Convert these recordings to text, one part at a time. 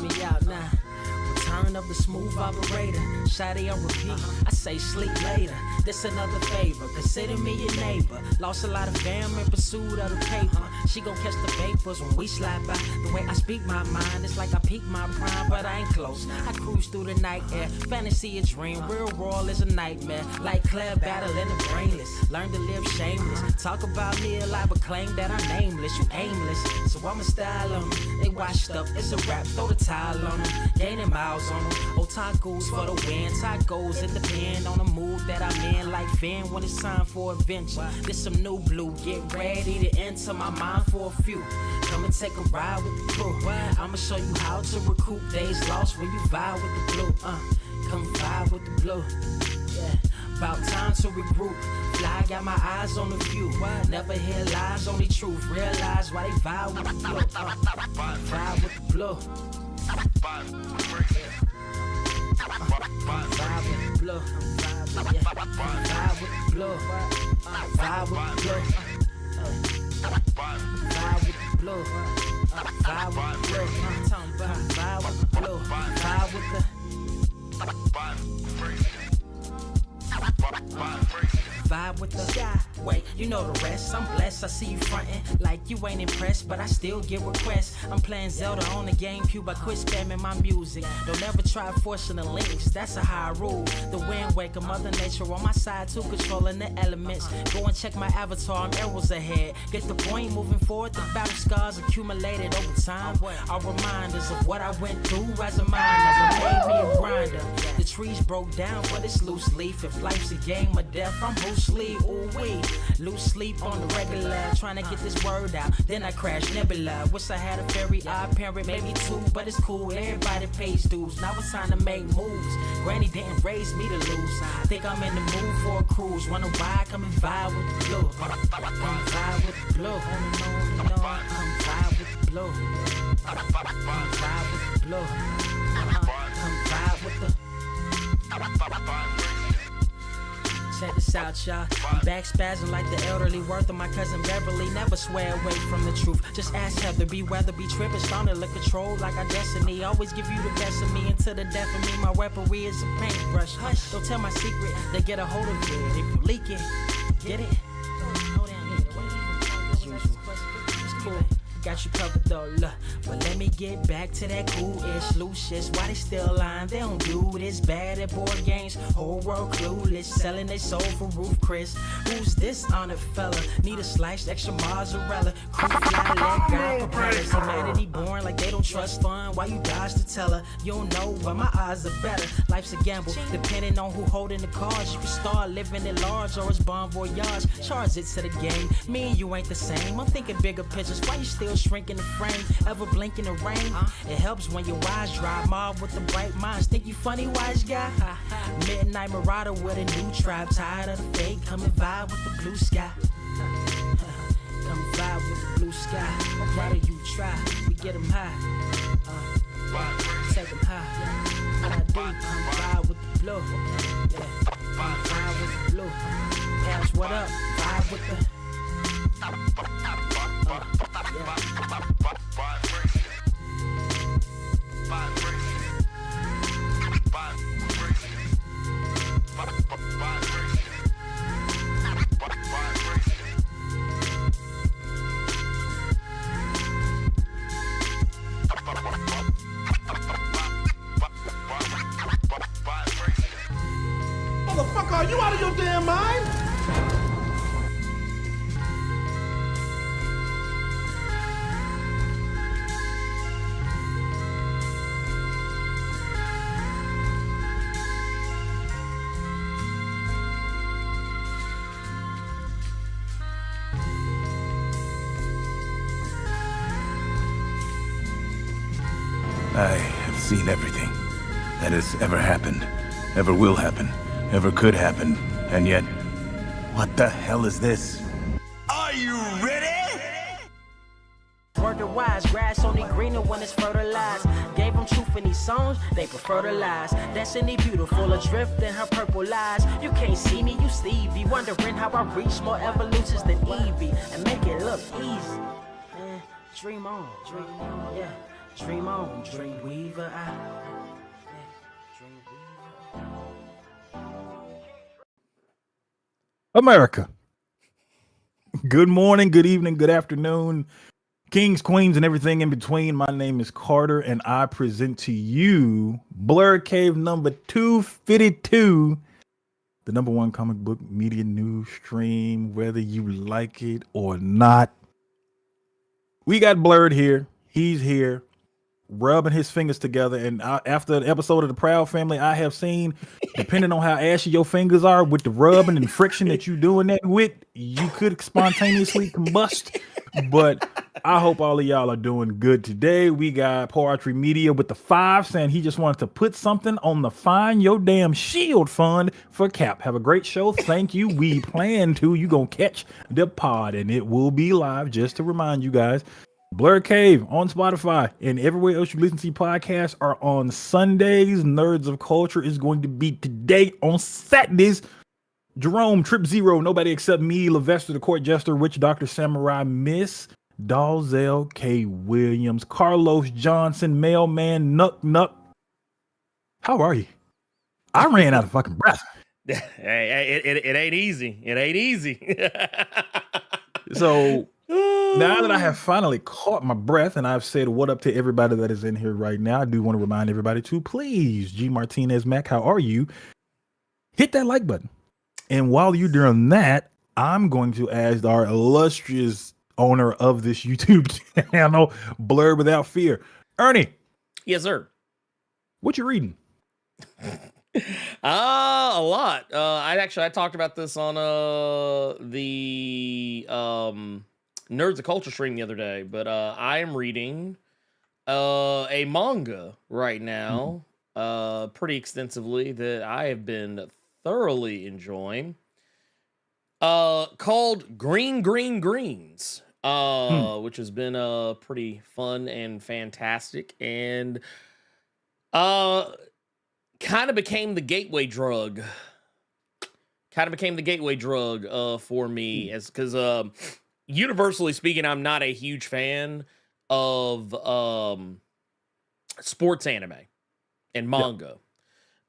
me out now. Return of the smooth operator. Shawty on repeat. I say sleep later. This another favor. Consider me your neighbor. Lost a lot of fam in pursuit of the paper. She gon' catch the vapors when we slide by. The way I speak my mind, it's like I peak my prime, but I ain't close. I cruise through the night air. Fantasy a dream. Real world is a nightmare. Like Claire battling the brainless. Learn to live shameless. Talk about me alive, but claim that I'm nameless. You aimless. So I'ma style on them. They washed up. It's a rap. Throw the towel on them. Gaining miles on them. Otakus for the win. Tacos, it depend on the mood that I'm in. Like Finn when it's time for adventure. This some new blue. Get ready to enter my mind for a few. Come and take a ride with the crew. I'ma show you how to recoup days lost when you vibe with the blue. Come vibe with the blue. Yeah. About time to regroup. Fly, got my eyes on the view. Never hear lies, only truth. Realize why they vibe with the blue. Vibe with the blue. Vibe with the blue. Vibe with the blue. Vibe with the blue. Vibe with the blue. Vibe with the blue. Vibe with the blue. Vibe with the vibe with the sky. Wait, you know the rest. I'm blessed. I see you frontin' like you ain't impressed, but I still get requests. I'm playing Zelda on the GameCube. I quit spamming my music. Don't ever try forcing the links. That's a high rule. The wind waker, Mother Nature on my side too, controlling the elements. Go and check my avatar. I'm arrows ahead. Get the point. Moving forward. The battle scars accumulated over time are reminders of what I went through as a minor. But made me a grinder. The trees broke down, but it's loose leaf. If life's a game of death, I'm Bruce Lee. Ooh wee. Lose sleep on the regular, trying to get this word out. Then I crash nebula. Wish I had a very odd parent, maybe two, but it's cool. Everybody pays dues. Now it's time to make moves. Granny didn't raise me to lose. Think I'm in the mood for a cruise. Wanna ride? Come and vibe with the blue. Come vibe with the blue. Come vibe with the blue. Come vibe with the blue. Come vibe with the. Check this out, y'all. I'm back spazzing like the elderly. Worth of my cousin Beverly. Never swear away from the truth. Just ask Heather. Be weather, be tripping. Starting to control like our destiny. Always give you the best of me until the death of me. My weaponry is a paintbrush. Hush, don't tell my secret. They get a hold of it. If you leak it, get it. It's cool. Got you covered though, look. But let me get back to that cool-ish, loose-ish. Why they still lying? They don't do this. Bad at board games, whole world clueless. Selling they soul for Roof Chris. Who's this honored fella? Need a slice, extra mozzarella. Crew fly, leg guy, propellers. Humanity born like they don't trust fun. Why you dodge the teller? You don't know, but my odds are better. Life's a gamble, depending on who holding the cards. You can start living at large or it's bon voyage. Charge it to the game. Me and you ain't the same. I'm thinking bigger pictures. Why you still shrinking the frame? Ever blink in the rain? It helps when your eyes dry. Mob with the bright minds. Think you funny, wise guy? Midnight marauder with a new tribe. Tired of the fake. Come and vibe with the blue sky. Come vibe with the blue sky. Why do you try? We get them high. Take them high. What I do? Come vibe with the blue. Yeah. Come vibe with the blue. Pass what up? Vibe with the. Motherfucker, are you out of your damn mind? I have seen everything that has ever happened, ever will happen, ever could happen, and yet, what the hell is this? Are you ready? Working wise, grass only greener when it's fertilized. Gave them truth in these songs, they prefer to lies. Destiny beautiful, adrift in her purple lies. You can't see me, you Stevie. Wondering how I reach more evolutions than Evie and make it look easy. Dream on, yeah. Dream on, dream weaver. Dream weaver. America. Good morning, good evening, good afternoon, kings, queens, and everything in between. My name is Carter, and I present to you Blerd Cave number 252, the number one comic book media news stream, whether you like it or not. We got Blerd here. He's here, rubbing his fingers together. And after the episode of the Proud Family, I have seen, depending on how ashy your fingers are with the rubbing and friction that you doing that with, you could spontaneously combust. But I hope all of y'all are doing good today. We got Poetry Media with the 5 saying he just wanted to put something on the Find Your Damn Shield Fund for Cap. Have a great show. Thank you. We plan to. You gonna catch the pod and it will be live, just to remind you guys. Blerd Cave on Spotify and everywhere else you listen to podcasts are on Sundays. Nerds of Culture is going to be today on Saturdays. Jerome, Trip Zero, Nobody Except Me, Levester the Court Jester, Witch Doctor Samurai, Miss Dalzell K. Williams, Carlos Johnson, Mailman, Nuck. How are you? I ran out of fucking breath. Hey, it ain't easy. It ain't easy. So now that I have finally caught my breath and I've said what up to everybody that is in here right now, I do want to remind everybody to please, G Martinez Mac, how are you? Hit that like button. And while you're doing that, I'm going to ask our illustrious owner of this YouTube channel, Blerd Without Fear, Ernie. Yes, sir. What you reading? A lot. I talked about this on the Nerds of Culture stream the other day, but I am reading a manga right now, pretty extensively, that I have been thoroughly enjoying, called Green Greens, which has been pretty fun and fantastic, and kind of became the gateway drug for me, as because universally speaking, I'm not a huge fan of sports anime and manga.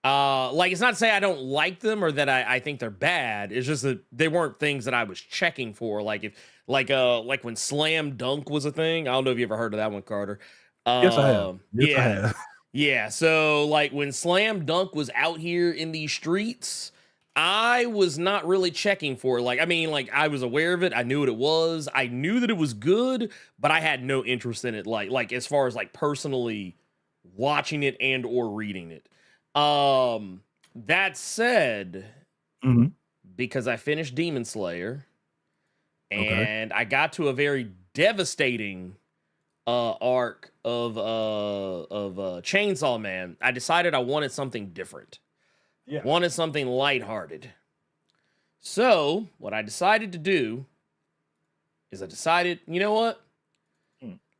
Like, it's not to say I don't like them or that I think they're bad. It's just that they weren't things that I was checking for. Like like when Slam Dunk was a thing. I don't know if you ever heard of that one, Carter. Yes, I have. I have. Yeah. So like when Slam Dunk was out here in these streets, I was not really checking for it. Like, I mean, like, I was aware of it. I knew what it was. I knew that it was good, but I had no interest in it. Like as far as like personally watching it and or reading it. That said, because I finished Demon Slayer and I got to a very devastating arc of Chainsaw Man, I decided I wanted something different. Wanted something lighthearted. So what I decided to do is you know what?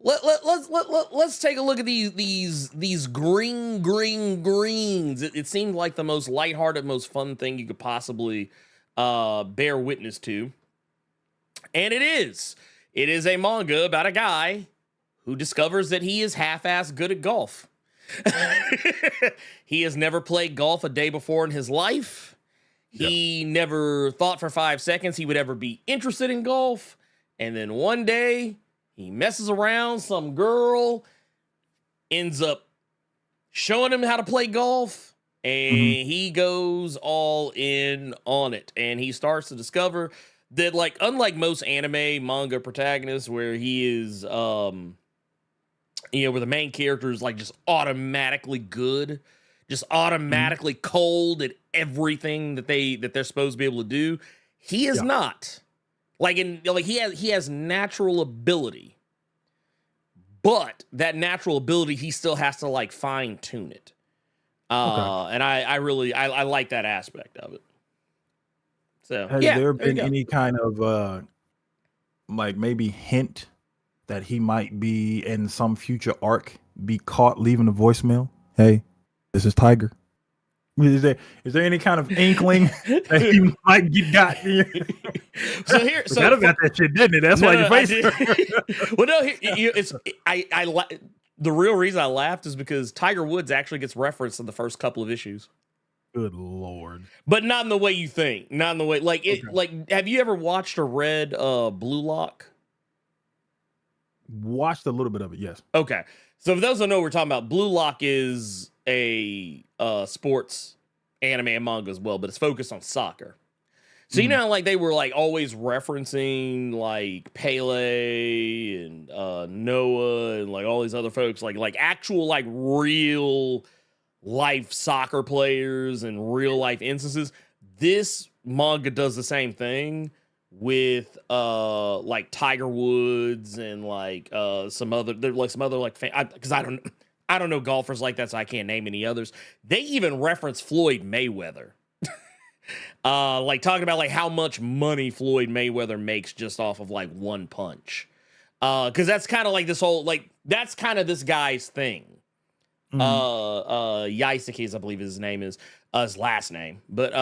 Let's take a look at these green greens. It seemed like the most lighthearted, most fun thing you could possibly bear witness to. And it is a manga about a guy who discovers that he is half-ass good at golf. He has never played golf a day before in his life. He never thought for 5 seconds he would ever be interested in golf. And then one day he messes around, some girl ends up showing him how to play golf, and he goes all in on it. And he starts to discover that, like, unlike most anime manga protagonists where he is, where the main character is like just automatically good, just automatically cold at everything that they're supposed to be able to do, he is not. He has natural ability, but that natural ability, he still has to like fine tune it. And I really like that aspect of it. So has there been any kind of like maybe hint that he might be in some future arc be caught leaving a voicemail? Hey, this is Tiger. Is there any kind of inkling that he might get got here? Forgot about that shit, didn't it? That's why your face. Well, no, it's I the real reason I laughed is because Tiger Woods actually gets referenced in the first couple of issues. Good Lord. But not in the way you think. Not in the way like it. Okay. Like, have you ever watched or read Blue Lock? Watched a little bit of it, yes. Okay, so for those who know what we're talking about, Blue Lock is a sports anime and manga as well, but it's focused on soccer. So you know how, like, they were like always referencing like Pele and Noah and like all these other folks, like actual like real life soccer players and real life instances. This manga does the same thing with like Tiger Woods and like some other because I don't know golfers like that, so I can't name any others. They even reference Floyd Mayweather. Like talking about like how much money Floyd Mayweather makes just off of like one punch. Because that's kind of like this whole like that's kind of this guy's thing. Yaisuke, I believe his name is his last name. But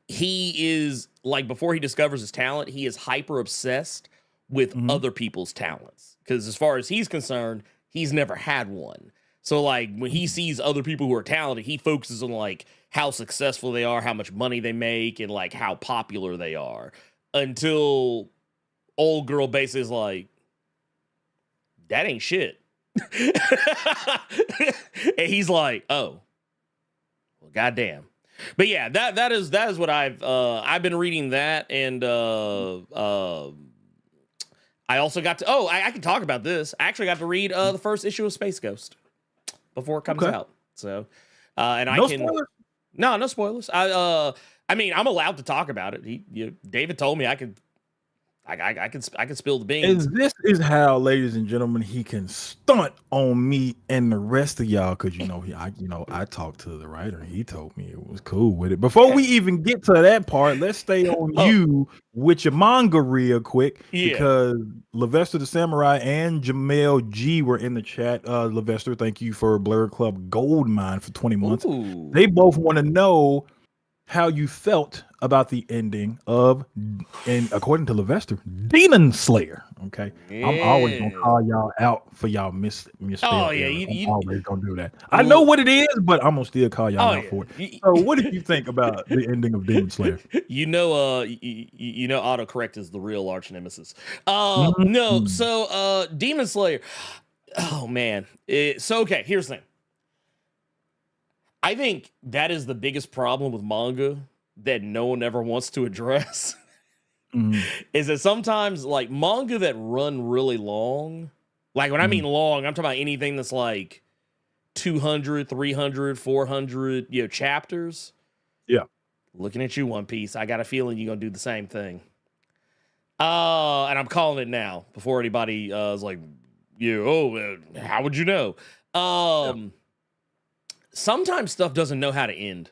he is like before he discovers his talent, he is hyper obsessed with other people's talents. Because as far as he's concerned, he's never had one. So like when he sees other people who are talented, he focuses on like how successful they are, how much money they make, and like how popular they are. Until old girl basically is like, that ain't shit. And he's like, oh, well, goddamn. But yeah, that is what I've been reading that, and I also got to I can talk about this. I actually got to read the first issue of Space Ghost before it comes out. So and I can spoilers? No spoilers. I mean, I'm allowed to talk about it. David told me I can spill the beans. And this is how, ladies and gentlemen, he can stunt on me and the rest of y'all, because I talked to the writer. He told me it was cool with it. Before we even get to that part, let's stay on you with your manga real quick, because Levester the Samurai and Jamel G were in the chat. Levester, thank you for Blerd Club Gold Mine for 20 months. Ooh. They both want to know how you felt about the ending of, and according to Levester, Demon Slayer. Okay, yeah. I'm always gonna call y'all out for y'all misspell. Oh yeah, I'm always gonna do that. I know what it is, but I'm gonna still call y'all out for it. So, what did you think about the ending of Demon Slayer? Autocorrect is the real arch nemesis. No, so Demon Slayer. Oh man, here's the thing. I think that is the biggest problem with manga that no one ever wants to address. Is that sometimes like manga that run really long, like when I mean long, I'm talking about anything that's like 200, 300, 400, chapters. Yeah. Looking at you, One Piece, I got a feeling you're going to do the same thing. And I'm calling it now before anybody is like, how would you know? Sometimes stuff doesn't know how to end.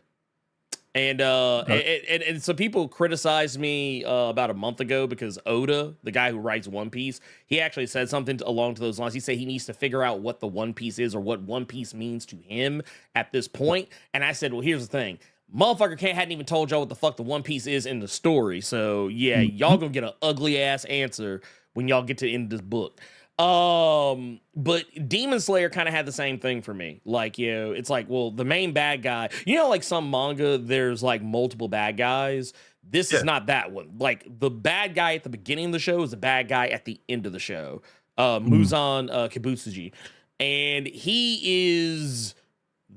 And and so people criticized me about a month ago because Oda, the guy who writes One Piece, he actually said something along to those lines. He said he needs to figure out what the One Piece is or what One Piece means to him at this point. And I said, well, here's the thing. Motherfucker hadn't even told y'all what the fuck the One Piece is in the story. So yeah, y'all gonna get an ugly ass answer when y'all get to the end of this book. But Demon Slayer kind of had the same thing for me. Like, it's like, well, the main bad guy, like some manga, there's like multiple bad guys. This is not that one. Like the bad guy at the beginning of the show is the bad guy at the end of the show. Muzan Kibutsuji. And he's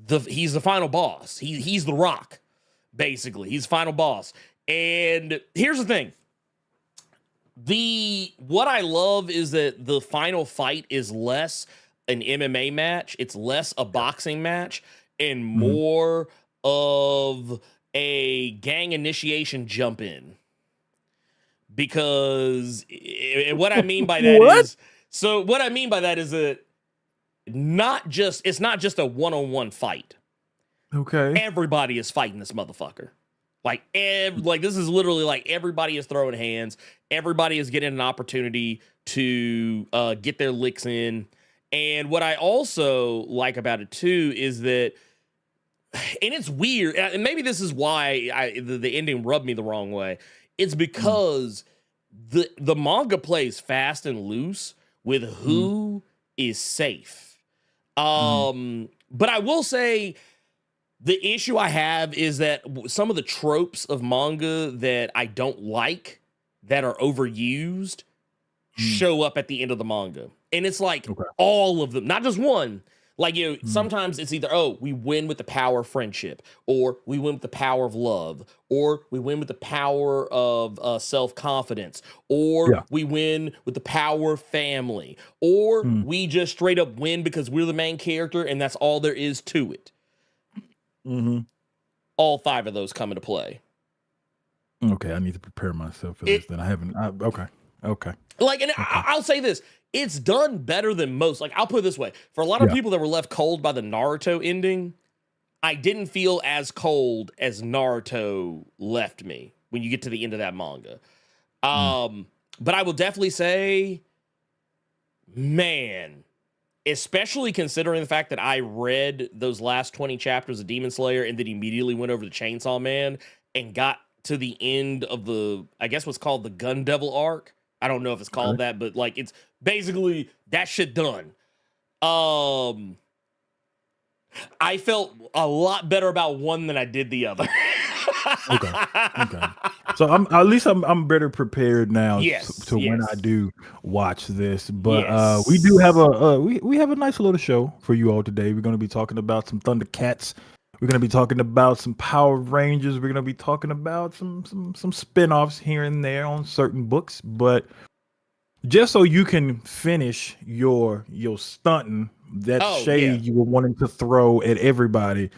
the final boss. He's the Rock, basically. He's the final boss. And here's the thing. What I love is that the final fight is less an MMA match, it's less a boxing match, and more of a gang initiation jump in. Because what I mean by that is that it's not just a one-on-one fight. Okay. Everybody is fighting this motherfucker. Like this is literally like everybody is throwing hands. Everybody is getting an opportunity to get their licks in. And what I also like about it too is that, and it's weird, and maybe this is why the ending rubbed me the wrong way. It's because the manga plays fast and loose with who is safe. But I will say the issue I have is that some of the tropes of manga that I don't like that are overused show up at the end of the manga. And it's like all of them, not just one. Like, you know, sometimes it's either, oh, we win with the power of friendship, or we win with the power of love, or we win with the power of self-confidence, or we win with the power of family, or we just straight up win because we're the main character and that's all there is to it. All 5 of those come into play. Okay, I need to prepare myself for this. Then I haven't. Okay. Like, and I'll say this. It's done better than most. Like, I'll put it this way. For a lot of people that were left cold by the Naruto ending, I didn't feel as cold as Naruto left me when you get to the end of that manga. But I will definitely say, man, especially considering the fact that I read those last 20 chapters of Demon Slayer and then immediately went over to Chainsaw Man and got to the end of the, I guess what's called the Gun Devil arc. I don't know if it's called that, but like it's basically that shit done. I felt a lot better about one than I did the other. Okay. So I'm better prepared now when I do watch this. But we do have we have a nice little show for you all today. We're going to be talking about some Thundercats. We're going to be talking about some Power Rangers. We're going to be talking about some spin-offs here and there on certain books. But just so you can finish your stunting, that shade you were wanting to throw at everybody,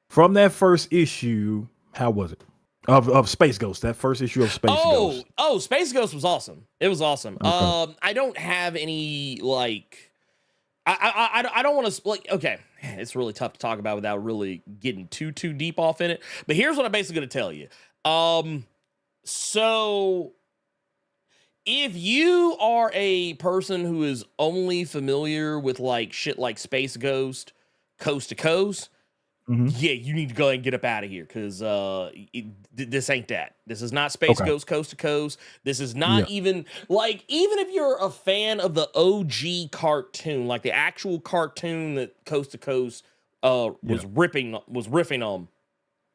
from that first issue, how was it? Of Space Ghost, that first issue of Space Ghost. Oh, Space Ghost was awesome. It was awesome. Okay. I don't have any, like... I don't want to like, okay, it's really tough to talk about without really getting too deep off in it. But here's what I'm basically going to tell you. So if you are a person who is only familiar with like shit like Space Ghost, Coast to Coast, yeah, you need to go ahead and get up out of here because this ain't that. This is not Space Ghost Coast to Coast. This is not even like, even if you're a fan of the OG cartoon, like the actual cartoon that Coast to Coast was riffing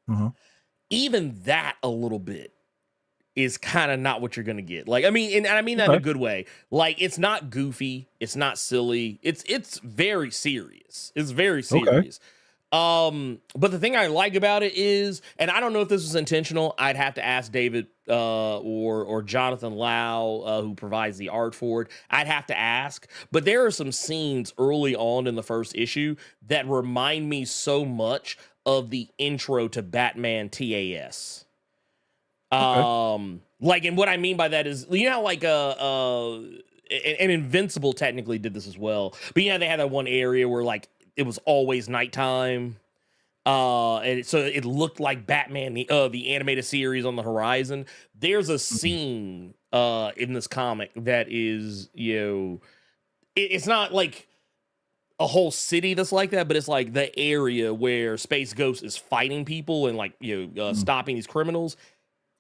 on, even that a little bit is kind of not what you're gonna get. Like, I mean, and I mean that in a good way. Like, it's not goofy, it's not silly, it's very serious. It's very serious. But the thing I like about it is, and I don't know if this was intentional, I'd have to ask David or Jonathan Lau, who provides the art for it. I'd have to ask, but there are some scenes early on in the first issue that remind me so much of the intro to Batman TAS. Like, and what I mean by that is, you know, like and Invincible technically did this as well, but you know, they had that one area where like it was always nighttime, and so it looked like Batman, the animated series on the horizon. There's a scene in this comic that is, you know, it's not like a whole city that's like that, but it's like the area where Space Ghost is fighting people and like, you know, stopping these criminals.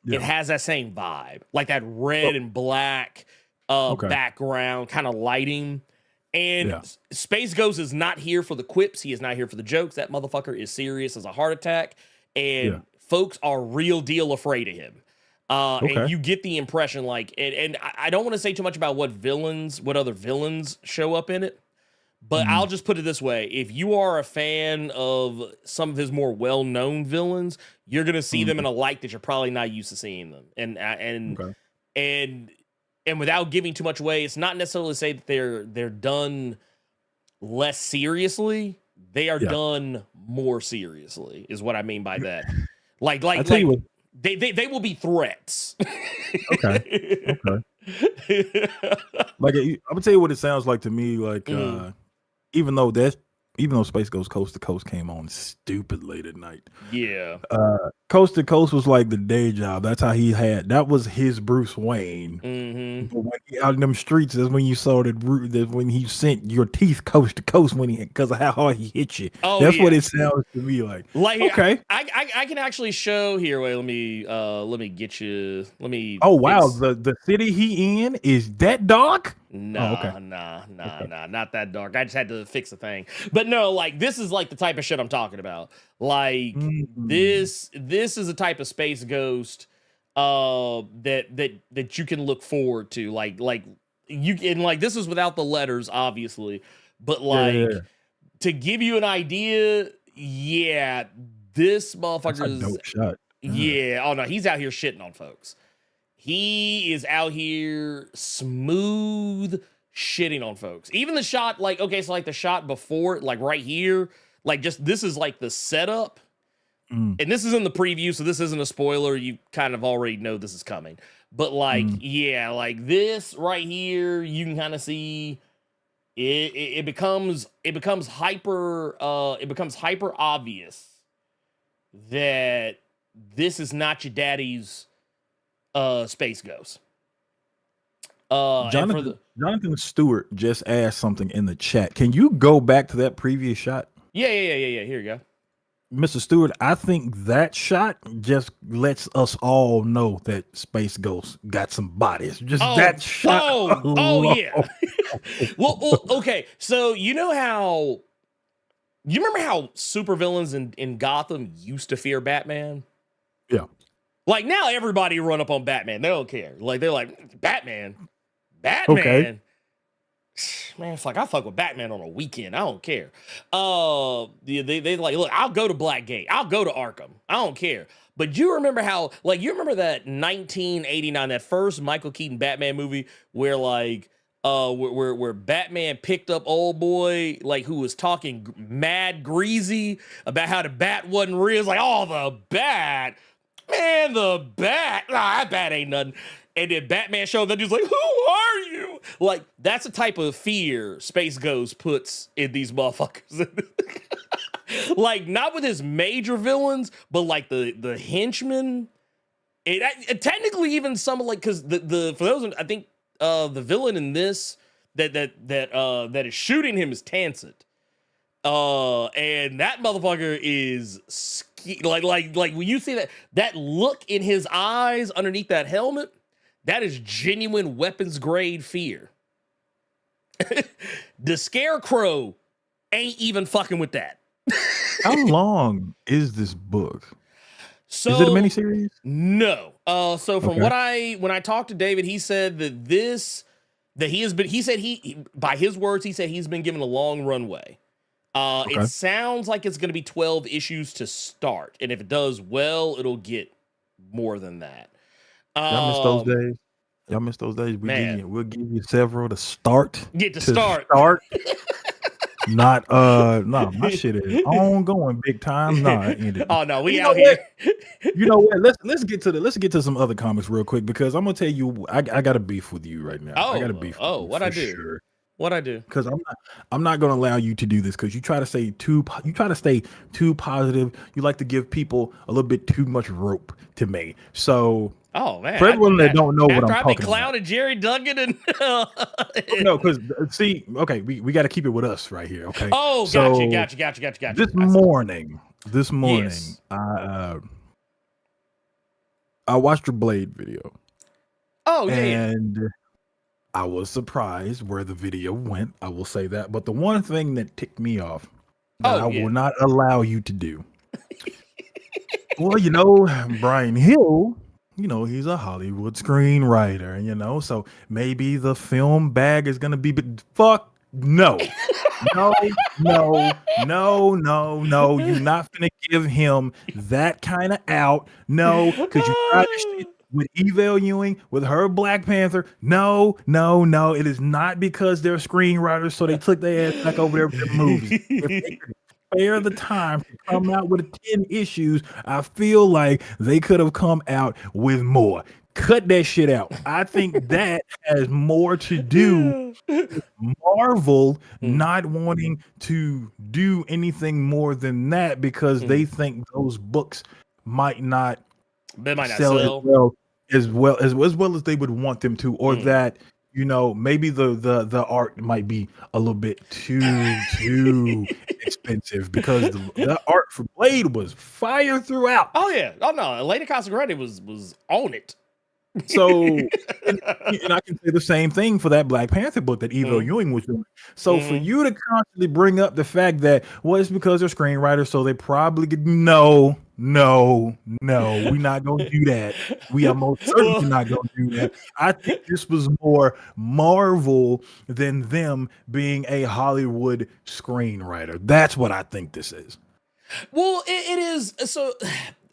It has that same vibe, like that red and black background kind of lighting. And Space Ghost is not here for the quips. He is not here for the jokes. That motherfucker is serious as a heart attack. And folks are real deal afraid of him. And you get the impression like, and I don't want to say too much about what other villains show up in it. But I'll just put it this way. If you are a fan of some of his more well-known villains, you're going to see them in a light that you're probably not used to seeing them. And without giving too much away, it's not necessarily to say that they're done less seriously. They are done more seriously, is what I mean by that. Like they will be threats. Okay. Like, I'm gonna tell you what it sounds like to me. Like, even though Space Ghost Coast to Coast came on stupid late at night. Yeah. Coast to Coast was like the day job. That's how that was his Bruce Wayne. But when he out in them streets, that's when you saw that when he sent your teeth coast to coast because of how hard he hit you. That's what it sounds to me like. Okay. I can actually show here. Wait, let me get you. Let me. Oh wow, the city he in is that dark? Nah, okay. nah, not that dark. I just had to fix a thing. But no, like this is like the type of shit I'm talking about. Like Mm. this is a type of space ghost that you can look forward to. Like you can like this is without the letters, obviously, but Yeah, like to give you an idea, yeah, this that's a motherfucker's dope shot. Yeah. yeah. Oh no, he's out here shitting on folks. He is out here smooth shitting on folks. Even the shot, like, okay, so like the shot before, like right here, like just this is like the setup. Mm, And this is in the preview, so this isn't a spoiler. You kind of already know this is coming. But like, mm. yeah, like this right here, you can kind of see it becomes hyper obvious that this is not your daddy's space ghost. And for the Jonathan Stewart just asked something in the chat. Can you go back to that previous shot? yeah. Here you go. Mr. Stewart, I think that shot just lets us all know that Space Ghost got some bodies. Just that shot. Yeah. well, okay. So you remember how supervillains in Gotham used to fear Batman? Yeah. Like now everybody run up on Batman. They don't care. Like they're like, Batman. Okay. Man, it's like I fuck with Batman on a weekend. I don't care. They like, look, I'll go to Blackgate. I'll go to Arkham. I don't care. But you remember how, like, you remember that 1989, that first Michael Keaton Batman movie where like, where Batman picked up old boy, like who was talking mad greasy about how the bat wasn't real. It's like, oh, the bat, man, the bat. Nah, that bat ain't nothing. And then Batman showed up, dude's like, who are you? Like, that's the type of fear Space Ghost puts in these motherfuckers. Like, not with his major villains, but like the henchmen. Technically, even some of like, because for those, I think the villain in this that is shooting him is Tansett. And that motherfucker is like when you see that look in his eyes underneath that helmet. That is genuine weapons grade fear. The Scarecrow ain't even fucking with that. How long is this book? So is it a miniseries? No. So from when I talked to David, he said by his words, he said he's been given a long runway. It sounds like it's going to be 12 issues to start. And if it does well, it'll get more than that. Y'all miss those days? Y'all miss those days? We'll give you several to start. Start. Not no, my shit is ongoing big time. No, it ended. Oh no, we out here. You know what? Let's get to some other comics real quick because I'm gonna tell you I got a beef with you right now. I got a beef. What I do? Sure. What I do? Because I'm not going to allow you to do this because you try to stay too positive. You like to give people a little bit too much rope to me. So, oh man, for everyone that don't know what I'm talking talking clowning about. Jerry Duggan and no, because see, okay, we got to keep it with us right here. Okay. Oh, so, gotcha. This morning, yes. I watched your Blade video. Oh yeah. And I was surprised where the video went. I will say that. But the one thing that ticked me off that I will not allow you to do. Well, Brian Hill, he's a Hollywood screenwriter, so maybe the film bag is going to be, but fuck no. No. You're not going to give him that kind of out. No, because you tried this shit with Eva Ewing, with her Black Panther. No. It is not because they're screenwriters, so they took their ass back over there with the movies. If they could spare the time to come out with 10 issues, I feel like they could have come out with more. Cut that shit out. I think that has more to do with Marvel not wanting to do anything more than that because they think those books might not sell as well as they would want them to, or that maybe the art might be a little bit too expensive because the art for Blade was fire throughout. Oh yeah. Oh no, Lady Casagrande was on it. So, and I can say the same thing for that Black Panther book that Evo Ewing was doing. So for you to constantly bring up the fact that, well, it's because they're screenwriters, so they probably could, no, we're not going to do that. We are most certainly not going to do that. I think this was more Marvel than them being a Hollywood screenwriter. That's what I think this is. Well, it is. So,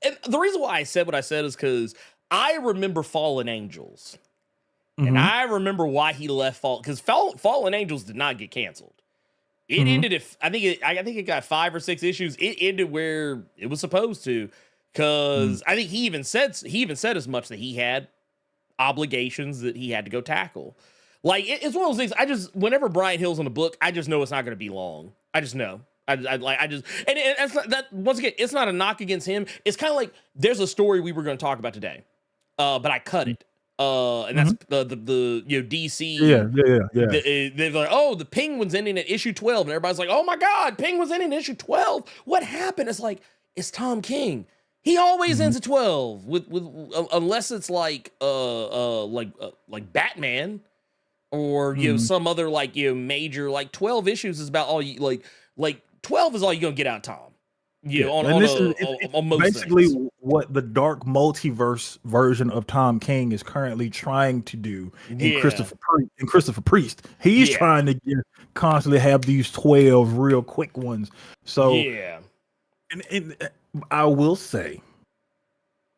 and the reason why I said what I said is because I remember Fallen Angels. And I remember why he left because Fallen Angels did not get canceled. It ended I think it got 5 or 6 issues. It ended where it was supposed to, because I think he even said as much that he had obligations that he had to go tackle. Like it's one of those things. Whenever Brian Hill's in a book, I just know it's not going to be long. I just know. And it's not, that once again, it's not a knock against him. It's kind of like there's a story we were going to talk about today, but I cut it. And that's the DC. Yeah. They're like, oh, the Penguin's ending at issue 12, and everybody's like, oh my God, Penguin's ending at issue 12. What happened? It's like, it's Tom King. He always ends at 12 with unless it's like Batman or some other major 12 issues is about all you like 12 is all you're gonna get out of Tom. On most basically things. What the dark multiverse version of Tom King is currently trying to do in Christopher Priest. He's trying to constantly have these 12 real quick ones. So and I will say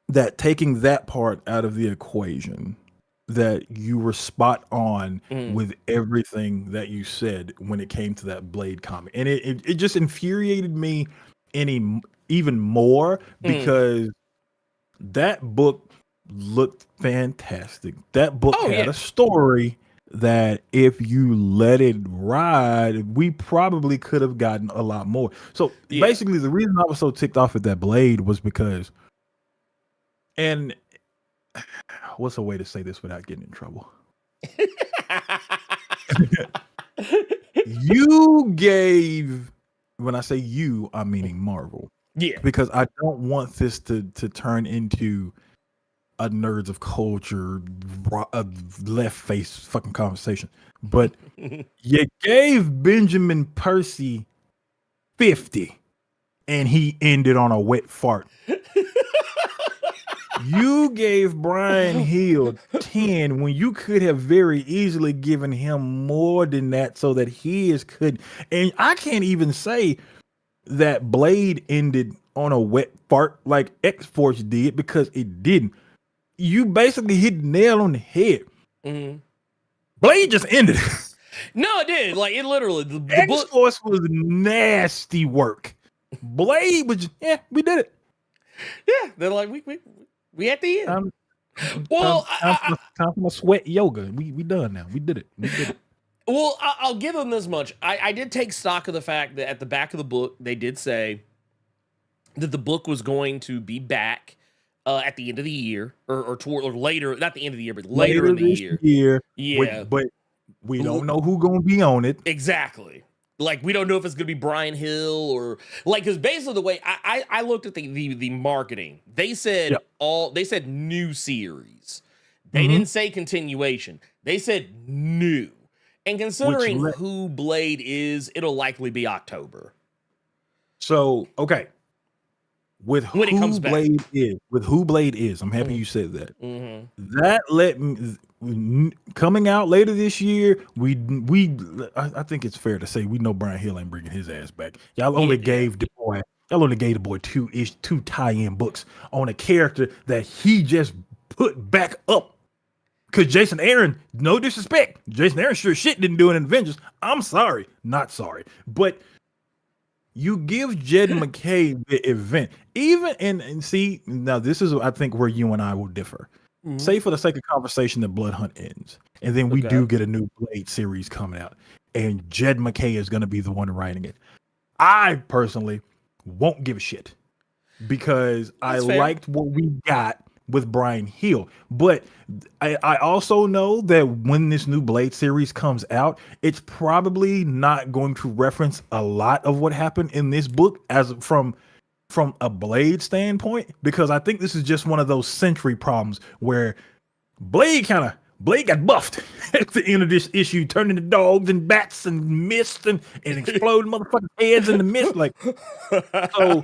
that taking that part out of the equation, that you were spot on with everything that you said when it came to that Blade comic, and it just infuriated me even more because that book looked fantastic. That book had a story that if you let it ride, we probably could have gotten a lot more. So basically the reason I was so ticked off at that Blade was because, and what's a way to say this without getting in trouble? You gave, when I say you, I'm meaning Marvel. Yeah. Because I don't want this to turn into a nerds of culture, a left face fucking conversation. But you gave Benjamin Percy 50 and he ended on a wet fart. You gave Brian Hill 10 when you could have very easily given him more than that so that his could. And I can't even say that Blade ended on a wet fart like X-Force did, because it didn't. You basically hit the nail on the head. Blade just ended. No, it did. Like, it literally, the X-Force was nasty work. Blade was just, we did it. Yeah, they're like, we at the end. Time for my sweat yoga. We done now. We did it. Well, I'll give them this much. I did take stock of the fact that at the back of the book, they did say that the book was going to be back at the end of the year or later, not the end of the year, but later in the year. Yeah. But we don't know who's going to be on it. Exactly. Like, we don't know if it's going to be Brian Hill or because basically the way I looked at the marketing, they said they said new series. They didn't say continuation. They said new. And considering who Blade is, it'll likely be October. So, okay. With who Blade is, I'm happy you said that. That let me, coming out later this year, I think it's fair to say we know Brian Hill ain't bringing his ass back. Y'all only gave the boy two tie-in books on a character that he just put back up. Because Jason Aaron, no disrespect, Jason Aaron sure shit didn't do it in Avengers. I'm sorry, not sorry, but you give Jed McKay the event, even and see, now this is I think where you and I will differ. Say for the sake of conversation that Blood Hunt ends, and then we do get a new Blade series coming out, and Jed McKay is going to be the one writing it. I personally won't give a shit because I liked what we got with Brian Hill, but I also know that when this new Blade series comes out, it's probably not going to reference a lot of what happened in this book as from a Blade standpoint, because I think this is just one of those Sentry problems where Blade got buffed at the end of this issue, turning to dogs and bats and mist and exploding motherfucking heads in the mist. Like, so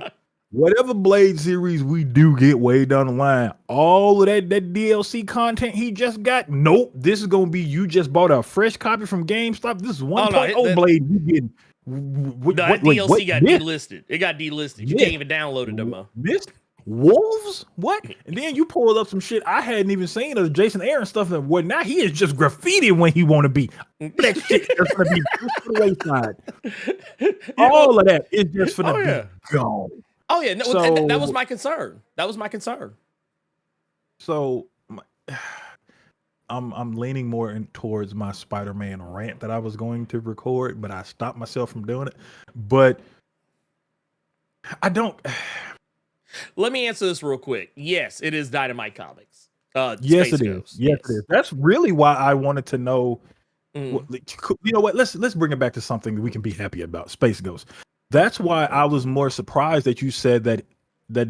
whatever Blade series we do get way down the line, all of that DLC content he just got, nope. This is gonna be you just bought a fresh copy from GameStop. This is 1.0 Blade you getting. That DLC got delisted. It got delisted. You can't even download it no more. Mist? Wolves? What? And then you pulled up some shit I hadn't even seen of Jason Aaron stuff. That what now he is just graffiti when he want to be. That shit is gonna be just to the wayside. All of that is just gonna be gone. Oh yeah, no, so, that was my concern. That was my concern. So I'm leaning more towards my Spider-Man rant that I was going to record, but I stopped myself from doing it. But I don't. Let me answer this real quick. Yes, it is Dynamite Comics. Yes, it is. Yes, it is. That's really why I wanted to know. You know what? Let's bring it back to something that we can be happy about. Space Ghost. That's why I was more surprised that you said that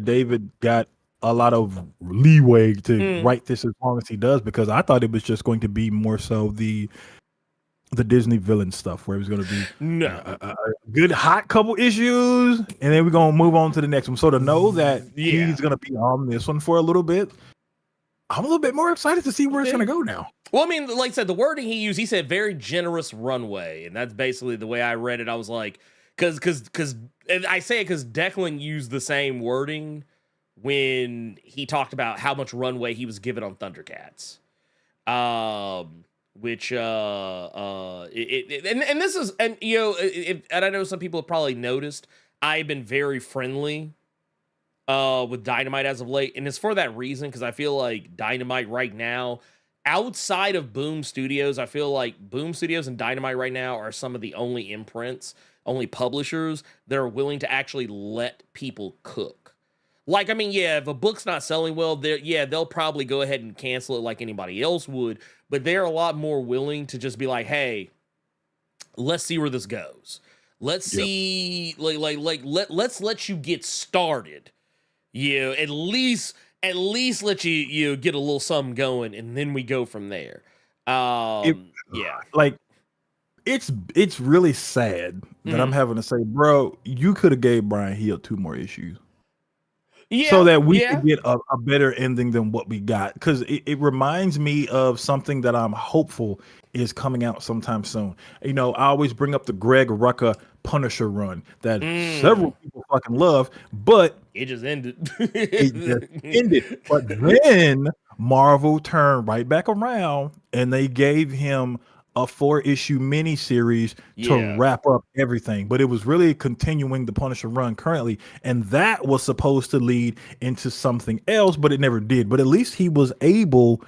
David got a lot of leeway to write this as long as he does, because I thought it was just going to be more so the Disney villain stuff, where it was going to be a good hot couple issues, and then we're going to move on to the next one. So to know that he's going to be on this one for a little bit, I'm a little bit more excited to see where it's going to go now. Well, I mean, like I said, the wording he used, he said very generous runway, and that's basically the way I read it. I was like, because I say it because Declan used the same wording when he talked about how much runway he was given on Thundercats. Which and this is, and you know, and I know some people have probably noticed I've been very friendly with Dynamite as of late, and it's for that reason, because I feel like Dynamite right now, outside of Boom Studios, I feel like Boom Studios and Dynamite right now are some of the only imprints, only publishers that are willing to actually let people cook. Like, I mean, yeah, if a book's not selling well, they'll probably go ahead and cancel it like anybody else would, but they're a lot more willing to just be like, hey, let's see where this goes. Let's see, let's let you get started. You at least let you get a little something going, and then we go from there. Like, it's really sad that I'm having to say, bro, you could have gave Brian Hill 2 more issues. Yeah, so that we could get a better ending than what we got. Because it reminds me of something that I'm hopeful is coming out sometime soon. You know, I always bring up the Greg Rucka Punisher run that several people fucking love, but it just ended. But then Marvel turned right back around and they gave him a 4-issue miniseries to wrap up everything, but it was really continuing the Punisher run currently, and that was supposed to lead into something else, but it never did. But at least he was able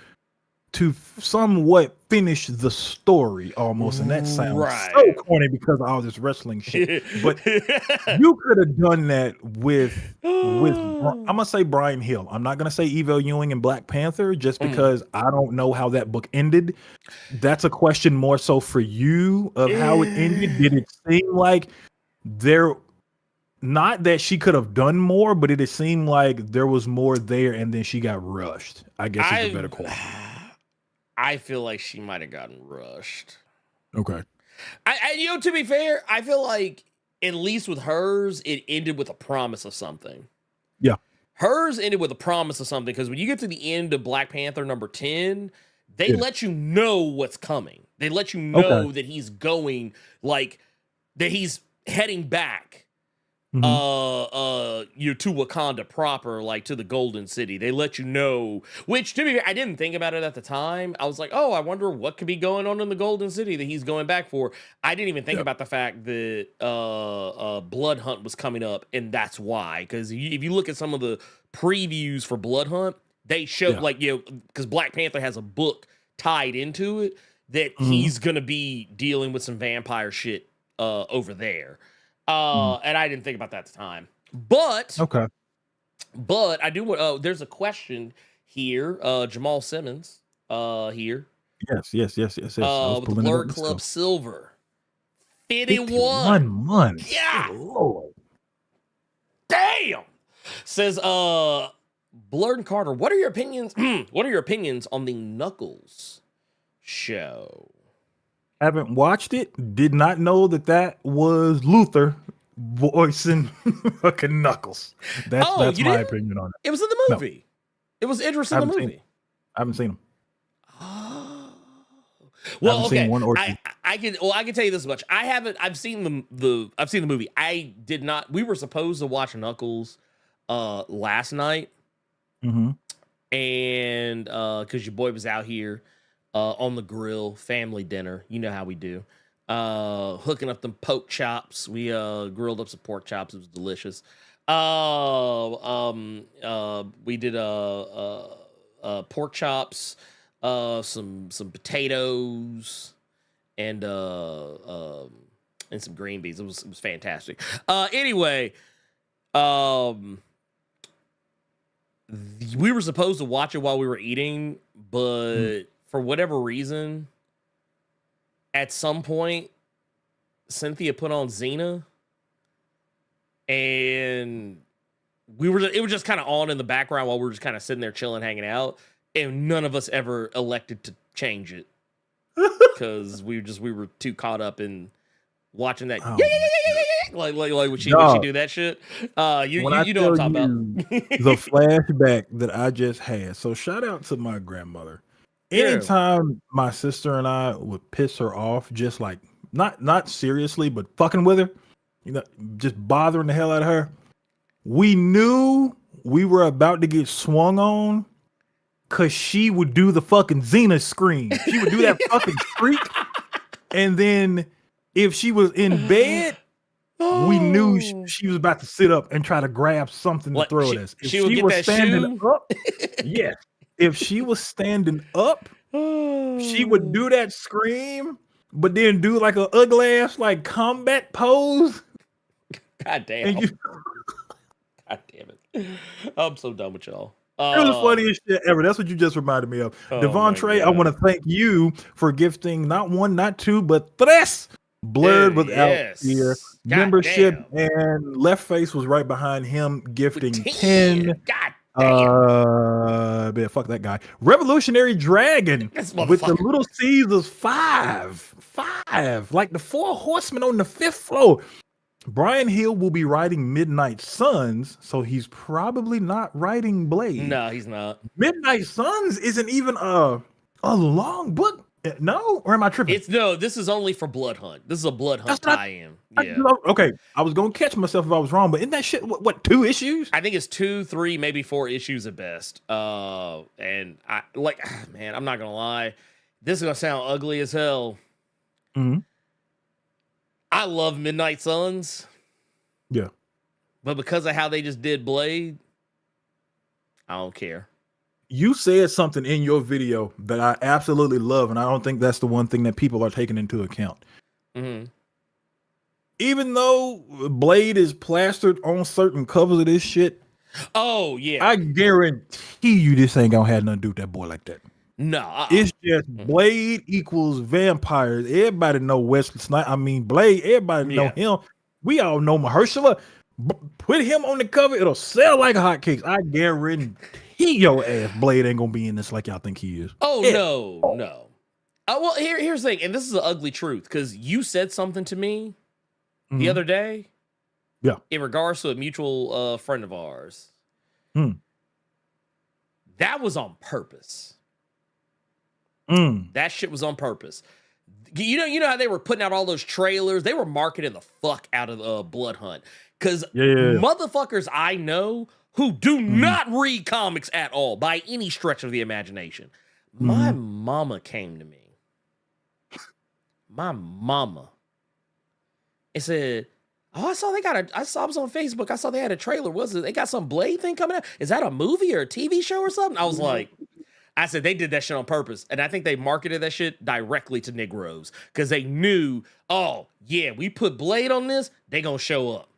to somewhat finish the story almost, and that sounds so corny because of all this wrestling shit. But you could have done that with I'm gonna say Brian Hill. I'm not gonna say Evo Ewing and Black Panther just because I don't know how that book ended. That's a question more so for you of how it ended. Did it seem like not that she could have done more, but it seemed like there was more there and then she got rushed, I guess is a better question. I feel like she might have gotten rushed. Okay. I to be fair, I feel like at least with hers, it ended with a promise of something. Yeah. Hers ended with a promise of something, because when you get to the end of Black Panther number 10, they let you know what's coming. They let you know that he's going, like, that he's heading back to Wakanda proper, like to the Golden City. They let you know, which to me, I didn't think about it at the time. I was like, oh, I wonder what could be going on in the Golden City that he's going back for. I didn't even think about the fact that Blood Hunt was coming up, and that's why. Because if you look at some of the previews for Blood Hunt, they showed like, you know, because Black Panther has a book tied into it that he's gonna be dealing with some vampire shit over there. And I didn't think about that at the time, but I do want. There's a question here. Jamal Simmons, here. Yes. With the Blerd Club Silver, 51 months. Yeah. Lord. Damn. Says Blerd and Carter, what are your opinions? What are your opinions on the Knuckles show? Haven't watched it. Did not know that was Luther voicing fucking Knuckles. That's my opinion on it. It was in the movie. No. It was Idris in the movie. I haven't seen him. Well, okay. I can tell you this much. I've seen the movie. I did not. We were supposed to watch Knuckles last night. Mm-hmm. And because your boy was out here on the grill, family dinner. You know how we do. Hooking up them pork chops. We grilled up some pork chops. It was delicious. We did pork chops, some potatoes, and some green beans. It was fantastic. Anyway, we were supposed to watch it while we were eating, but for whatever reason, at some point, Cynthia put on Xena, and it was just kind of on in the background while we were just kind of sitting there chilling, hanging out, and none of us ever elected to change it because we were too caught up in watching that. Like would she do that shit? You know what I'm talking about. The flashback that I just had. So shout out to my grandmother. Anytime my sister and I would piss her off, just like not seriously, but fucking with her, just bothering the hell out of her, we knew we were about to get swung on because she would do the fucking Xena scream. She would do that fucking shriek. And then if she was in bed, we knew she was about to sit up and try to grab something to throw at us. If she was standing up, yes. If she was standing up, she would do that scream, but then do like an ugly ass like combat pose. God damn. God damn it. I'm so done with y'all. It was the funniest shit ever. That's what you just reminded me of. Devon Trey, I want to thank you for gifting not one, not two, but tres Blerd without fear membership, and Left Face was right behind him gifting 10. God man, fuck that guy. Revolutionary Dragon with the Little Caesars 5, like the 4 horsemen on the 5th floor. Brian Hill will be writing Midnight Suns, so he's probably not writing Blade. No, he's not. Midnight Suns isn't even a long book. No, or am I tripping? This is only for Blood Hunt. This is a Blood Hunt tie-in. Yeah. Okay, I was gonna catch myself if I was wrong, but isn't that shit what 2 issues? I think it's 2, 3, maybe 4 issues at best. And I man, I'm not gonna lie, this is gonna sound ugly as hell. Mm-hmm. I love Midnight Suns. Yeah. But because of how they just did Blade, I don't care. You said something in your video that I absolutely love, and I don't think that's the one thing that people are taking into account. Mm-hmm. Even though Blade is plastered on certain covers of this shit, oh yeah, I guarantee you this ain't gonna have nothing to do with that boy like that. No, it's just Blade equals vampires. Everybody know Wesley Snipes. I mean Blade. Everybody know him. We all know Mahershala. Put him on the cover, it'll sell like hotcakes. I guarantee your ass Blade ain't gonna be in this like y'all think he is. Oh no. Well, here's the thing, and this is the ugly truth, because you said something to me the other day. Yeah. In regards to a mutual friend of ours. That was on purpose. That shit was on purpose. You know how they were putting out all those trailers? They were marketing the fuck out of Blood Hunt. Because motherfuckers I know who do not read comics at all by any stretch of the imagination. My mama came to me. My mama. And said, oh, I saw I was on Facebook. I saw they had a trailer. They got some Blade thing coming out? Is that a movie or a TV show or something? I was like, I said, they did that shit on purpose. And I think they marketed that shit directly to Negroes because they knew, oh, yeah, we put Blade on this, they gonna show up.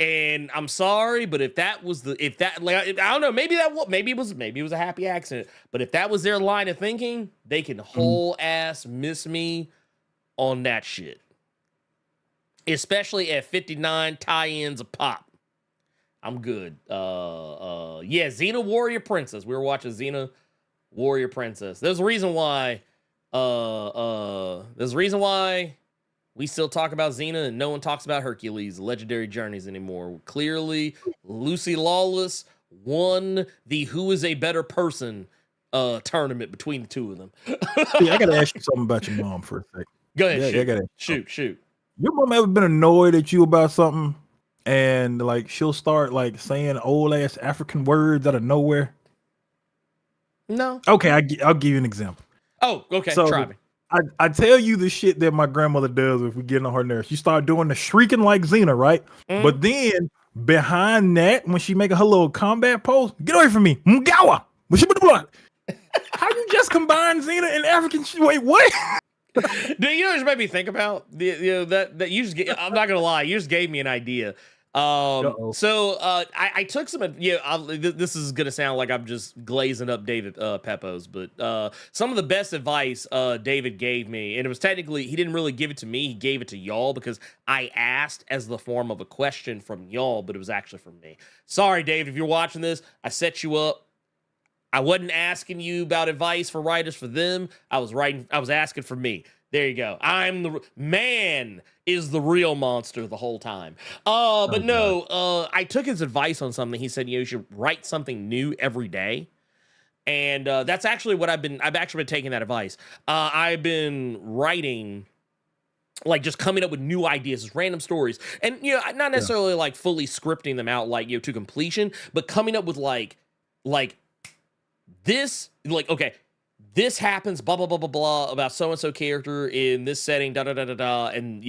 And I'm sorry, but I don't know, maybe it was a happy accident. But if that was their line of thinking, they can whole ass miss me on that shit. Especially at 59 tie-ins a pop. I'm good. Yeah, Xena Warrior Princess. We were watching Xena Warrior Princess. There's a reason why. There's a reason why we still talk about Xena and no one talks about Hercules, Legendary Journeys anymore. Clearly, Lucy Lawless won the Who is a Better Person tournament between the two of them. Yeah, I gotta ask you something about your mom for a second. Go ahead, Yeah, shoot. Your mom ever been annoyed at you about something, and like she'll start like saying old ass African words out of nowhere? No. Okay, I'll give you an example. Oh, okay. So, Try me. I tell you the shit that my grandmother does if we get on her nerves. She start doing the shrieking like Xena, right? Mm. But then behind that, when she making her little combat pose, get away from me, Mgawa. How you just combine Xena and African? Wait, what? Do you just made me think about that you just? I'm not gonna lie, you just gave me an idea. So I took some. This is gonna sound like I'm just glazing up David Pepos, but some of the best advice David gave me, and it was technically he didn't really give it to me, he gave it to y'all because I asked as the form of a question from y'all, but it was actually from me. Sorry, David, if you're watching this, I set you up. I wasn't asking you about advice for writers for them. I was asking for me. There you go. I'm the man is the real monster the whole time. But no, I took his advice on something. He said, you should write something new every day. And that's actually what I've actually been taking that advice. I've been writing, like just coming up with new ideas, just random stories. And, not necessarily like fully scripting them out, like, to completion, but coming up with like this, like, okay, this happens, blah, blah, blah, blah, blah, about so-and-so character in this setting, da-da-da-da-da, and,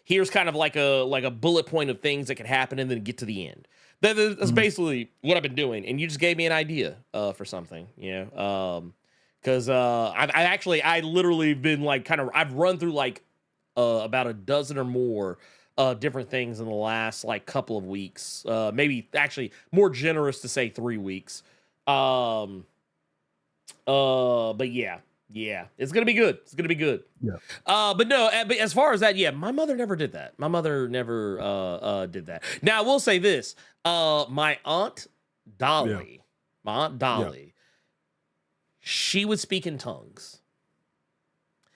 here's kind of like a bullet point of things that could happen and then get to the end. That's basically what I've been doing, and you just gave me an idea for something, because I literally been like I've run through like about a dozen or more different things in the last like couple of weeks, maybe actually more generous to say 3 weeks. But yeah, it's gonna be good. It's gonna be good. Yeah. But no, but as far as that, my mother never did that. My mother never did that. Now I will say this: my aunt Dolly, she would speak in tongues.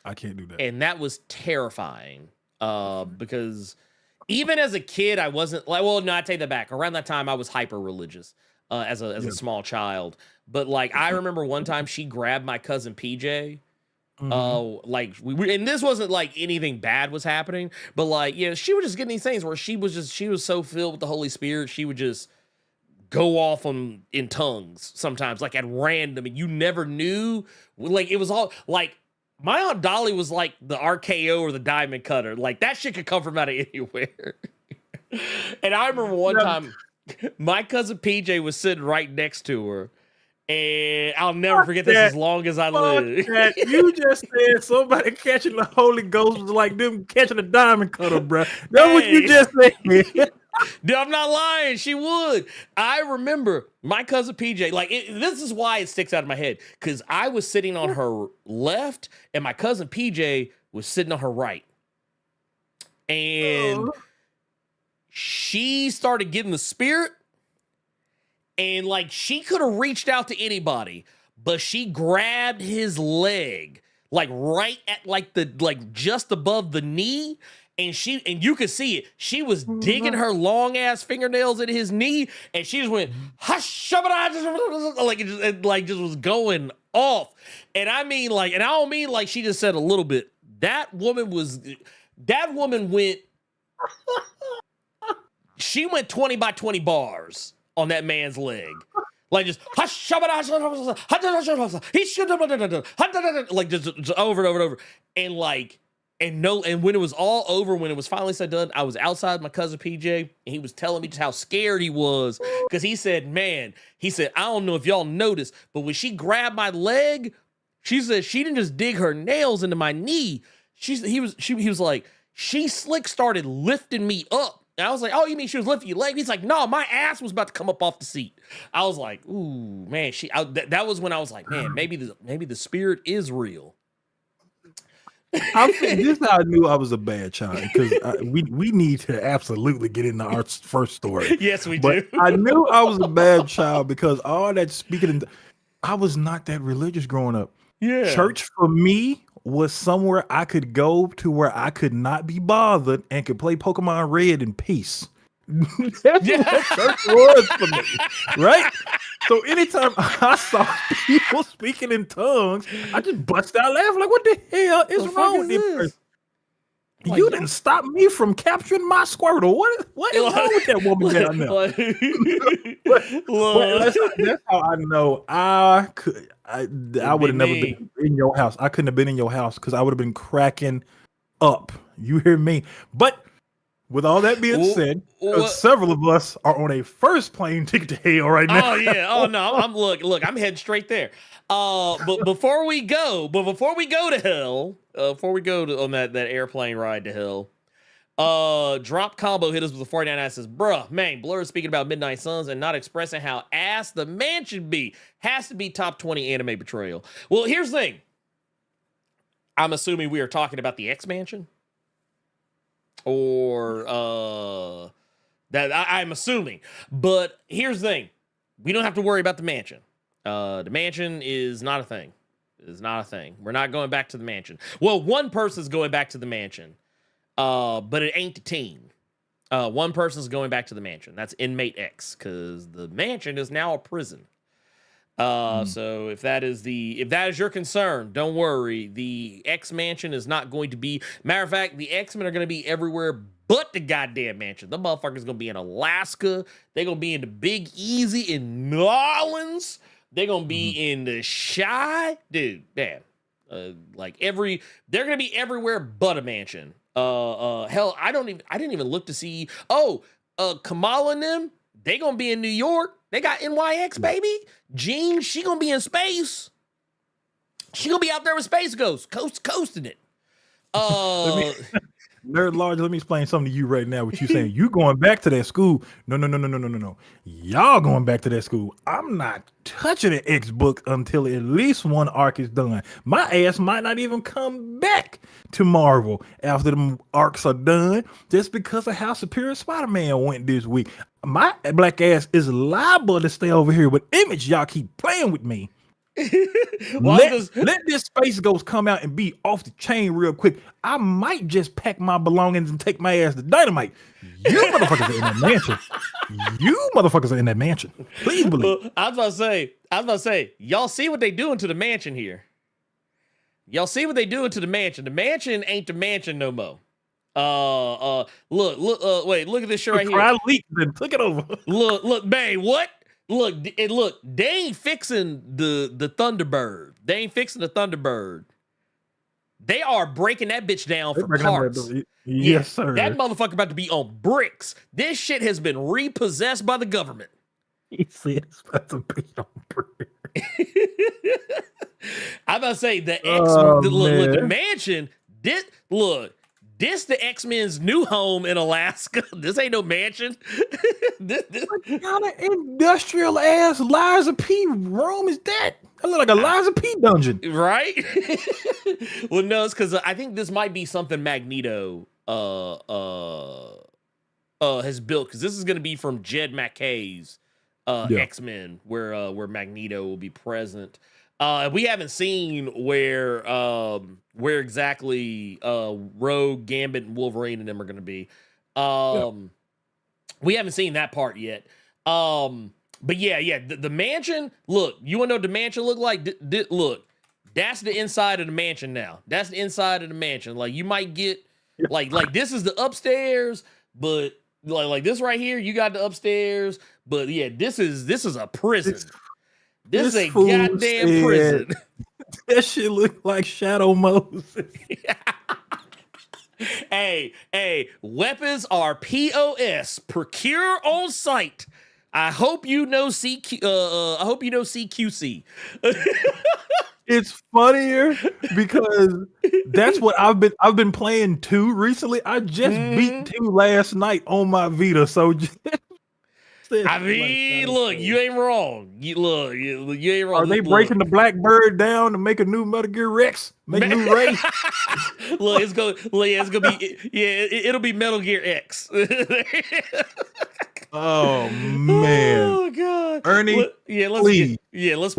I can't do that, and that was terrifying. Because even as a kid, I wasn't like. Well, no, I take that back. Around that time, I was hyper religious. As a small child, but like I remember one time she grabbed my cousin PJ, like we and this wasn't like anything bad was happening, but like she would just get these things where she was so filled with the Holy Spirit, she would just go off in tongues sometimes, like at random, and you never knew. Like it was all like my Aunt Dolly was like the RKO or the Diamond Cutter, like that shit could come from out of anywhere. And I remember one time. My cousin PJ was sitting right next to her, and I'll never forget this as long as I live. You just said somebody catching the Holy Ghost was like them catching a diamond cutter, bro. That's what you just said. Dude, I'm not lying. She would. I remember my cousin PJ. Like this is why it sticks out of my head, because I was sitting on her left, and my cousin PJ was sitting on her right, and. She started getting the spirit, and like she could have reached out to anybody, but she grabbed his leg, like right at like just above the knee, and you could see it. She was digging her long ass fingernails in his knee, and she just went hush, like it just was going off. And I mean like, and I don't mean like she just said a little bit. That woman went. She went 20 by 20 bars on that man's leg. Like just like just over and over. And like, and when it was all over, when it was finally said done, I was outside my cousin PJ, and he was telling me just how scared he was. Cause he said, I don't know if y'all noticed, but when she grabbed my leg, she said she didn't just dig her nails into my knee. He was like, she slick started lifting me up. And I was like, oh, you mean she was lifting your leg? He's like, no, my ass was about to come up off the seat. I was like, ooh, man, that was when I was like, man, maybe the spirit is real. This is how I knew I was a bad child, because we need to absolutely get into our first story. Yes, we But do. I knew I was a bad child because all that speaking, I was not that religious growing up. Yeah. Church for me was somewhere I could go to where I could not be bothered and could play Pokemon Red in peace. That's what church was for me, right? So anytime I saw people speaking in tongues, I just bust out laughing like, "What the hell is wrong with this person? Like, You didn't stop me from capturing my Squirtle. What is wrong with that woman down there?" That's how I know I would have never been in your house. I couldn't have been in your house because I would have been cracking up. You hear me? But with all that being said, several of us are on a first plane ticket to hell right now. Oh yeah. Oh no. I'm look. I'm heading straight there. But before we go to hell, before we go on that airplane ride to hell, Drop Combo hit us with a 49 says, "Bruh, man, Blerd speaking about Midnight Suns and not expressing how ass the man should be. Has to be top 20 anime betrayal." Well, here's the thing. I'm assuming we are talking about the X Mansion. Or that I'm assuming. But here's the thing. We don't have to worry about the mansion. The mansion is not a thing. It's not a thing. We're not going back to the mansion. Well, one person's going back to the mansion. But it ain't the team. One person's going back to the mansion. That's inmate X, because the mansion is now a prison. So if that is your concern, don't worry. The X Mansion is not going to be. Matter of fact, the X-Men are going to be everywhere but the goddamn mansion. The motherfuckers going to be in Alaska. They're going to be in the Big Easy in New Orleans. They're going to be in the Shy. Dude, damn. They're going to be everywhere but a mansion. Hell, I didn't even look to see. Kamala and them, they going to be in New York. They got NYX, baby. Jean, she gonna be in space. She gonna be out there with Space Ghost, coasting it. Nerd Large, let me explain something to you right now. What you saying? You going back to that school? No. Y'all going back to that school. I'm not touching the X book until at least one arc is done. My ass might not even come back to Marvel after them arcs are done, just because of how Superior Spider-Man went this week. My black ass is liable to stay over here with Image. Y'all keep playing with me. Let this Space Ghost come out and be off the chain real quick. I might just pack my belongings and take my ass to Dynamite. You motherfuckers are in that mansion. You motherfuckers are in that mansion. Please believe. Well, I was about to say, y'all see what they doing to the mansion here. Y'all see what they doing to the mansion. The mansion ain't the mansion no more. Look at this shit right here. Then took it over. Look, man, what? Look, they ain't fixing the Thunderbird. They ain't fixing the Thunderbird. They are breaking that bitch down for parts. Yes, sir. That motherfucker about to be on bricks. This shit has been repossessed by the government. He said it's about to be on bricks. I'm about to say the the mansion. This the X-Men's new home in Alaska. This ain't no mansion. this what kind of industrial ass Liza P room is that? That look like a Liza P dungeon, right? Well, no, it's because I think this might be something Magneto has built, because this is going to be from Jed MacKay's X-Men, where Magneto will be present. We haven't seen where exactly Rogue, Gambit, and Wolverine and them are going to be. We haven't seen that part yet. But yeah, the mansion. Look, you want to know what the mansion look like? Look, that's the inside of the mansion now. That's the inside of the mansion. Like, you might get like this is the upstairs, but like this right here, you got the upstairs. But yeah, this is a prison. This is a goddamn prison. That shit look like Shadow Moses. Hey, weapons are POS, procure on site. I hope you know CQC. It's funnier because that's what I've been playing 2 recently. I just beat 2 last night on my Vita. So I mean, look, you ain't wrong. You ain't wrong. Are they breaking the Blackbird down to make a new Metal Gear Rex? Make a new Ray? Look, it's gonna be it'll be Metal Gear X. Oh man. Oh god. Ernie, let's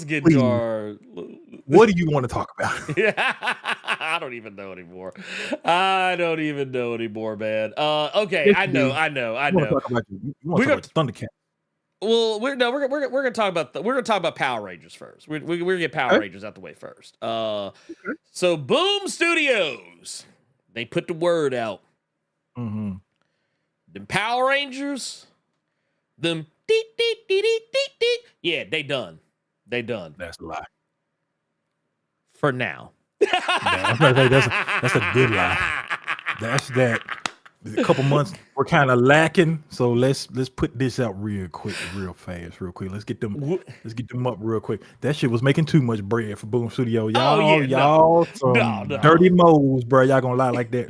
get to our. What do you want to talk about? I don't even know anymore. Man. Okay, Yes, I know. You want to talk about the Thundercats? Well, we're gonna talk about Power Rangers first. We're gonna get Power Rangers out the way first. So Boom Studios, they put the word out. Mm-hmm. Them Power Rangers, them yeah, they done. That's a lie. For now. That's a good lie. That's that. A couple months we're kind of lacking, so let's put this out real quick, real quick. Let's get them up real quick. That shit was making too much bread for Boom Studio. Y'all, dirty moles, bro. Y'all gonna lie like that?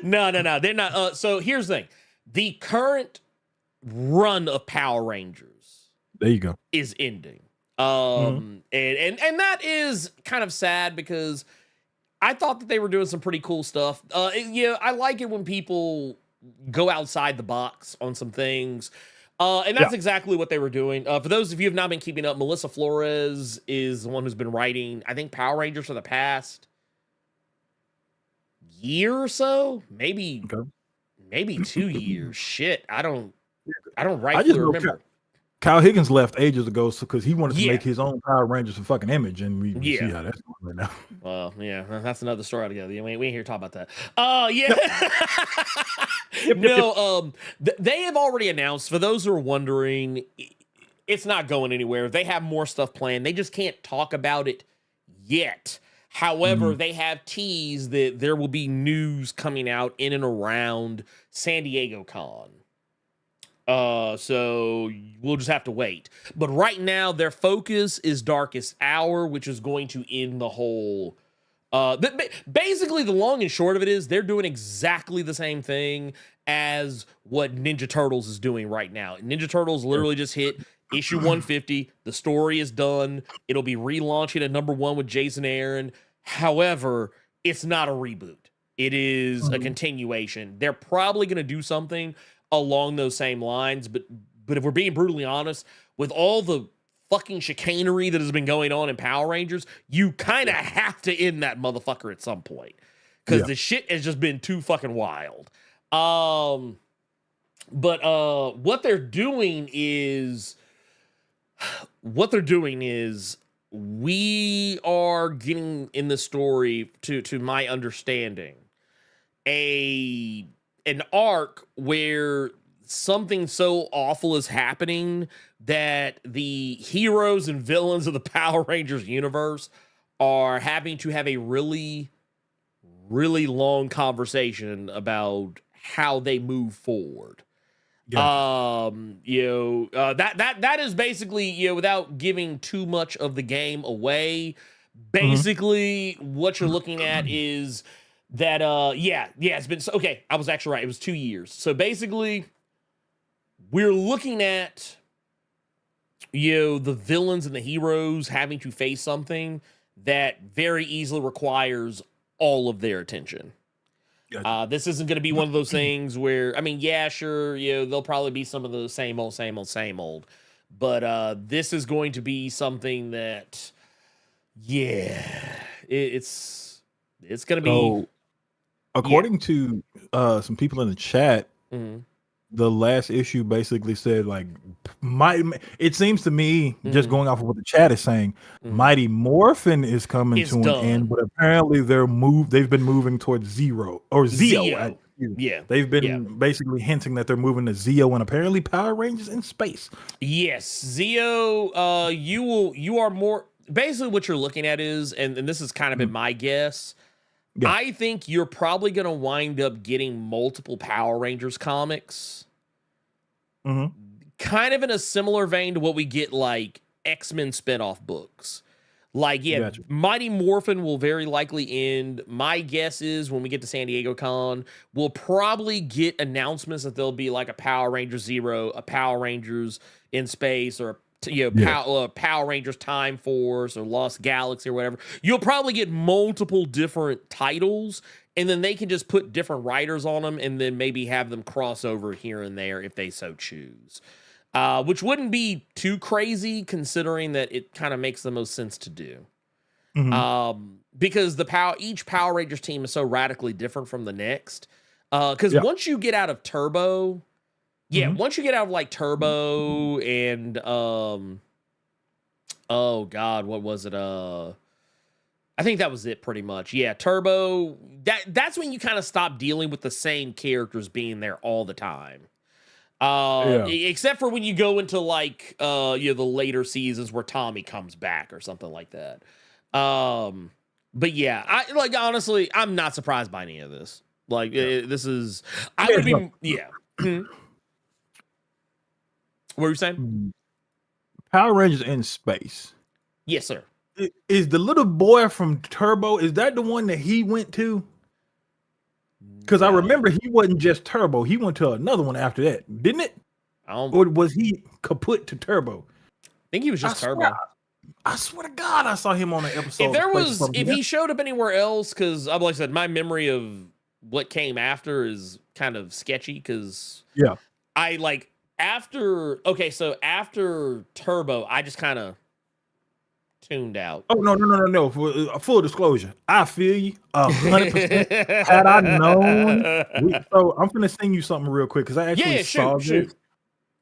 No, they're not. So here's the thing: the current run of Power Rangers, there you go, is ending. And that is kind of sad because I thought that they were doing some pretty cool stuff. I like it when people go outside the box on some things. And that's exactly what they were doing. For those of you who have not been keeping up, Melissa Flores is the one who's been writing, I think, Power Rangers for the past year or so, maybe 2 years. Shit, I don't rightfully remember. Kyle Higgins left ages ago because he wanted to make his own Power Rangers for fucking Image, and we see how that's going right now. Well, yeah, that's another story altogether. We ain't here to talk about that. They have already announced, for those who are wondering, it's not going anywhere. They have more stuff planned. They just can't talk about it yet. However, they have teased that there will be news coming out in and around San Diego Con. So we'll just have to wait. But right now, their focus is Darkest Hour, which is going to end the whole. Basically, the long and short of it is they're doing exactly the same thing as what Ninja Turtles is doing right now. Ninja Turtles literally just hit issue 150. The story is done. It'll be relaunching at #1 with Jason Aaron. However, it's not a reboot. It is a continuation. They're probably going to do something along those same lines, but if we're being brutally honest, with all the fucking chicanery that has been going on in Power Rangers, you kind of have to end that motherfucker at some point because the shit has just been too fucking wild. But what they're doing is we are getting in the story, to my understanding, an arc where something so awful is happening that the heroes and villains of the Power Rangers universe are having to have a really, really long conversation about how they move forward. That is basically, without giving too much of the game away, basically what you're looking at is that, it's been, okay, I was actually right. It was 2 years. So basically, we're looking at, the villains and the heroes having to face something that very easily requires all of their attention. This isn't going to be one of those things where, sure, there'll probably be some of the same old. But this is going to be something that, it's going to be. According to some people in the chat, the last issue basically said, like, it seems to me, just going off of what the chat is saying, Mighty Morphin is coming to an end, but apparently they've been moving towards Zeo. They've been basically hinting that they're moving to Zeo and apparently Power Rangers in space. Yes, Zeo, you are more, basically what you're looking at is, and this has kind of been my guess, I think you're probably going to wind up getting multiple Power Rangers comics. Kind of in a similar vein to what we get like X-Men spinoff books. Like, yeah, Gotcha. Mighty Morphin will very likely end. My guess is when we get to San Diego Con, we'll probably get announcements that there'll be like a Power Rangers Zero, a Power Rangers in Space, or Power Rangers Time Force or Lost Galaxy or whatever. You'll probably get multiple different titles, and then they can just put different writers on them and then maybe have them cross over here and there if they so choose. Which wouldn't be too crazy considering that it kind of makes the most sense to do. Because each Power Rangers team is so radically different from the next. Because once you get out of Turbo, once you get out of like Turbo and oh God, what was it? I think that was it pretty much. Yeah, Turbo. That's when you kind of stop dealing with the same characters being there all the time. Except for when you go into like the later seasons where Tommy comes back or something like that. But yeah, honestly, I'm not surprised by any of this. This is I would be What were you saying? Power Rangers in Space. Yes, sir. Is the little boy from Turbo, is that the one that he went to? Because I remember he wasn't just Turbo. He went to another one after that, didn't it? Or was he kaput to Turbo? I think he was just Turbo. I swear to God, I saw him on an episode. If he showed up anywhere else, because like I said, my memory of what came after is kind of sketchy. Because after Turbo, I just kind of tuned out. Oh no! For full disclosure, I feel you 100%. Had I known, so I'm gonna sing you something real quick because I actually saw this.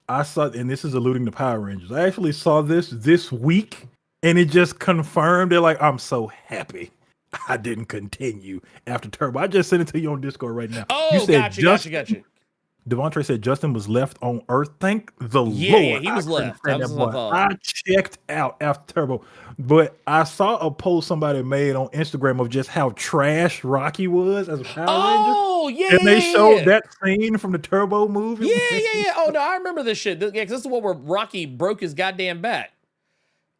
I saw, and this is alluding to Power Rangers. I actually saw this week, and it just confirmed it. Like, I'm so happy I didn't continue after Turbo. I just sent it to you on Discord right now. Oh, you said gotcha. Devontae said Justin was left on Earth. Thank the Lord. Yeah, he was left. I checked out after Turbo, but I saw a post somebody made on Instagram of just how trash Rocky was as a Power Ranger. Oh, yeah. And they showed that scene from the Turbo movie. Yeah. Oh, no, I remember this shit. Yeah, because this is the one where Rocky broke his goddamn back.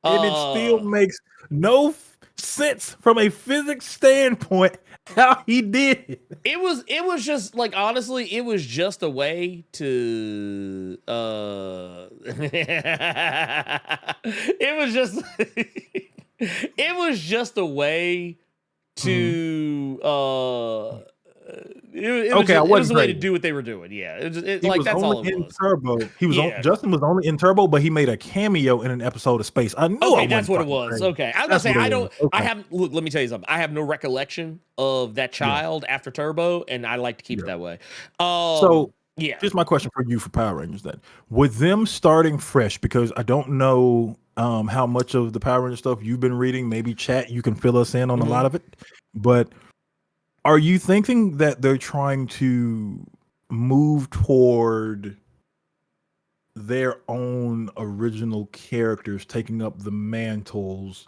And it still makes no sense from a physics standpoint how he did it. It was just like, honestly, it was just a way to it was just a way to it was a way to do what they were doing. Yeah, that's all it was. Turbo. Justin was only in Turbo, but he made a cameo in an episode of Space. I knew. That's what it was. Crazy. Okay, I was gonna say I have. Look, let me tell you something. I have no recollection of that child after Turbo, and I like to keep it that way. Here's my question for you for Power Rangers then. With them starting fresh, because I don't know how much of the Power Ranger stuff you've been reading. Maybe chat, you can fill us in on a lot of it, but. Are you thinking that they're trying to move toward their own original characters taking up the mantles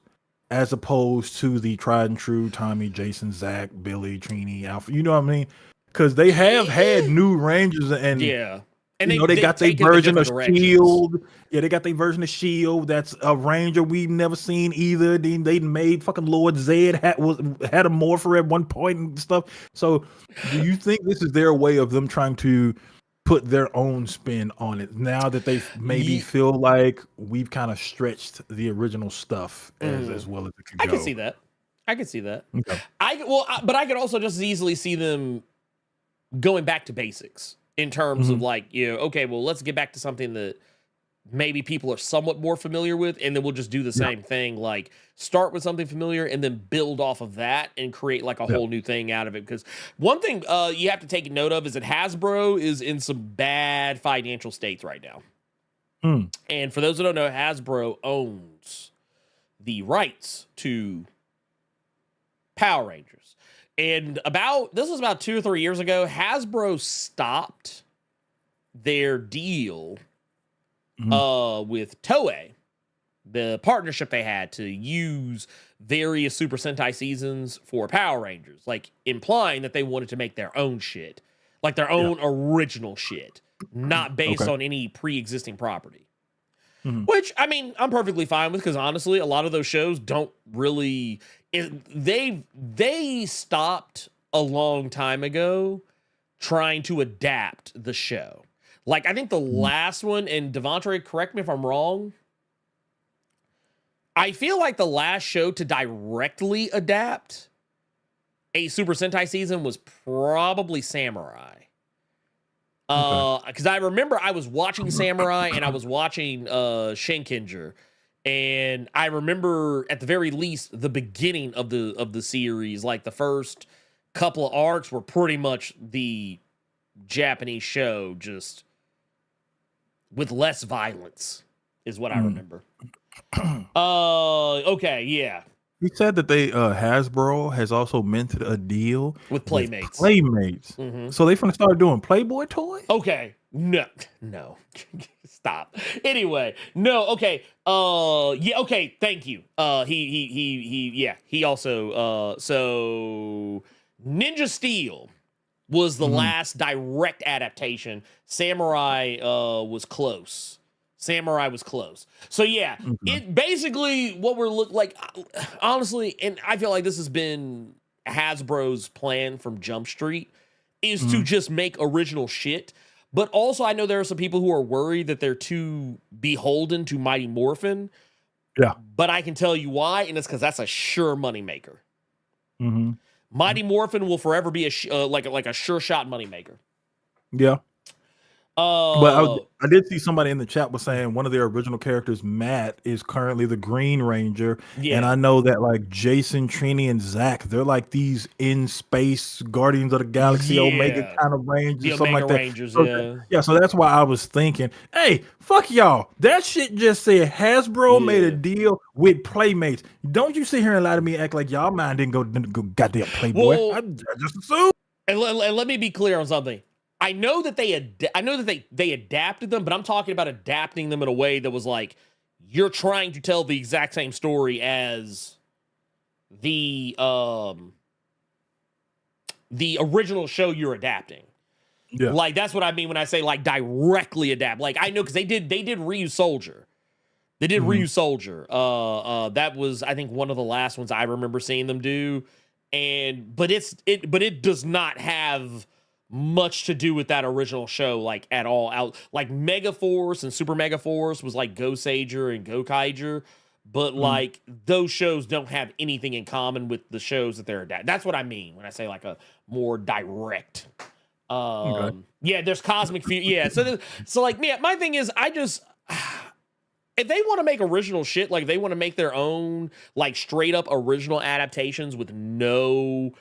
as opposed to the tried and true Tommy, Jason, Zach, Billy, Trini, Alpha? You know what I mean? Because they have had new Rangers and And they got their version of Shield. Yeah, they got their version of Shield. That's a Ranger we've never seen either. They made fucking Lord Zed had a morpher at one point and stuff. So, do you think this is their way of them trying to put their own spin on it now that they maybe feel like we've kind of stretched the original stuff as well as it can go? I can see that. Okay. But I could also just as easily see them going back to basics. In terms of like, okay, well, let's get back to something that maybe people are somewhat more familiar with, and then we'll just do the same thing. Like, start with something familiar and then build off of that and create like a whole new thing out of it. Because one thing you have to take note of is that Hasbro is in some bad financial states right now. And for those who don't know, Hasbro owns the rights to Power Rangers. And this was about 2 or 3 years ago, Hasbro stopped their deal with Toei, the partnership they had to use various Super Sentai seasons for Power Rangers, like implying that they wanted to make their own shit, like their own original shit, not based on any pre-existing property. which I mean, I'm perfectly fine with, because honestly, a lot of those shows don't really. They stopped a long time ago trying to adapt the show. Like, I think the last one, and Devontae, correct me if I'm wrong, I feel like the last show to directly adapt a Super Sentai season was probably Samurai. Because I remember I was watching Samurai and I was watching Shinkenger, and I remember at the very least the beginning of the series, like the first couple of arcs, were pretty much the Japanese show, just with less violence, is what I remember. Okay, yeah. He said that they Hasbro has also minted a deal With Playmates. So they finna start doing Playboy toys? Okay. No. Stop. Anyway, no, okay. Yeah, okay, thank you. He also so Ninja Steel was the last direct adaptation. Samurai was close. So yeah, it basically what we're like, honestly, and I feel like this has been Hasbro's plan from Jump Street, is to just make original shit. But also, I know there are some people who are worried that they're too beholden to Mighty Morphin. Yeah. But I can tell you why, and it's because that's a sure moneymaker. Mighty Morphin will forever be like a sure shot moneymaker. Yeah. But I did see somebody in the chat was saying one of their original characters, Matt, is currently the Green Ranger. Yeah. And I know that like Jason, Trini, and Zach, they're like these in space Guardians of the Galaxy Omega kind of Rangers, the something Omega like that. Rangers, So that's why I was thinking, hey, fuck y'all. That shit just said Hasbro made a deal with Playmates. Don't you sit here and lie to me and act like y'all mind didn't go goddamn Playboy. Well, I just assumed. And let me be clear on something. I know that they adapted them, but I'm talking about adapting them in a way that was like, you're trying to tell the exact same story as the original show you're adapting. Yeah. Like, that's what I mean when I say like directly adapt. Like, I know because they did Ryu Soldier. They did Ryu Soldier. That was, I think, one of the last ones I remember seeing them do. But it does not have much to do with that original show, like, at all. Like Mega Force and Super Mega Force was like Go Sager and Go Kaiger, but like those shows don't have anything in common with the shows that they're adapting. That's what I mean when I say like a more direct. Yeah, there's Cosmic Fury. Yeah, so like, yeah, my thing is, I just, if they want to make original shit, like they want to make their own like straight up original adaptations with no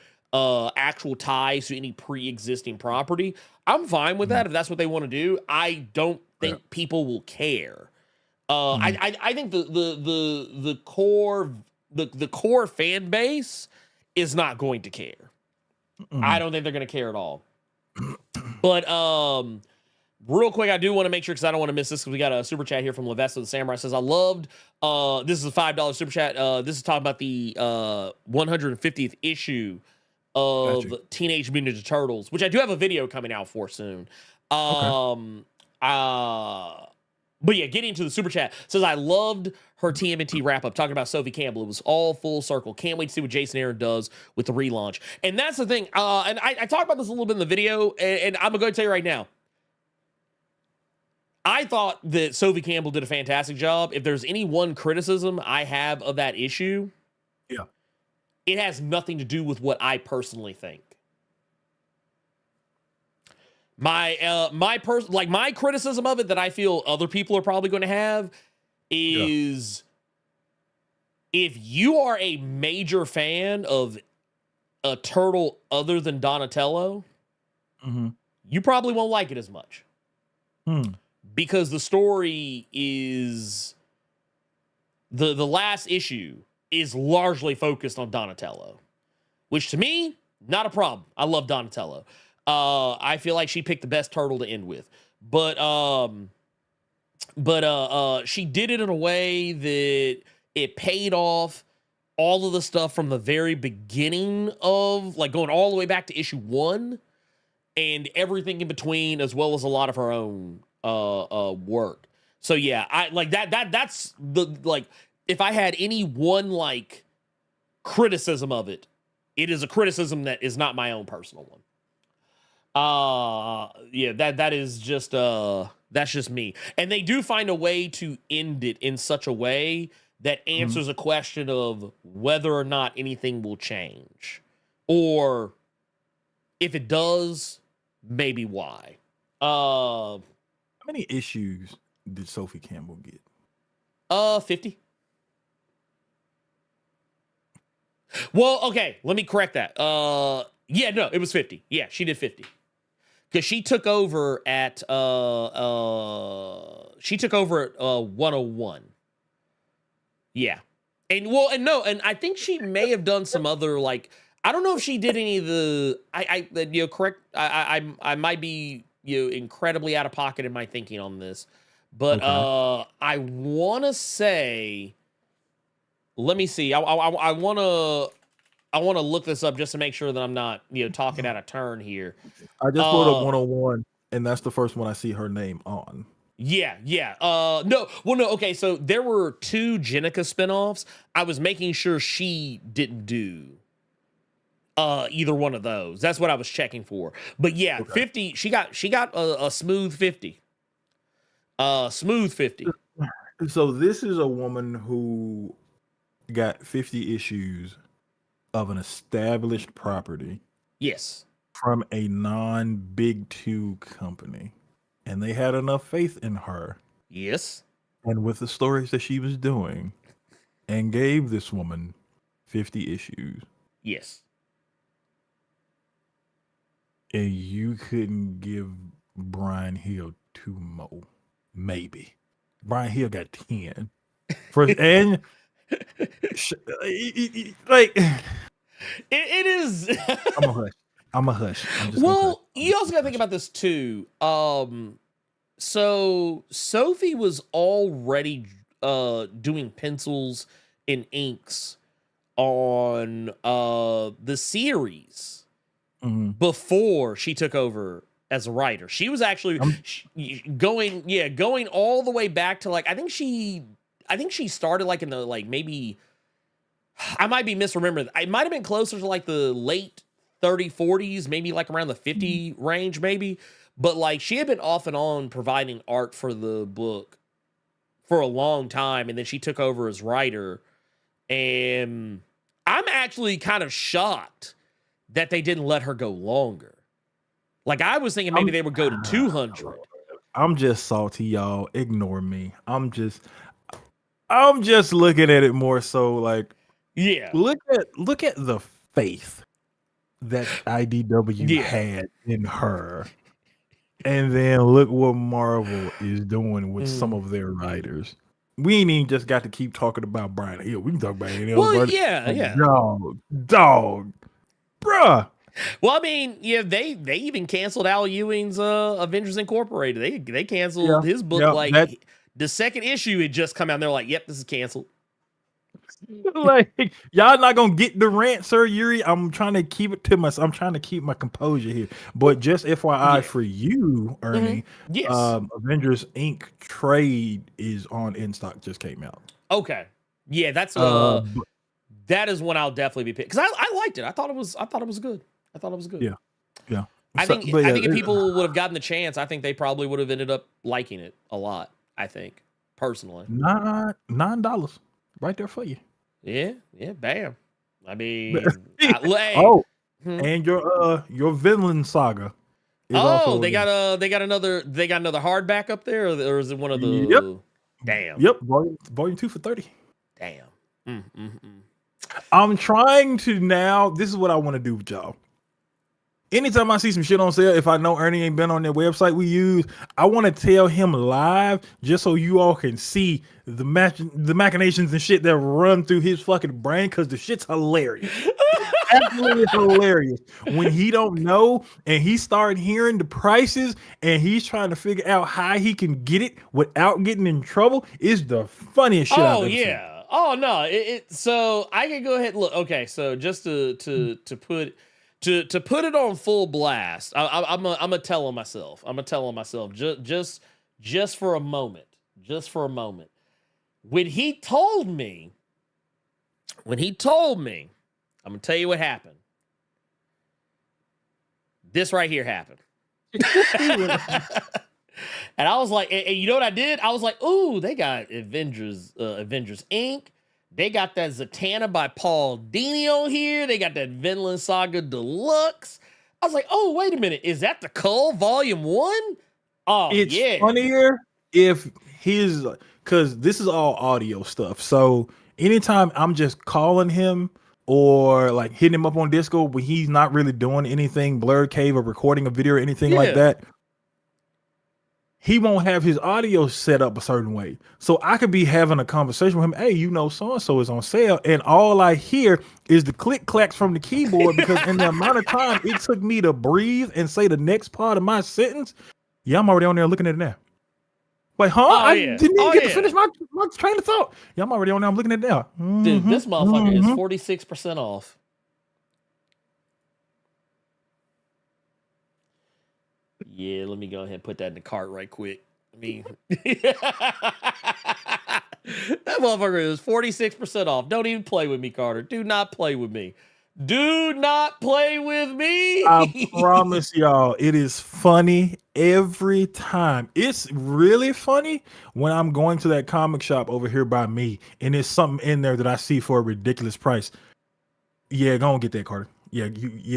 actual ties to any pre-existing property, I'm fine with that if that's what they want to do. I don't think people will care. I think the core fan base is not going to care. I don't think they're going to care at all. But real quick, I do want to make sure, because I don't want to miss this, because we got a super chat here from Levesta the Samurai. Says, I loved, this is a $5 super chat. This is talking about the 150th issue of Teenage Mutant Ninja Turtles, which I do have a video coming out for soon. But yeah, getting to the super chat, says, I loved her TMNT wrap up talking about Sophie Campbell. It was all full circle. Can't wait to see what Jason Aaron does with the relaunch. And that's the thing. And I talked about this a little bit in the video, and I'm going to tell you right now. I thought that Sophie Campbell did a fantastic job. If there's any one criticism I have of that issue, it has nothing to do with what I personally think. My criticism of it that I feel other people are probably going to have is, if you are a major fan of a turtle other than Donatello, you probably won't like it as much. Because the story is, the last issue is largely focused on Donatello, which to me, not a problem. I love Donatello. I feel like she picked the best turtle to end with, but she did it in a way that it paid off all of the stuff from the very beginning of, like, going all the way back to issue 1 and everything in between, as well as a lot of her own work. So yeah, I like that. That's the like. If I had any one like criticism of it, it is a criticism that is not my own personal one. Yeah, that is just that's just me. And they do find a way to end it in such a way that answers a question of whether or not anything will change, or if it does, maybe why. How many issues did Sophie Campbell get? 50. Well, okay, let me correct that. Yeah, no, it was 50. Yeah, she did 50. Because she took over at 101. Yeah. And I think she may have done some other, like, I don't know if she did any of the correct. I might be incredibly out of pocket in my thinking on this. But okay. I want to say, let me see. I want to look this up just to make sure that I'm not talking out of turn here. I just pulled up 101, and that's the first one I see her name on. Yeah. No. Okay. So there were 2 Jenica spinoffs. I was making sure she didn't do either one of those. That's what I was checking for. But yeah, okay. 50. She got a smooth 50. Smooth 50. So this is a woman who got 50 issues of an established property. Yes. From a non-Big 2 company. And they had enough faith in her. Yes. And with the stories that she was doing, and gave this woman 50 issues. Yes. And you couldn't give Brian Hill 2 more. Maybe. Brian Hill got 10. And like it is. I'm a hush. Well, you also got to think about this too. So Sophie was already doing pencils and inks on the series before she took over as a writer. She was actually going all the way back to like I think she started like in the like maybe I might be misremembering. It might have been closer to like the late 30, 40s, maybe like around the 50 range, maybe. But like she had been off and on providing art for the book for a long time, and then she took over as writer. And I'm actually kind of shocked that they didn't let her go longer. Like I was thinking maybe they would go to 200. I'm just salty, y'all. Ignore me. I'm just looking at it more so like, yeah. Look at the faith that IDW had in her. And then look what Marvel is doing with some of their writers. We ain't even just got to keep talking about Brian Hill. We can talk about anything else. Well, yeah. Dog. Bruh. Well, I mean, yeah, they even canceled Al Ewing's Avengers Incorporated. They canceled his book the second issue had just come out and they're like, yep, this is canceled. Like y'all not gonna get the rant, Sir Yuri. I'm trying to keep it to myself. I'm trying to keep my composure here. But just FYI for you, Ernie, yes. Avengers Inc. trade is on in stock. Just came out. Okay, yeah, that's that is one I'll definitely be picked because I liked it. I thought it was good. Yeah. I think if people would have gotten the chance, I think they probably would have ended up liking it a lot. I think personally, $9 right there for you. Yeah, bam. I mean, and your Vinland Saga. They got another hardback up there, or is it one of the? Yep. Damn. Yep. Volume 2 for 30. Damn. I'm trying to now. This is what I want to do with y'all. Anytime I see some shit on sale, if I know Ernie ain't been on their website we use, I want to tell him live just so you all can see the machinations and shit that run through his fucking brain because the shit's hilarious. Absolutely hilarious. When he don't know and he start hearing the prices and he's trying to figure out how he can get it without getting in trouble is the funniest shit I've ever seen. Oh no. So I can go ahead and look. Okay, so just to put it on full blast, I'm gonna tell on myself. Just for a moment. just for a moment. When he told me, I'm gonna tell you what happened. This right here happened. And I was like, and you know what I did? I was like, ooh, they got Avengers Inc. They got that Zatanna by Paul Dini on here. They got that Vinland Saga Deluxe. I was like, oh, wait a minute. Is that the Cull Volume 1? Oh, It's yeah. funnier if because this is all audio stuff. So anytime I'm just calling him or like hitting him up on Discord when he's not really doing anything, Blerd Cave or recording a video or anything like that, he won't have his audio set up a certain way. So I could be having a conversation with him. Hey, you know, so-and-so is on sale. And all I hear is the click clacks from the keyboard because in the amount of time it took me to breathe and say the next part of my sentence. Yeah, I'm already on there looking at it now. Wait, huh? I didn't even get to finish my train of thought. Yeah, I'm already on there. I'm looking at it now. Dude, this motherfucker is 46% off. Yeah, let me go ahead and put that in the cart right quick. I mean, that motherfucker is 46% off. Don't even play with me, Carter. Do not play with me. Do not play with me. I promise y'all, it is funny every time. It's really funny when I'm going to that comic shop over here by me and there's something in there that I see for a ridiculous price. Yeah, go and get that, Carter. Yeah,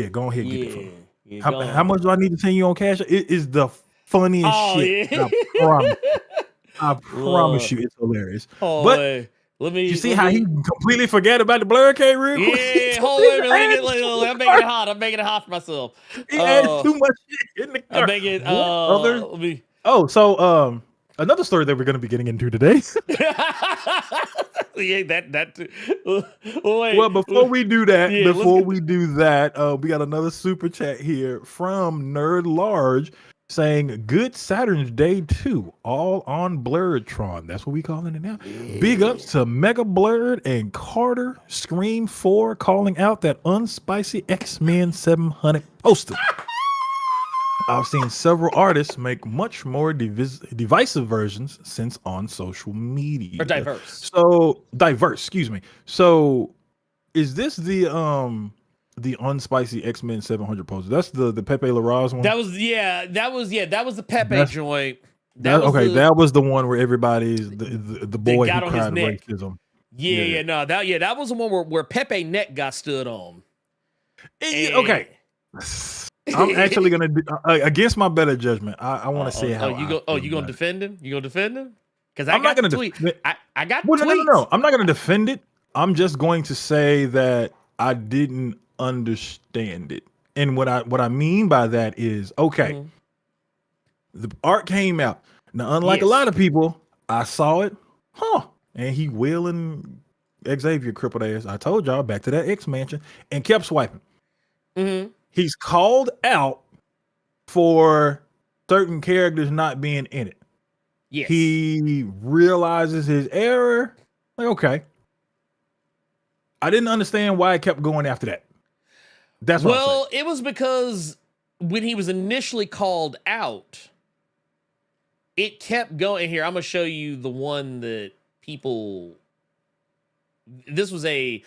go ahead and get it for me. Yeah, how much do I need to send you on cash? It is the funniest shit. Yeah. I promise you, it's hilarious. Oh, but you see how he completely forgot about the Blerd Cave real quick? Yeah, hold on. I'm making it hot. I'm making it hot for myself. He added too much shit in the car. I'm making another story that we're going to be getting into today. Yeah, that too. Wait. Well, before we do that, we got another super chat here from Nerd Large saying, good Saturn's Day 2, all on Blerdtron. That's what we calling it now. Yeah. Big ups to Mega Blerd and Carter Scream 4 calling out that unspicy X-Men 700 poster. I've seen several artists make much more divisive versions since on social media. Or diverse. So diverse, excuse me. So is this the unspicy X-Men 700 poster? That's the Pepe Larraz one. That was the Pepe joint. That was the one where everybody's the boy who cried racism. That was the one where Pepe neck got stood on. Okay. I'm actually gonna do, against my better judgment. I want to say how. You gonna defend him? You gonna defend him? Because I'm not gonna tweet. I got tweets. No. I'm not gonna defend it. I'm just going to say that I didn't understand it, and what I mean by that is the art came out. Now, unlike a lot of people, I saw it, and he wheeling Xavier crippled ass. I told y'all back to that X mansion and kept swiping. Mm-hmm. He's called out for certain characters not being in it. Yes. He realizes his error. Like, okay. I didn't understand why it kept going after that. That's what I'm saying. It was because when he was initially called out, it kept going. Here, I'm gonna show you the one that people. This was a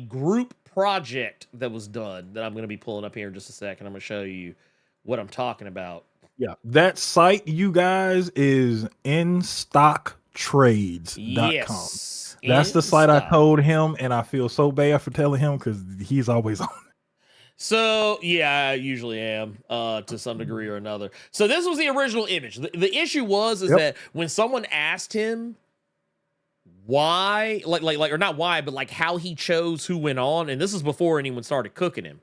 group project that was done that I'm going to be pulling up here in just a second. I'm going to show you what I'm talking about. Yeah, that site, you guys, is instocktrades.com. Yes, that's the site I told him, and I feel so bad for telling him because he's always on it. So, yeah, I usually am to some degree or another. So this was the original image. The issue was that when someone asked him why, or not why, but like how he chose who went on, and this is before anyone started cooking him.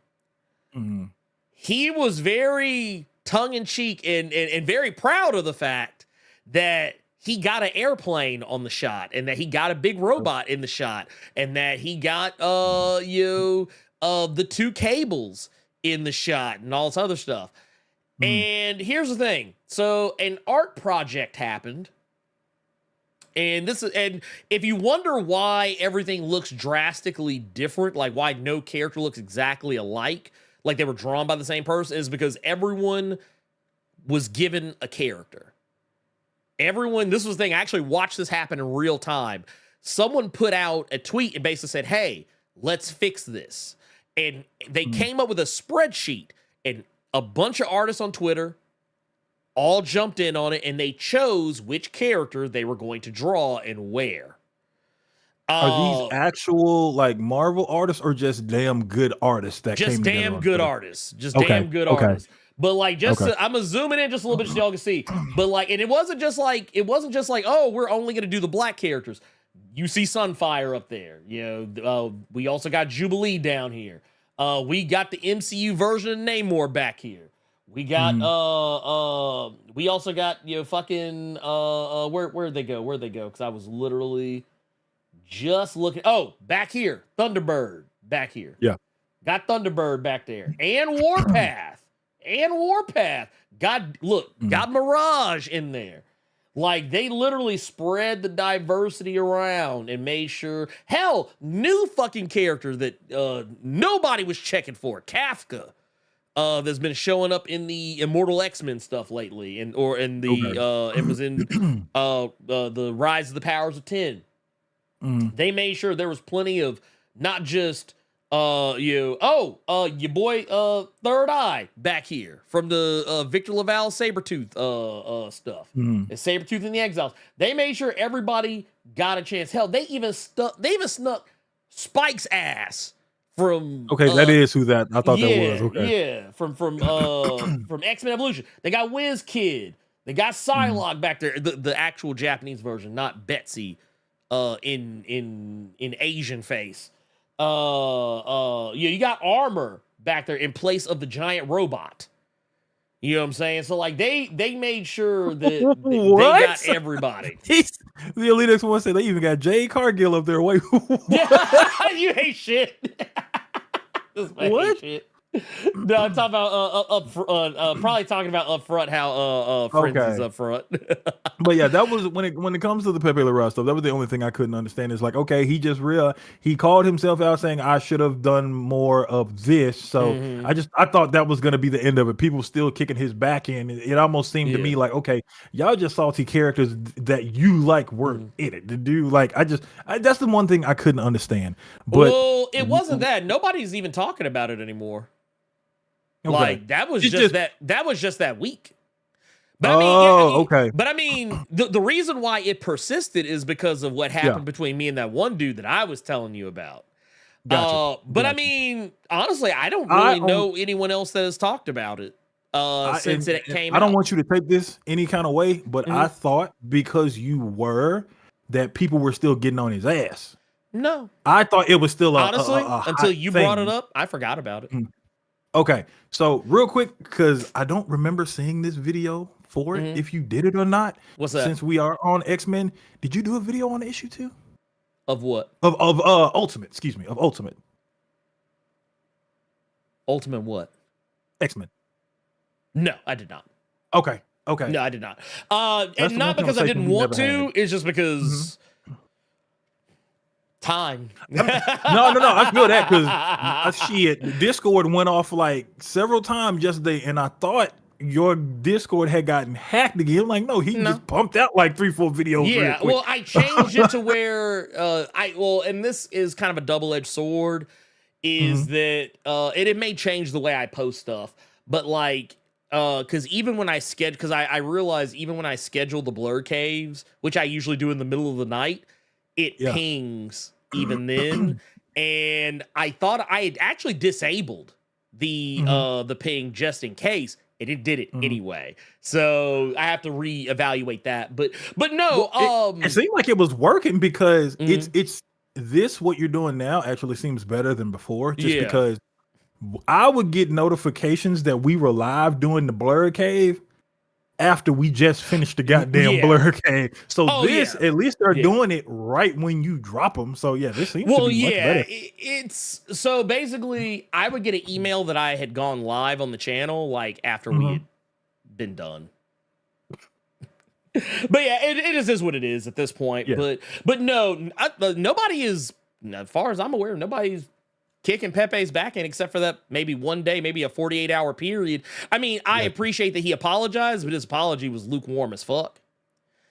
Mm-hmm. He was very tongue-in-cheek and very proud of the fact that he got an airplane on the shot, and that he got a big robot in the shot, and that he got the two cables in the shot, and all this other stuff. And here's the thing: so an art project happened. And if you wonder why everything looks drastically different, like why no character looks exactly alike, like they were drawn by the same person, is because everyone was given a character. everyone, this was the thing, I actually watched this happen in real time. Someone put out a tweet and basically said, hey, let's fix this. And they came up with a spreadsheet, and a bunch of artists on Twitter all jumped in on it, and they chose which character they were going to draw and where. Are these actual like Marvel artists or just damn good artists that just came damn good artists? Just damn good okay. artists. But like, just I'm gonna zoom it in just a little bit so y'all can see. But like, and it wasn't just like, oh, we're only gonna do the black characters. You see Sunfire up there. You know, we also got Jubilee down here. We got the MCU version of Namor back here. We got we also got, you know, fucking where'd they go? Because I was literally just looking. Oh, back here, Thunderbird back here. Yeah, got Thunderbird back there, and Warpath, got Mirage in there. Like, they literally spread the diversity around and made sure, hell, new fucking character that nobody was checking for, Kafka, that's been showing up in the Immortal X-Men stuff lately, it was in the Rise of the Powers of 10. They made sure there was plenty of not just your boy Third Eye back here from the Victor Laval Sabretooth stuff. It's Sabretooth and the Exiles. They made sure everybody got a chance. Hell, they even snuck Spike's ass from that is who that I thought that was. From X-Men Evolution. They got Wiz Kid. They got Psylocke back there, the actual Japanese version, not Betsy in Asian face. You got Armor back there in place of the giant robot. You know what I'm saying? So like they made sure that they got everybody. The Elite X one said they even got Jay Cargill up there. Wait, you hate shit. What? Hate shit. No, I'm talking about probably talking about up front how Friends is up front. But yeah, that was when it comes to the Pepe Larraz stuff, that was the only thing I couldn't understand. Is like, okay, he called himself out saying I should have done more of this. So I thought that was gonna be the end of it. People still kicking his back in. It almost seemed to me like, okay, y'all just salty characters that you like were in it. The dude, like that's the one thing I couldn't understand. But well, it wasn't that. Nobody's even talking about it anymore. Okay. Like that was just that week. But I mean, the reason why it persisted is because of what happened between me and that one dude that I was telling you about. But I mean, honestly, I don't really know anyone else that has talked about it since it came out. I don't want you to take this any kind of way, but I thought because you were that people were still getting on his ass. No, I thought it was still honestly until you brought it up. up, I forgot about it. Okay, so real quick, because I don't remember seeing this video for it, if you did it or not. What's that? Since we are on X-Men, did you do a video on the issue 2? Of what? Of Ultimate, excuse me, of Ultimate. Ultimate what? X-Men. No, I did not. Okay. No, I did not. And not because I didn't want to, it's just because time. No, I feel that because Discord went off like several times yesterday, and I thought your Discord had gotten hacked again. I'm like, no, just pumped out like 3-4 videos. Yeah, well, I changed it to where and this is kind of a double-edged sword, is that it may change the way I post stuff, but like because even when I because I realized even when I schedule the Blerd Caves, which I usually do in the middle of the night, it pings even then, and I thought I had actually disabled the ping just in case, and it did it anyway. So I have to reevaluate that. But no, it seemed like it was working because it's this what you're doing now actually seems better than before, just because I would get notifications that we were live doing the Blerd Cave after we just finished the goddamn Blerd Cave. So at least they're doing it right when you drop them. So this seems to be much better. It's so basically I would get an email that I had gone live on the channel like after we had been done. But it is what it is at this point. But no, nobody is, as far as I'm aware, nobody's kicking Pepe's back in except for that maybe one day, maybe a 48-hour period. I mean, I appreciate that he apologized, but his apology was lukewarm as fuck.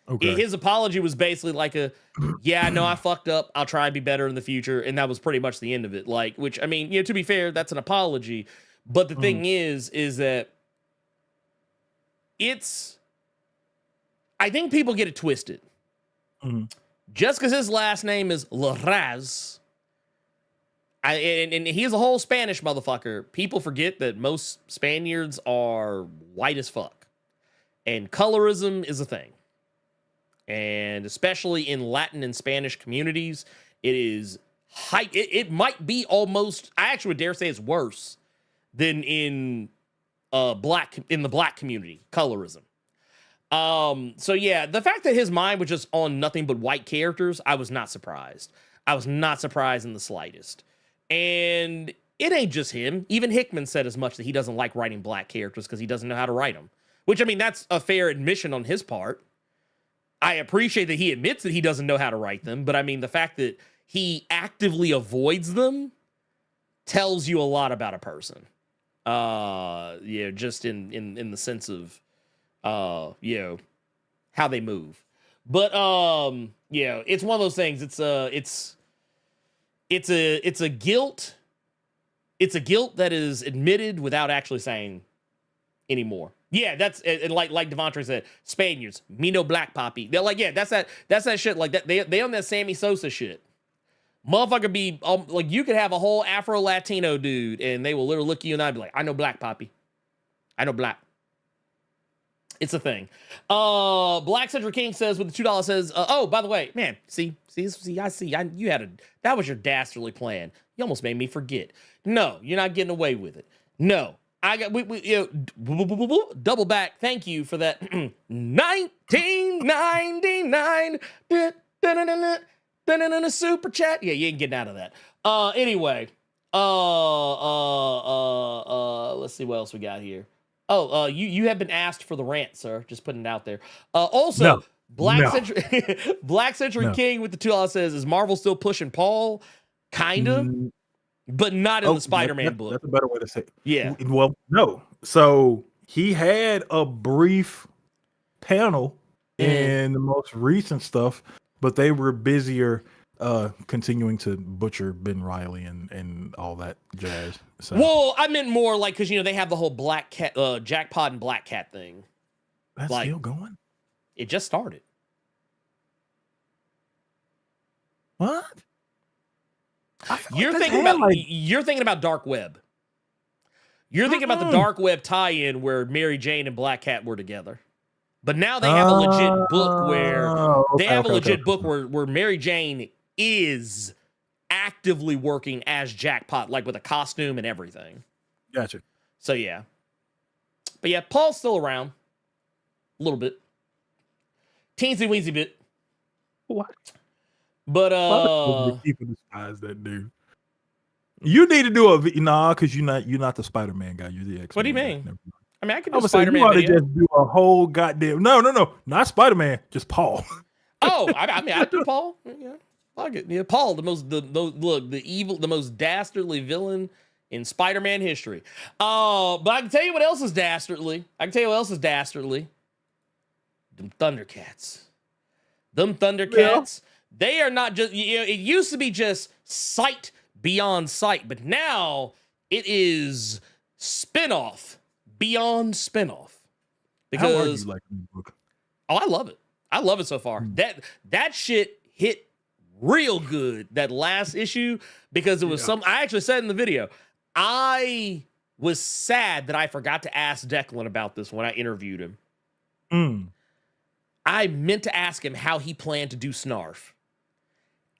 Okay. His apology was basically like yeah, no, I fucked up. I'll try and be better in the future. And that was pretty much the end of it. Like, which, I mean, to be fair, that's an apology. But the thing is that I think people get it twisted. Just because his last name is Larraz, and he's a whole Spanish motherfucker, people forget that most Spaniards are white as fuck. And colorism is a thing. And especially in Latin and Spanish communities, it is it might be almost, I actually would dare say it's worse than in the black community, colorism. So yeah, the fact that his mind was just on nothing but white characters, I was not surprised. I was not surprised in the slightest. And it ain't just him. Even Hickman said as much, that he doesn't like writing black characters because he doesn't know how to write them. Which, I mean, that's a fair admission on his part. I appreciate that he admits that he doesn't know how to write them, but I mean, the fact that he actively avoids them tells you a lot about a person. Yeah, just in the sense of, you know, how they move. But yeah, it's one of those things. It's a guilt. It's a guilt that is admitted without actually saying anymore. Yeah, that's like Devontae said, Spaniards, me no black poppy. They're like, yeah, that's that shit like that. They on that Sammy Sosa shit. Motherfucker be like, you could have a whole Afro Latino dude and they will literally look at you and I'd be like, I know black poppy. I know black. It's a thing. Black Central King says with the $2 says, oh, by the way, man, see, that was your dastardly plan. You almost made me forget. No, you're not getting away with it. No. I got double back. Thank you for that 1999 super chat. Yeah, you ain't getting out of that. Anyway, let's see what else we got here. Oh, you have been asked for the rant, sir. Just putting it out there. Also, no. Black Century King with the $2 says, is Marvel still pushing Paul? Kind of. But not in the Spider-Man book. That's a better way to say it. Yeah. Well, no. So he had a brief panel in the most recent stuff, but they were busier continuing to butcher Ben Reilly and all that jazz. So. Well, I meant more like, because, you know, they have the whole Black Cat, Jackpot and Black Cat thing. That's like, still going? It just started. What? You're thinking about Dark Web. You're thinking about the Dark Web tie-in where Mary Jane and Black Cat were together. But now they have a legit book where Mary Jane is actively working as Jackpot, like with a costume and everything. Gotcha. So yeah. But yeah, Paul's still around. A little bit. Teensy weensy bit. What? But people despise that dude. You need to do because you're not the Spider-Man guy. You're the X-Men. What do you mean? Guy. I mean, I can do Spider-Man. You ought to just do a whole goddamn no, not Spider-Man, just Paul. Oh, I mean, I do Paul. Yeah, I get Paul, the most dastardly villain in Spider-Man history. But I can tell you what else is dastardly. Them Thundercats. Yeah. They are not just, it used to be just sight beyond sight, but now it is spinoff beyond spinoff. Because, how are you liking the book? Oh, I love it. I love it so far. That shit hit real good, that last issue, because it was I actually said in the video, I was sad that I forgot to ask Declan about this when I interviewed him. I meant to ask him how he planned to do Snarf.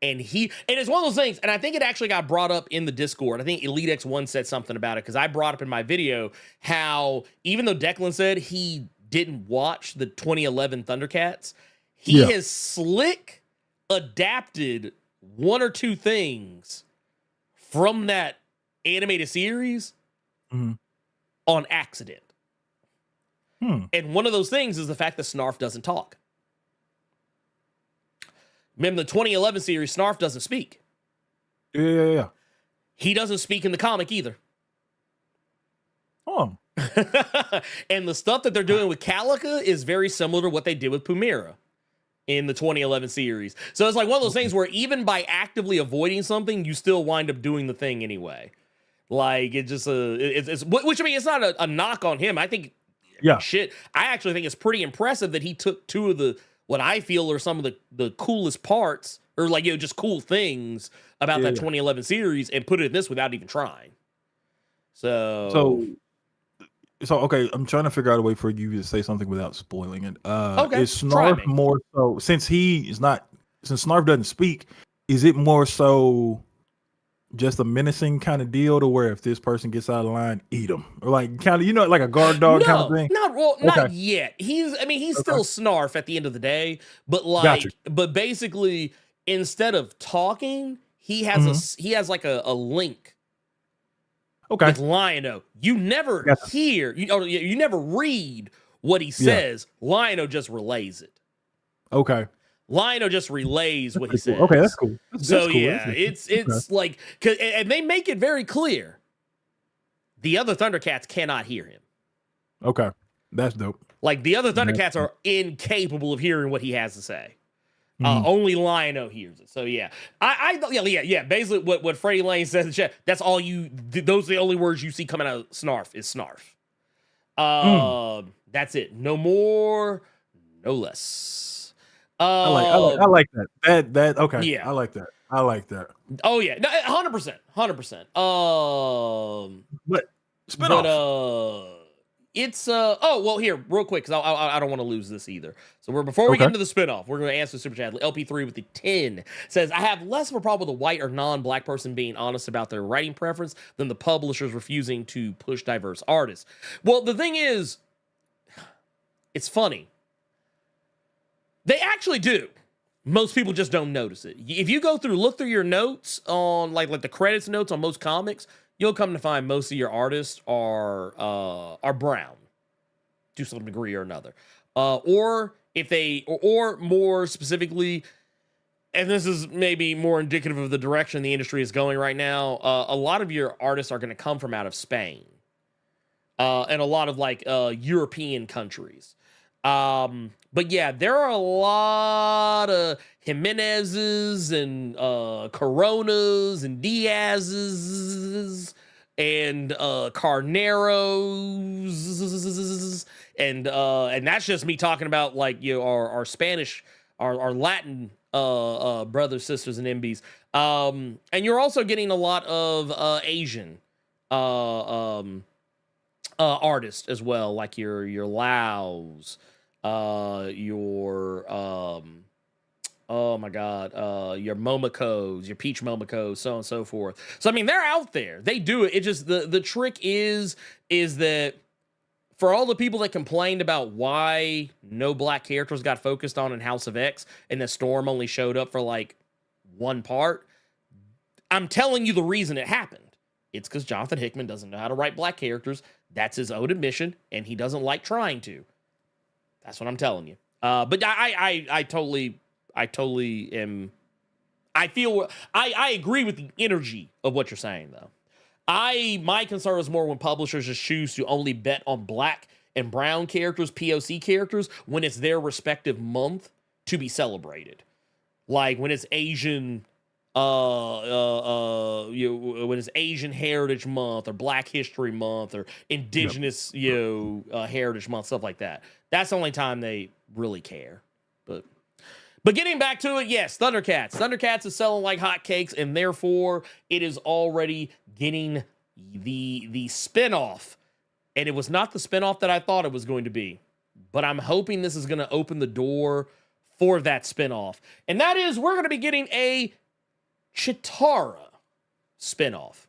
And it's one of those things, and I think it actually got brought up in the Discord. I think Elite X1 said something about it, because I brought up in my video how, even though Declan said he didn't watch the 2011 Thundercats, he has slick adapted one or two things from that animated series on accident. And one of those things is the fact that Snarf doesn't talk. Remember the 2011 series, Snarf doesn't speak. Yeah. He doesn't speak in the comic either. Oh. And the stuff that they're doing with Calica is very similar to what they did with Pumira. in the 2011 series. So it's like one of those things where even by actively avoiding something, you still wind up doing the thing anyway. Like it just it's which I mean, it's not a knock on him. I think shit. I actually think it's pretty impressive that he took two of the what I feel are some of the coolest parts, or like just cool things about that 2011 series, and put it in this without even trying. So okay, I'm trying to figure out a way for you to say something without spoiling it. Okay, is Snarf more so, since Snarf doesn't speak, is it more so just a menacing kind of deal to where if this person gets out of line, eat them, or like kind of like a guard dog kind of thing? Not yet. He's still Snarf at the end of the day, but but basically instead of talking, he has like a link. Okay. With Lion-O, you never hear, you never read what he says. Lion-O just relays it. Okay. Lion-O just relays what he says. Okay, that's cool. That's cool. It's like, and they make it very clear. The other Thundercats cannot hear him. Okay, that's dope. Like the other Thundercats are incapable of hearing what he has to say. Only Lion-O hears it. So yeah, Basically, what Freddie Lane says in the chat. That's all you. Those are the only words you see coming out of Snarf is Snarf. That's it. No more, no less. I like that. That okay. Yeah, I like that. Oh yeah, 100%. But spinoff. It's here real quick, because I don't want to lose this either. So before we get into the spinoff, we're going to answer super chat. LP3 with the 10 says, I have less of a problem with a white or non-black person being honest about their writing preference than the publishers refusing to push diverse artists. Well, the thing is, it's funny. They actually do. Most people just don't notice it. If you look through your notes on like the credits notes on most comics, you'll come to find most of your artists are brown to some degree or another. Or more specifically, and this is maybe more indicative of the direction the industry is going right now, a lot of your artists are going to come from out of Spain. And a lot of European countries. But yeah, there are a lot of Jimenez's and Coronas and Diaz's and Carneros and that's just me talking about our Spanish, our Latin brothers, sisters, and MBs. And you're also getting a lot of Asian artists as well, like your Laos. Your Momocos, your Peach Momocos, so on and so forth. So I mean, they're out there. They do it. It just the trick is that for all the people that complained about why no black characters got focused on in House of X and the Storm only showed up for one part, I'm telling you the reason it happened. It's because Jonathan Hickman doesn't know how to write black characters. That's his own admission, and he doesn't like trying to. That's what I'm telling you. But I totally am. I agree with the energy of what you're saying, though. My concern is more when publishers just choose to only bet on black and brown characters, POC characters, when it's their respective month to be celebrated. Like when it's Asian, when it's Asian Heritage Month or Black History Month or Indigenous, Heritage Month, stuff like that. That's the only time they really care. But getting back to it, yes, Thundercats. Thundercats is selling like hotcakes, and therefore it is already getting the spinoff. And it was not the spinoff that I thought it was going to be. But I'm hoping this is going to open the door for that spinoff. And that is, we're going to be getting a Cheetara spinoff.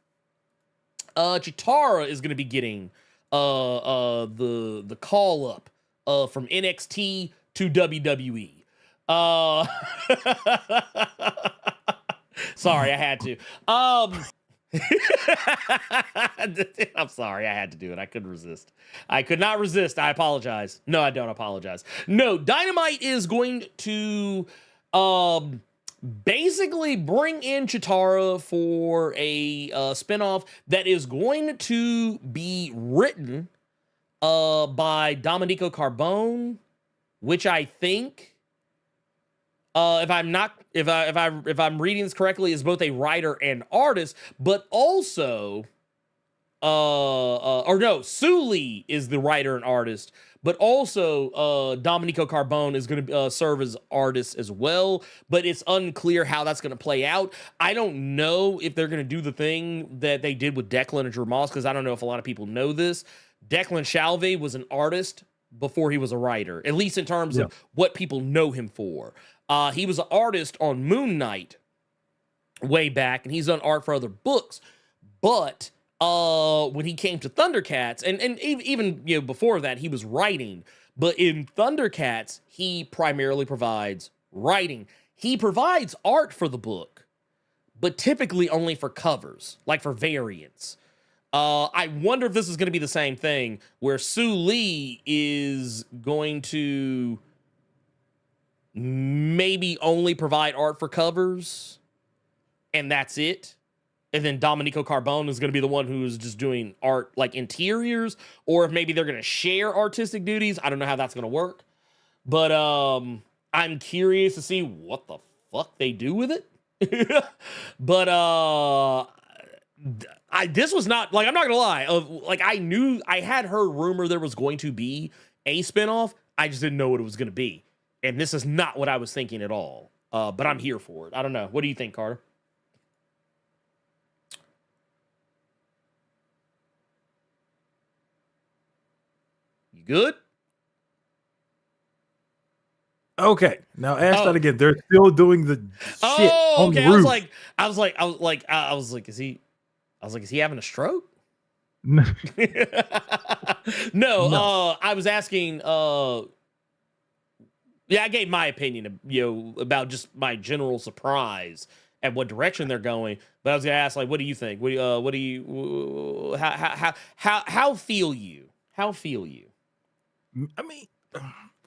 Cheetara is going to be getting the call up from NXT to WWE. Sorry, I had to. I'm sorry, I had to do it. I couldn't resist. I could not resist. I apologize. No, I don't apologize. No, Dynamite is going to basically bring in Cheetara for a spinoff that is going to be written by Domenico Carbone, which I think if I'm reading this correctly, is both a writer and artist, but also or no, Sue Lee is the writer and artist, but also Domenico Carbone is going to serve as artist as well. But it's unclear how that's going to play out. I don't know if they're going to do the thing that they did with Declan and Drew Moss, because I don't know if a lot of people know this. Declan Shalvey was an artist before he was a writer, at least in terms of what people know him for. He was an artist on Moon Knight way back, and he's done art for other books. But when he came to Thundercats, and even before that, he was writing. But in Thundercats, he primarily provides writing. He provides art for the book, but typically only for covers, like for variants. I wonder if this is going to be the same thing, where Sue Lee is going to maybe only provide art for covers, and that's it. And then Domenico Carbone is going to be the one who's just doing art like interiors, or if maybe they're going to share artistic duties. I don't know how that's going to work, but I'm curious to see what the fuck they do with it. But this was not like, I'm not gonna lie, like I had heard rumor there was going to be a spinoff. I just didn't know what it was going to be, and this is not what I was thinking at all. But I'm here for it. I don't know. What do you think, Carter? Good. Okay, now ask that again. They're still doing the shit on the roof. I was like, is he having a stroke? No. No. I was asking. I gave my opinion, about just my general surprise at what direction they're going. But I was gonna ask, like, what do you think? What do you? How feel you? How feel you? I mean,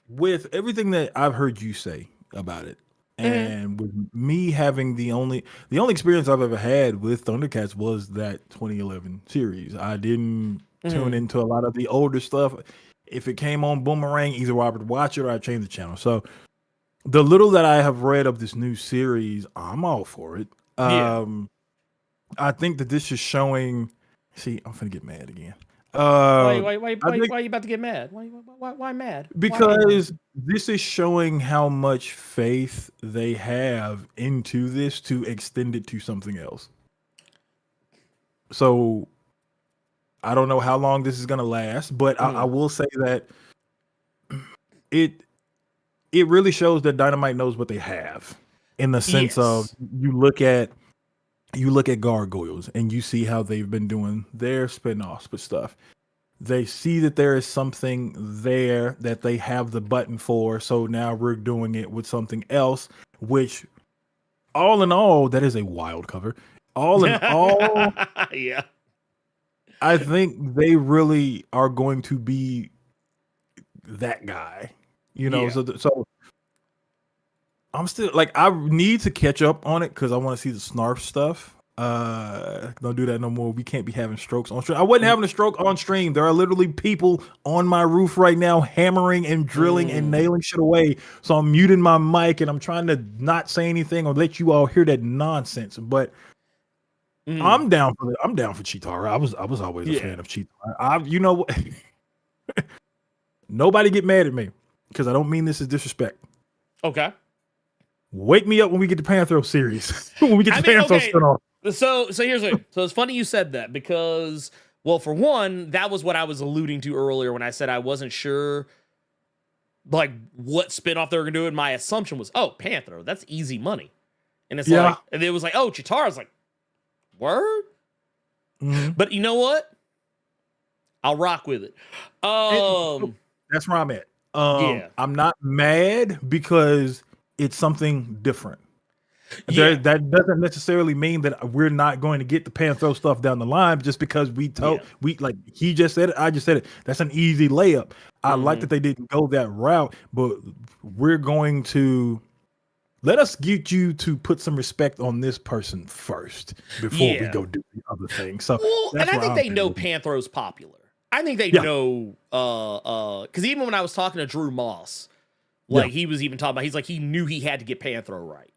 with everything that I've heard you say about it, and with me having the only experience I've ever had with Thundercats was that 2011 series. I didn't tune into a lot of the older stuff. If it came on Boomerang, either I would watch it or I'd change the channel. So the little that I have read of this new series, I'm all for it. I think that this is showing. See, I'm finna get mad again. Why are you about to get mad? Why mad? Because this is showing how much faith they have into this to extend it to something else. So I don't know how long this is going to last, but I will say that it really shows that Dynamite knows what they have, in the sense of you look at Gargoyles and you see how they've been doing their spinoffs with stuff. They see that there is something there that they have the button for, so now we're doing it with something else, which all in all, that is a wild cover. All in all, yeah, I think they really are going to be that guy, so I'm still like, I need to catch up on it because I want to see the Snarf stuff. Don't do that no more. We can't be having strokes on stream. I wasn't having a stroke on stream. There are literally people on my roof right now hammering and drilling and nailing shit away. So I'm muting my mic and I'm trying to not say anything or let you all hear that nonsense. But I'm down for it. I'm down for Cheetara. I was always a fan of Cheetara. You know what? Nobody get mad at me because I don't mean this as disrespect. Okay. Wake me up when we get the Panthro series. When we get the Panthro spinoff. So here's what. So it's funny you said that because, well, for one, that was what I was alluding to earlier when I said I wasn't sure, like, what spinoff they were gonna do, and my assumption was, oh, Panthro, that's easy money, and it's like, and it was like, oh, Cheetara's like, word, but you know what? I'll rock with it. That's where I'm at. I'm not mad because it's something different. That doesn't necessarily mean that we're not going to get the Panthro stuff down the line just because he just said it, I just said it. That's an easy layup. I like that they didn't go that route, but we're going to let us get you to put some respect on this person first before we go do the other thing. So, and I think they know Panthro's popular. I think they know, because even when I was talking to Drew Moss, Like he was even talking about, he's like, he knew he had to get Panthro right.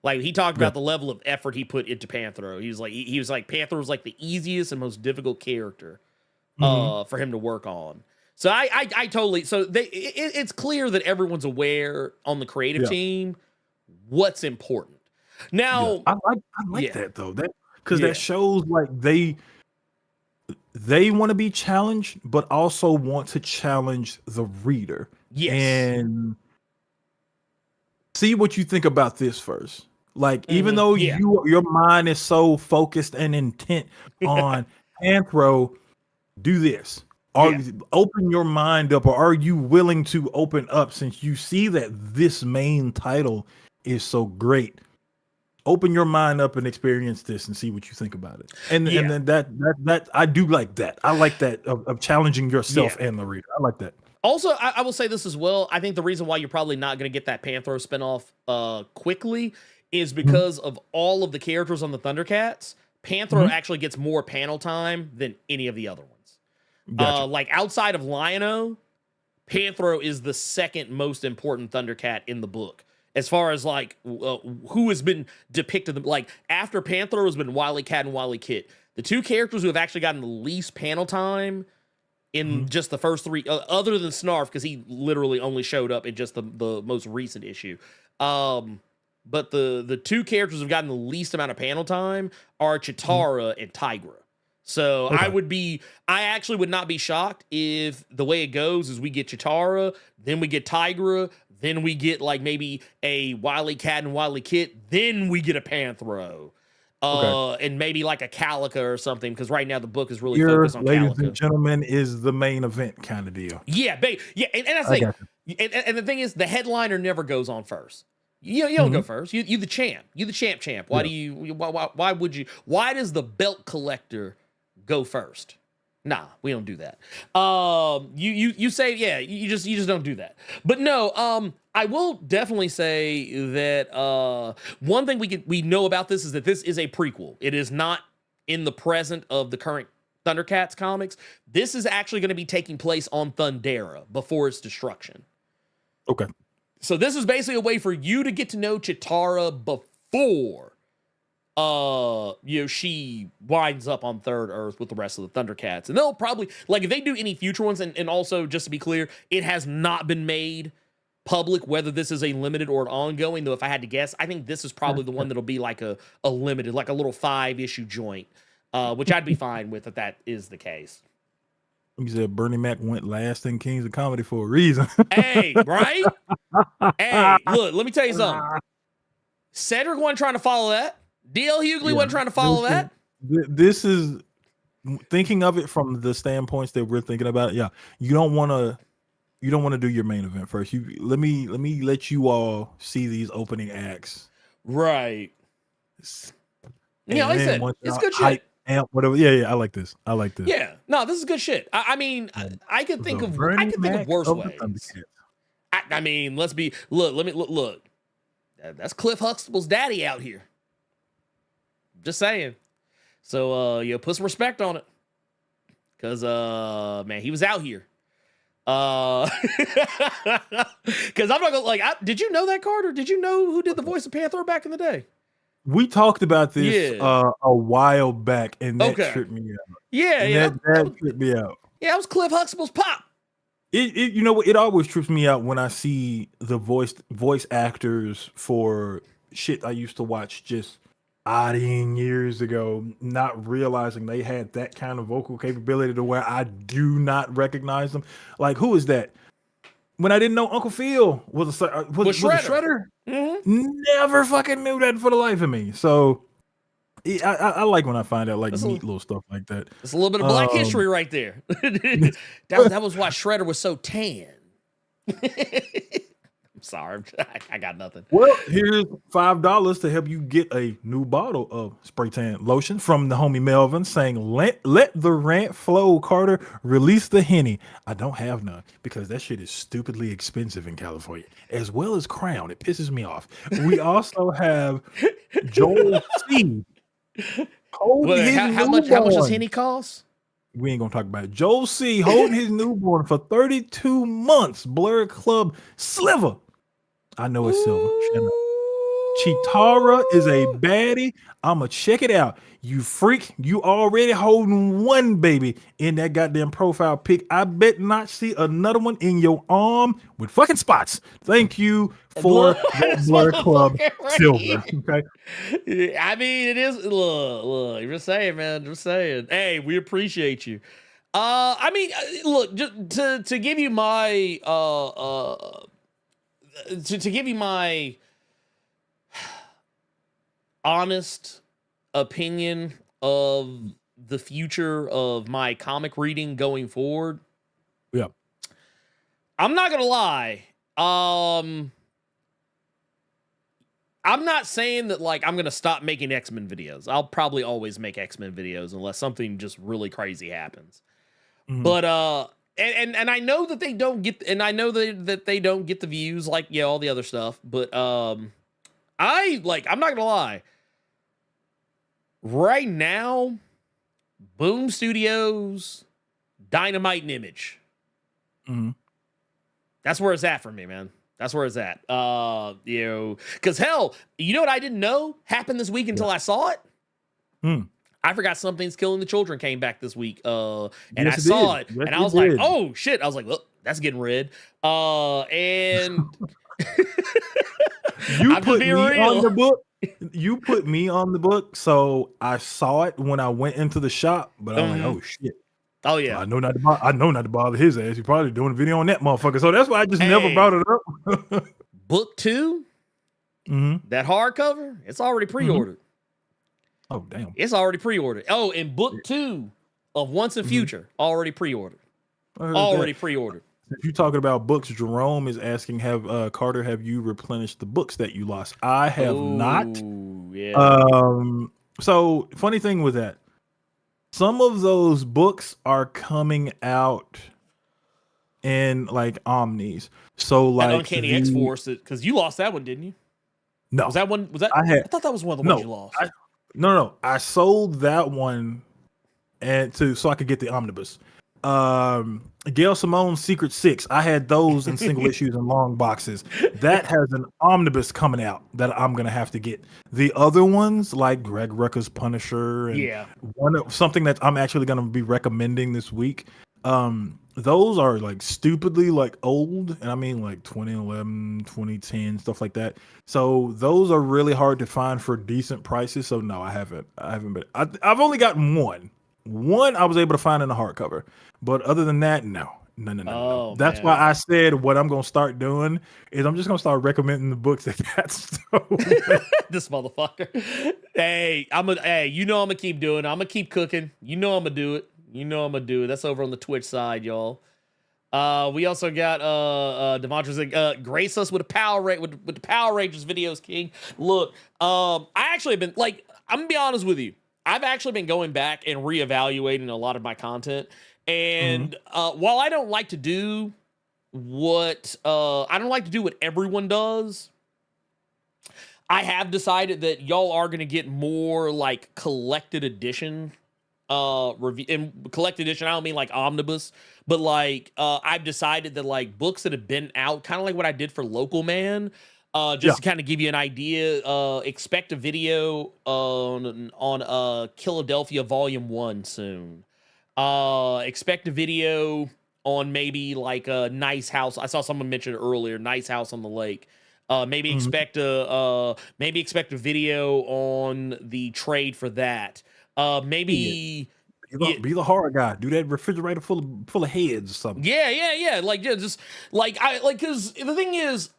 Like he talked about the level of effort he put into Panthro. He was like Panthro was like the easiest and most difficult character for him to work on. So I totally, so it's clear that everyone's aware on the creative team what's important. Now I like that though. That because that shows like they want to be challenged, but also want to challenge the reader. Yes. And see what you think about this first. Like, even though your mind is so focused and intent on Panthro, do this. Open your mind up, or are you willing to open up since you see that this main title is so great? Open your mind up and experience this and see what you think about it. And then that I do like that. I like that of challenging yourself and the reader. I like that. Also, I will say this as well. I think the reason why you're probably not going to get that Panthro spinoff quickly is because of all of the characters on the Thundercats. Panthro actually gets more panel time than any of the other ones. Gotcha. Like outside of Lion-O, Panthro is the second most important Thundercat in the book. As far as like who has been depicted, like after Panthro has been Wily Cat and Wily Kit, the two characters who have actually gotten the least panel time in just the first three, other than Snarf, because he literally only showed up in just the most recent issue. But the two characters who've gotten the least amount of panel time are Cheetara and Tigra. So I actually would not be shocked if the way it goes is we get Cheetara, then we get Tigra, then we get like maybe a Wily Cat and Wily Kit, then we get a Panthro. And maybe like a Calica or something, because right now the book is really focused on ladies Calica. And gentlemen, is the main event kind of deal. Yeah, and that's the thing. And the thing is, the headliner never goes on first. You don't go first. You the champ. You the champ. Why do you? Why would you? Why does the belt collector go first? Nah, we don't do that. You say you just don't do that. But no, I will definitely say that one thing we know about this is that this is a prequel. It is not in the present of the current Thundercats comics. This is actually going to be taking place on Thundera before its destruction. Okay. So this is basically a way for you to get to know Cheetara before she winds up on Third Earth with the rest of the Thundercats. And they'll probably, like, if they do any future ones, and also, just to be clear, it has not been made public whether this is a limited or an ongoing, though if I had to guess, I think this is probably the one that'll be like a limited, like a little 5-issue joint, which I'd be fine with if that is the case. He said Bernie Mac went last in Kings of Comedy for a reason. Hey, right? Hey, look, let me tell you something. Cedric wasn't trying to follow that. D.L. Hughley wasn't trying to follow that. This is thinking of it from the standpoints that we're thinking about it. Yeah, you don't want to do your main event first. Let me let you all see these opening acts. Right. Yeah, like I said, it's good shit. Whatever. Yeah, I like this. Yeah, no, this is good shit. I mean, I could think of worse ways. I mean, look. That's Cliff Huxtable's daddy out here. Just saying. So, put some respect on it, cause man, he was out here. Cause I'm not gonna did you know that, Carter? Did you know who did the voice of Panthro back in the day? We talked about this a while back, and that tripped me out. That tripped me out. Yeah, it was Cliff Huxtable's pop. It always trips me out when I see the voice actors for shit I used to watch just years ago, not realizing they had that kind of vocal capability to where I do not recognize them. Like, who is that? When I didn't know Uncle Phil was a Shredder. Mm-hmm. Never fucking knew that for the life of me. So I like when I find out like neat little stuff like that. It's a little bit of Black history right there. that was why Shredder was so tan. I'm sorry, I got nothing. Well, here's $5 to help you get a new bottle of spray tan lotion from the homie Melvin, saying, let the rant flow, Carter. Release the Henny. I don't have none because that shit is stupidly expensive in California, as well as Crown. It pisses me off. We also have Joel C. How much does Henny cost? We ain't gonna talk about it. Joel C. holding his newborn for 32 months. Blerd Club Sliver. I know it's silver. Shut up. Cheetara is a baddie. I'ma check it out. You freak. You already holding one baby in that goddamn profile pic. I bet not see another one in your arm with fucking spots. Thank you for the Blerd Club Silver. Okay. I mean, it is. Look, you're just saying, man. Just saying. Hey, we appreciate you. I mean, look, just to give you my to give you my honest opinion of the future of my comic reading going forward. Yeah. I'm not gonna lie. I'm not saying that like I'm gonna stop making X-Men videos. I'll probably always make X-Men videos unless something just really crazy happens. Mhm. But and I know that they don't get, and I know that they don't get the views like all the other stuff. But I'm not gonna lie. Right now, Boom Studios, Dynamite and Image. Mhm. That's where it's at for me, man. That's where it's at. Because hell, you know what I didn't know happened this week until I saw it? I forgot Something's Killing the Children came back this week. And Yes, I saw it. Yes, And I was like, oh shit. I was like, well, that's getting red. And you I'm put just me being on real. the book. You put me on the book, so I saw it when I went into the shop, but I was like, oh shit. Oh So yeah. I know not to bother his ass. He's probably doing a video on that motherfucker. So that's why I just never brought it up. Book 2, that hardcover, it's already pre-ordered. Oh damn. It's already pre-ordered. Oh, and book 2 of Once and Future already pre-ordered. Already pre-ordered. If you're talking about books, Jerome is asking, Carter, have you replenished the books that you lost? I have not. Yeah. So funny thing with that, some of those books are coming out in like omnis. So like Uncanny X-Force, because you lost that one, didn't you? No. Was that one? Was that? I thought that was one of the ones you lost. No. I sold that one so I could get the omnibus. Gail Simone's Secret Six. I had those in single issues and long boxes. That has an omnibus coming out that I'm gonna have to get. The other ones, like Greg Rucka's Punisher, and something that I'm actually gonna be recommending this week. Those are like stupidly like old, and I mean like 2011, 2010, stuff like that. So those are really hard to find for decent prices. So no, I haven't been. I've only gotten one. One I was able to find in a hardcover, but other than that, no. That's why I said what I'm gonna start doing is I'm just gonna start recommending the books that got stolen. This motherfucker. Hey, I'm gonna keep doing it. I'm gonna keep cooking. I'm gonna do it. That's over on the Twitch side, y'all. We also got Devontra's grace us with a with the Power Rangers videos, King. Look, I actually have been like, I'm gonna be honest with you. I've actually been going back and reevaluating a lot of my content. And while I don't like to do what everyone does, I have decided that y'all are gonna get more like collected edition review. And collected edition, I don't mean like omnibus, but like I've decided that like books that have been out, kind of like what I did for Local Man. To kind of give you an idea, expect a video on Philadelphia Volume 1 soon. Expect a video on maybe like a Nice House. I saw someone mention it earlier, Nice House on the Lake. Maybe expect a video on the trade for that. Maybe be the horror guy. Do that refrigerator full of heads or something. Yeah. Just like because the thing is,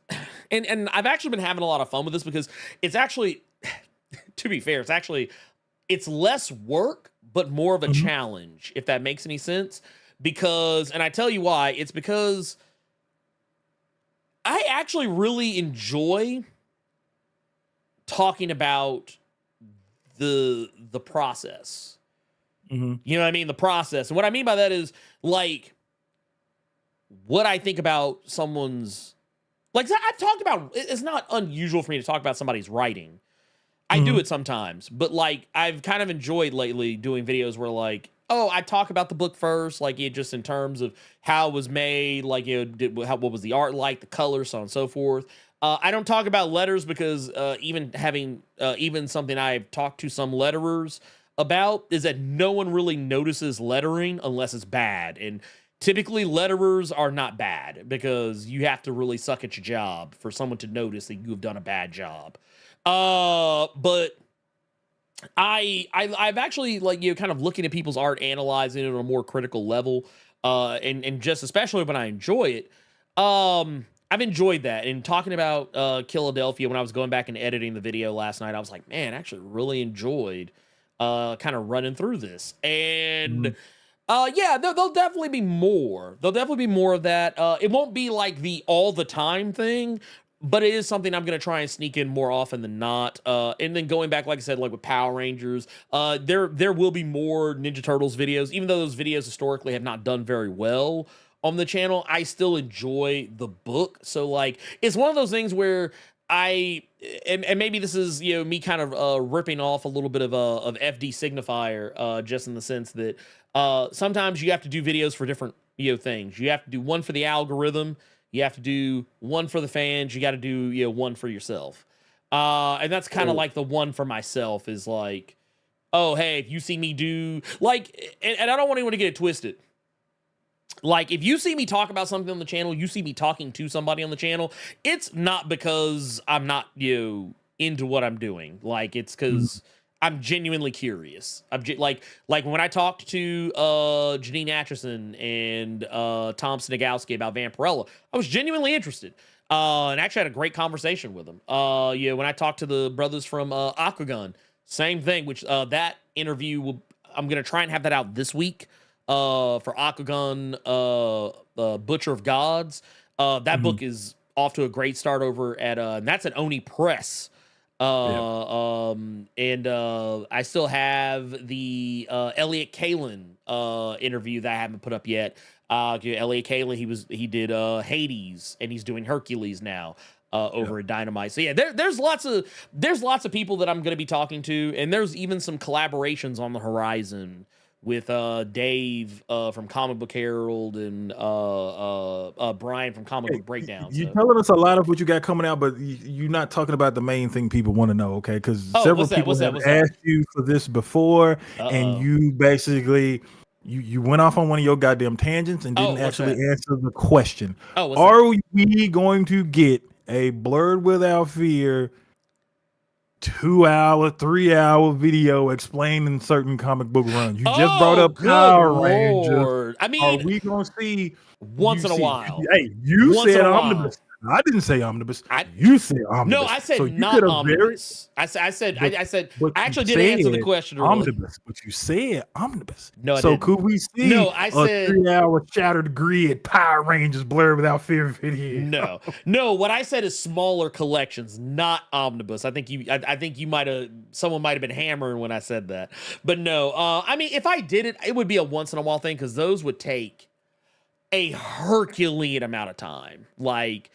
and I've actually been having a lot of fun with this because it's actually, to be fair, it's less work but more of a challenge, if that makes any sense. Because, and I tell you why, it's because I actually really enjoy talking about the process. You know what I mean? The process. And what I mean by that is like what I think about someone's, like I've talked about, it's not unusual for me to talk about somebody's writing. I do it sometimes, but like I've kind of enjoyed lately doing videos where like oh, I talk about the book first, like it just in terms of how it was made, like what was the art like, the colors, so on and so forth. I don't talk about letters because even something I've talked to some letterers about is that no one really notices lettering unless it's bad. And typically letterers are not bad because you have to really suck at your job for someone to notice that you've done a bad job. But I've actually kind of looking at people's art, analyzing it on a more critical level, and just especially when I enjoy it. I've enjoyed that. And talking about Philadelphia, when I was going back and editing the video last night, I was like, man, I actually really enjoyed kind of running through this. And yeah, there'll definitely be more. There'll definitely be more of that. It won't be like the all the time thing, but it is something I'm going to try and sneak in more often than not. And then going back, like I said, like with Power Rangers, there will be more Ninja Turtles videos, even though those videos historically have not done very well on the channel. I still enjoy the book. So like, it's one of those things where and maybe this is, me kind of ripping off a little bit of FD signifier, just in the sense that sometimes you have to do videos for different, things. You have to do one for the algorithm. You have to do one for the fans. You got to do, one for yourself. And that's kind of like the one for myself is like, oh, hey, if you see me do like, and I don't want anyone to get it twisted. Like, if you see me talk about something on the channel, you see me talking to somebody on the channel, it's not because I'm not, into what I'm doing. Like, it's because I'm genuinely curious. Like when I talked to Janine Atchison and Tom Snigowski about Vampirella, I was genuinely interested. And actually had a great conversation with them. When I talked to the brothers from Aquagun, same thing, which that interview I'm going to try and have that out this week. For Aquagun, Butcher of Gods. That book is off to a great start over at, and that's at Oni Press. And I still have the Elliot Kalin interview that I haven't put up yet. Elliot Kalin, he did Hades, and he's doing Hercules now. Over at Dynamite. So yeah, there's lots of people that I'm going to be talking to, and there's even some collaborations on the horizon with Dave from Comic Book Herald and Brian from Comic Book Breakdown. You're telling us a lot of what you got coming out, but you're not talking about the main thing people want to know, okay? Because several people have asked you for this before, and you basically you went off on one of your goddamn tangents and didn't actually answer the question. Are we going to get a Blerd Without Fear 2-hour, 3-hour video explaining certain comic book runs? You just brought up Power Rangers. I mean, are we gonna see once in a while? Hey, you said omnibus. I didn't say omnibus. You said omnibus. No, I said not omnibus. I said I actually didn't answer the question. Omnibus, but you said omnibus. No, so could we see? No, I said 3-hour Shattered Grid Power Rangers Blerd Without Fear video. No. What I said is smaller collections, not omnibus. I think someone might have been hammering when I said that. But no, I mean, if I did it, it would be a once in a while thing because those would take a Herculean amount of time. Like.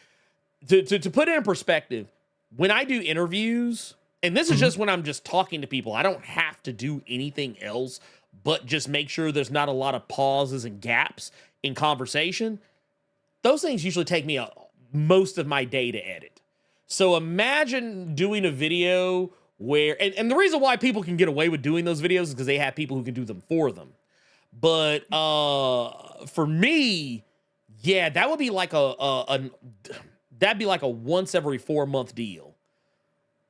To put it in perspective, when I do interviews, and this is just when I'm just talking to people, I don't have to do anything else but just make sure there's not a lot of pauses and gaps in conversation. Those things usually take me most of my day to edit. So imagine doing a video where, and the reason why people can get away with doing those videos is because they have people who can do them for them. But for me, yeah, that would be like that'd be like a once every 4-month deal.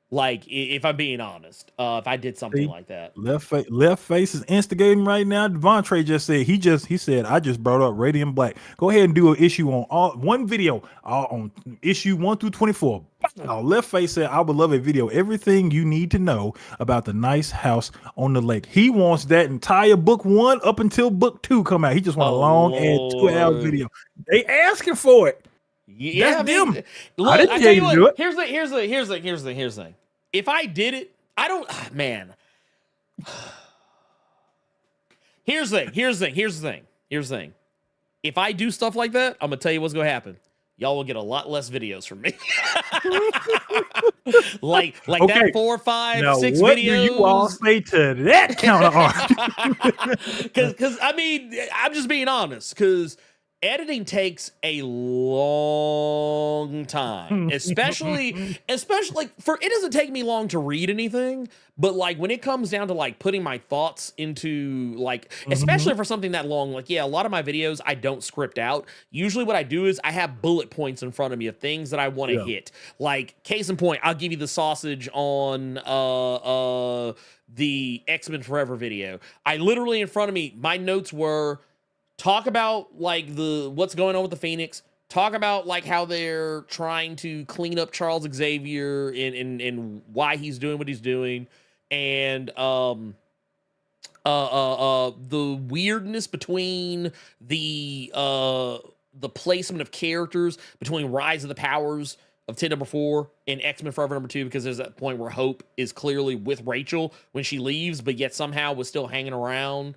Like, if I'm being honest, if I did something like that. Left face is instigating right now. Devontre just said he said I just brought up Radiant Black. Go ahead and do an issue on one video on issue 1 through 24. Left face said I would love a video. Everything you need to know about the nice house on the lake. He wants that entire book 1 up until book 2 come out. He just want a long and 2-hour video. They asking for it. Yeah, that's them. Look, I tell you what. Here's the thing. If I did it, I don't. Man. Here's the thing. If I do stuff like that, I'm gonna tell you what's gonna happen. y'all will get a lot lless videos from me. like that 4, 5, now, 6 what videos. do you all say to that counter art? Because I mean, I'm just being honest. Because editing takes a long time, especially like it doesn't take me long to read anything, but like when it comes down to like putting my thoughts into like, especially for something that long, like, yeah, a lot of my videos, I don't script out. Usually what I do is I have bullet points in front of me of things that I want to hit. Like case in point, I'll give you the sausage on, the X-Men Forever video. I literally in front of me, my notes were, talk about like what's going on with the Phoenix. Talk about like how they're trying to clean up Charles Xavier and why he's doing what he's doing, and the weirdness between the placement of characters between Rise of the Powers of 10 #4 and X-Men Forever #2, because there's that point where Hope is clearly with Rachel when she leaves, but yet somehow was still hanging around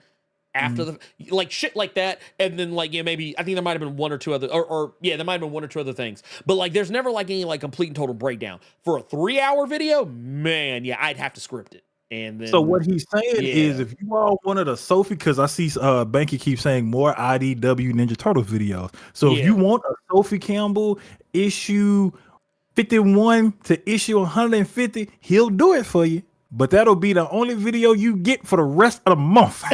after the like shit like that. And then like, yeah, maybe I think there might have been one or two other there might have been one or two other things, but like there's never like any like complete and total breakdown for a 3-hour video. Man, yeah, I'd have to script it. And then, so what he's saying is, if you all wanted a Sophie, because I see Banky keeps saying more IDW Ninja Turtle videos. So if you want a Sophie Campbell issue 51 to issue 150, he'll do it for you. But that'll be the only video you get for the rest of the month.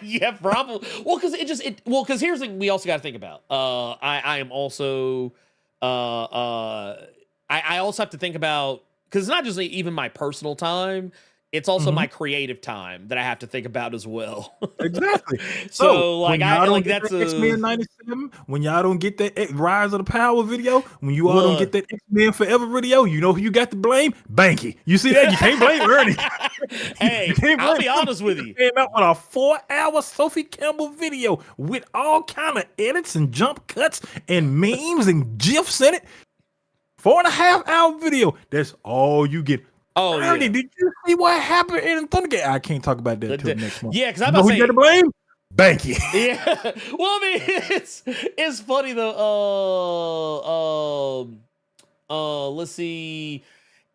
Yeah, probably. Well, because here's the thing we also got to think about. I am also, I also have to think about, because it's not just even my personal time. It's also my creative time that I have to think about as well. Exactly. So like that's X-Men 97. When y'all don't get that Rise of the Power video, when you all don't get that X-Men Forever video, you know who you got to blame? Banky. You see that? You can't blame Ernie. Hey, I'll be honest with you. Came out with a 4-hour Sophie Campbell video with all kind of edits and jump cuts and memes and GIFs in it. 4.5-hour video. That's all you get. Oh, Ernie, yeah. did you see what happened in Thundercats? I can't talk about that until next month. Yeah, because I'm about to say, who you got to blame? Banky. Yeah. Well, I mean, it's funny though. Let's see.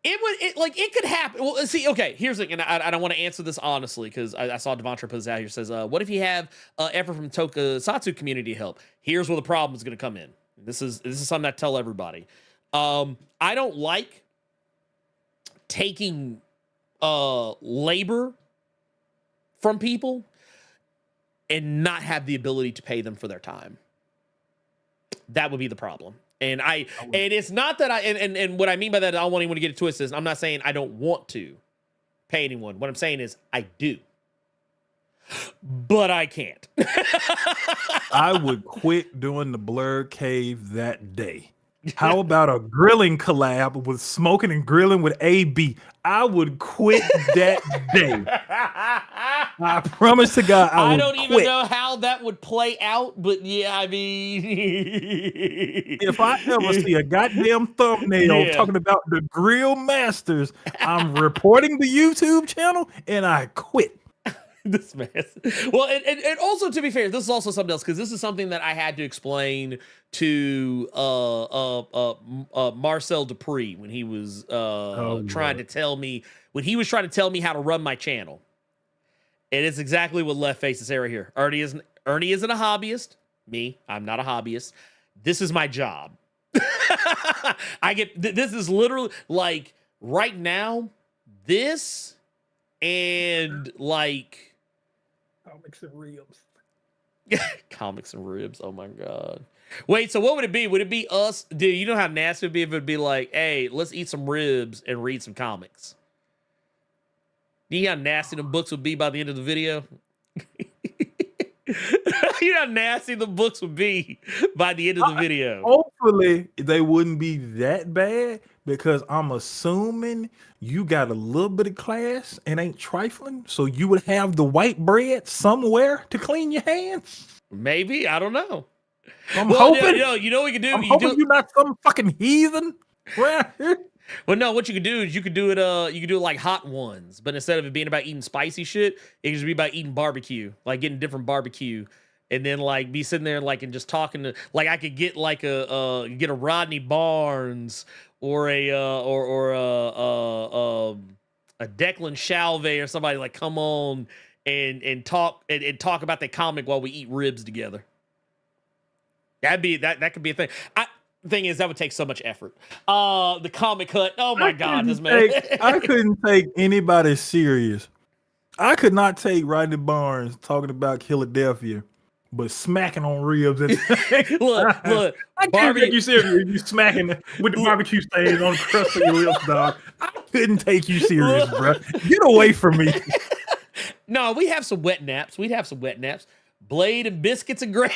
It could happen. Well, let's see. Okay, here's the thing, and I don't want to answer this honestly because I saw Devontra put this out here. Says, what if you have effort from Tokusatsu community help? Here's where the problem is going to come in. This is something I tell everybody. I don't like taking labor from people and not have the ability to pay them for their time. That would be the problem. And it's not that and what I mean by that, I don't want anyone to get it twisted. I'm not saying I don't want to pay anyone. What I'm saying is I do, but I can't. I would quit doing the Blerd Cave that day. How about a grilling collab with smoking and grilling with AB? I would quit that day. I promise to God, I don't even know how that would play out, but yeah, I mean, if I ever see a goddamn thumbnail talking about the Grill Masters, I'm reporting the YouTube channel and I quit. This man. Well, and also to be fair, this is also something else, because this is something that I had to explain to Marcel Dupree when he was trying to tell me how to run my channel. And it's exactly what Left Face is right here. Ernie isn't a hobbyist. Me, I'm not a hobbyist. This is my job. This is literally like right now, this and like comics and ribs. Comics and ribs. Oh my God. Wait, so what would it be? Would it be us? Dude, you know how nasty it would be if it'd be like, hey, let's eat some ribs and read some comics. You know how nasty the books would be by the end of the video? You know how nasty the books would be by the end of the video. Hopefully, they wouldn't be that bad, because I'm assuming you got a little bit of class and ain't trifling, so you would have the white bread somewhere to clean your hands. Maybe, I don't know. I'm hoping. You know what we can do? I'm hoping you're not some fucking heathen. Well, no, what you could do is you could do it like Hot Ones, but instead of it being about eating spicy shit, it could just be about eating barbecue, like getting different barbecue and then like be sitting there like and just talking to like I could get like get a Rodney Barnes or a Declan Shalvey or somebody like come on and talk and talk about the comic while we eat ribs together. That could be a thing. Thing is, that would take so much effort. The comic hut. Oh my God, this man. I couldn't take anybody serious. I could not take Rodney Barnes talking about Philadelphia, but smacking on ribs. And look, I can't take you serious. You smacking with the barbecue stains on the crust of your lips, dog. I couldn't take you serious, bro. Get away from me. No, we have some wet naps. We'd have some wet naps. Blade and biscuits and gravy.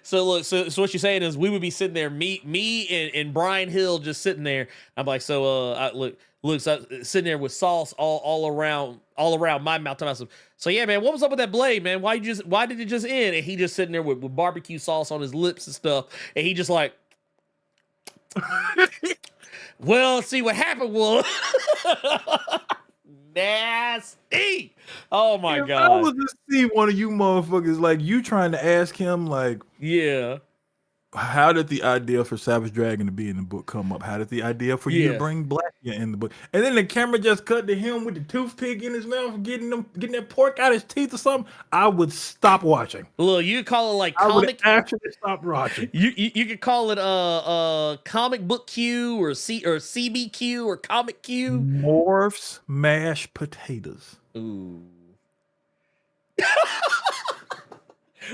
So what you're saying is we would be sitting there, me and Brian Hill just sitting there. I'm like, so sitting there with sauce all around my mouth to myself. So yeah, man, what was up with that Blade, man? Why did it just end? And he just sitting there with barbecue sauce on his lips and stuff, and he just like, well, see what happened was nasty. Oh my God. I was just see one of you motherfuckers like you trying to ask him like, yeah, how did the idea for Savage Dragon to be in the book come up? How did the idea for you to bring Blackia in the book? And then the camera just cut to him with the toothpick in his mouth, getting that pork out his teeth or something. I would stop watching. Look, you could call it like I comic. would actually stop watching. You could call it comic book Q or CBQ or comic Q. Morphs mashed potatoes. Ooh.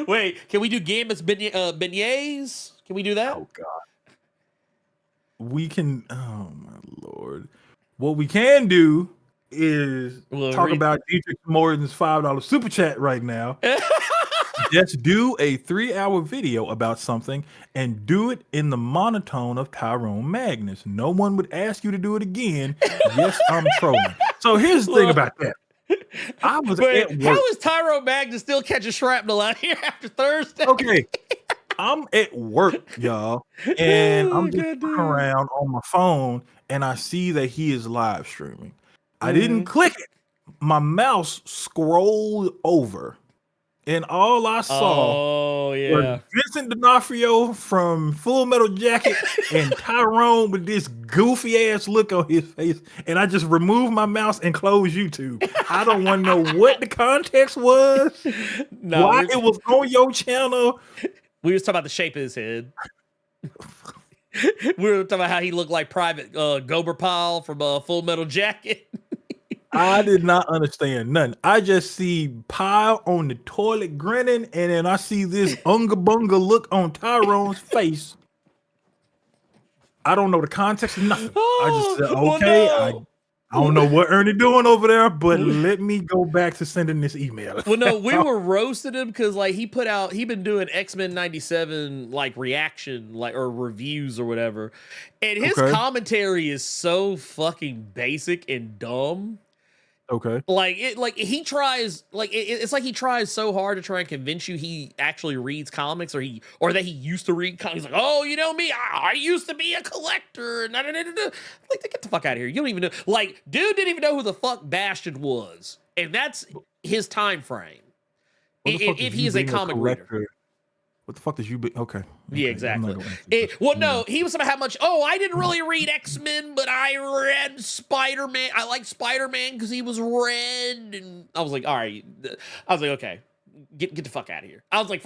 Wait, can we do Gambit's beignets? Can we do that? Oh God. We can. Oh my Lord. What we can do is talk about Dietrich Morton's $5 super chat right now. Just do a 3-hour video about something and do it in the monotone of Tyrone Magnus. No one would ask you to do it again. Yes, I'm trolling. So here's the thing about that. I was at work. How is Tyrone Magnus still catching shrapnel out here after Thursday? Okay. I'm at work, y'all, and I'm just looking around on my phone, and I see that he is live streaming. I didn't click it. My mouse scrolled over, and all I saw was Vincent D'Onofrio from Full Metal Jacket and Tyrone with this goofy ass look on his face. And I just removed my mouse and closed YouTube. I don't want to know what the context was, why it was on your channel. We was talking about the shape of his head. We were talking about how he looked like Private Goberpile from Full Metal Jacket. I did not understand nothing. I just see Pile on the toilet grinning, and then I see this unga bunga look on Tyrone's face. I don't know the context of nothing. I just said, okay, well, no. I don't know what Ernie doing over there, but let me go back to sending this email. Well, no, we were roasting him because like he been doing X-Men 97 like reaction like or reviews or whatever, and his commentary is so fucking basic and dumb. Okay. He tries it's like he tries so hard to try and convince you he actually reads comics or that he used to read comics. He's like, oh, you know me, I used to be a collector. Like, get the fuck out of here. You don't even know. Like, dude didn't even know who the fuck Bastion was, and that's his time frame. If he is a comic reader. What the fuck did you be? Okay. Yeah, exactly. No, he was about how much, I didn't really read X-Men, but I read Spider-Man. I like Spider-Man because he was red. And I was like, all right. I was like, okay, get the fuck out of here. I was like,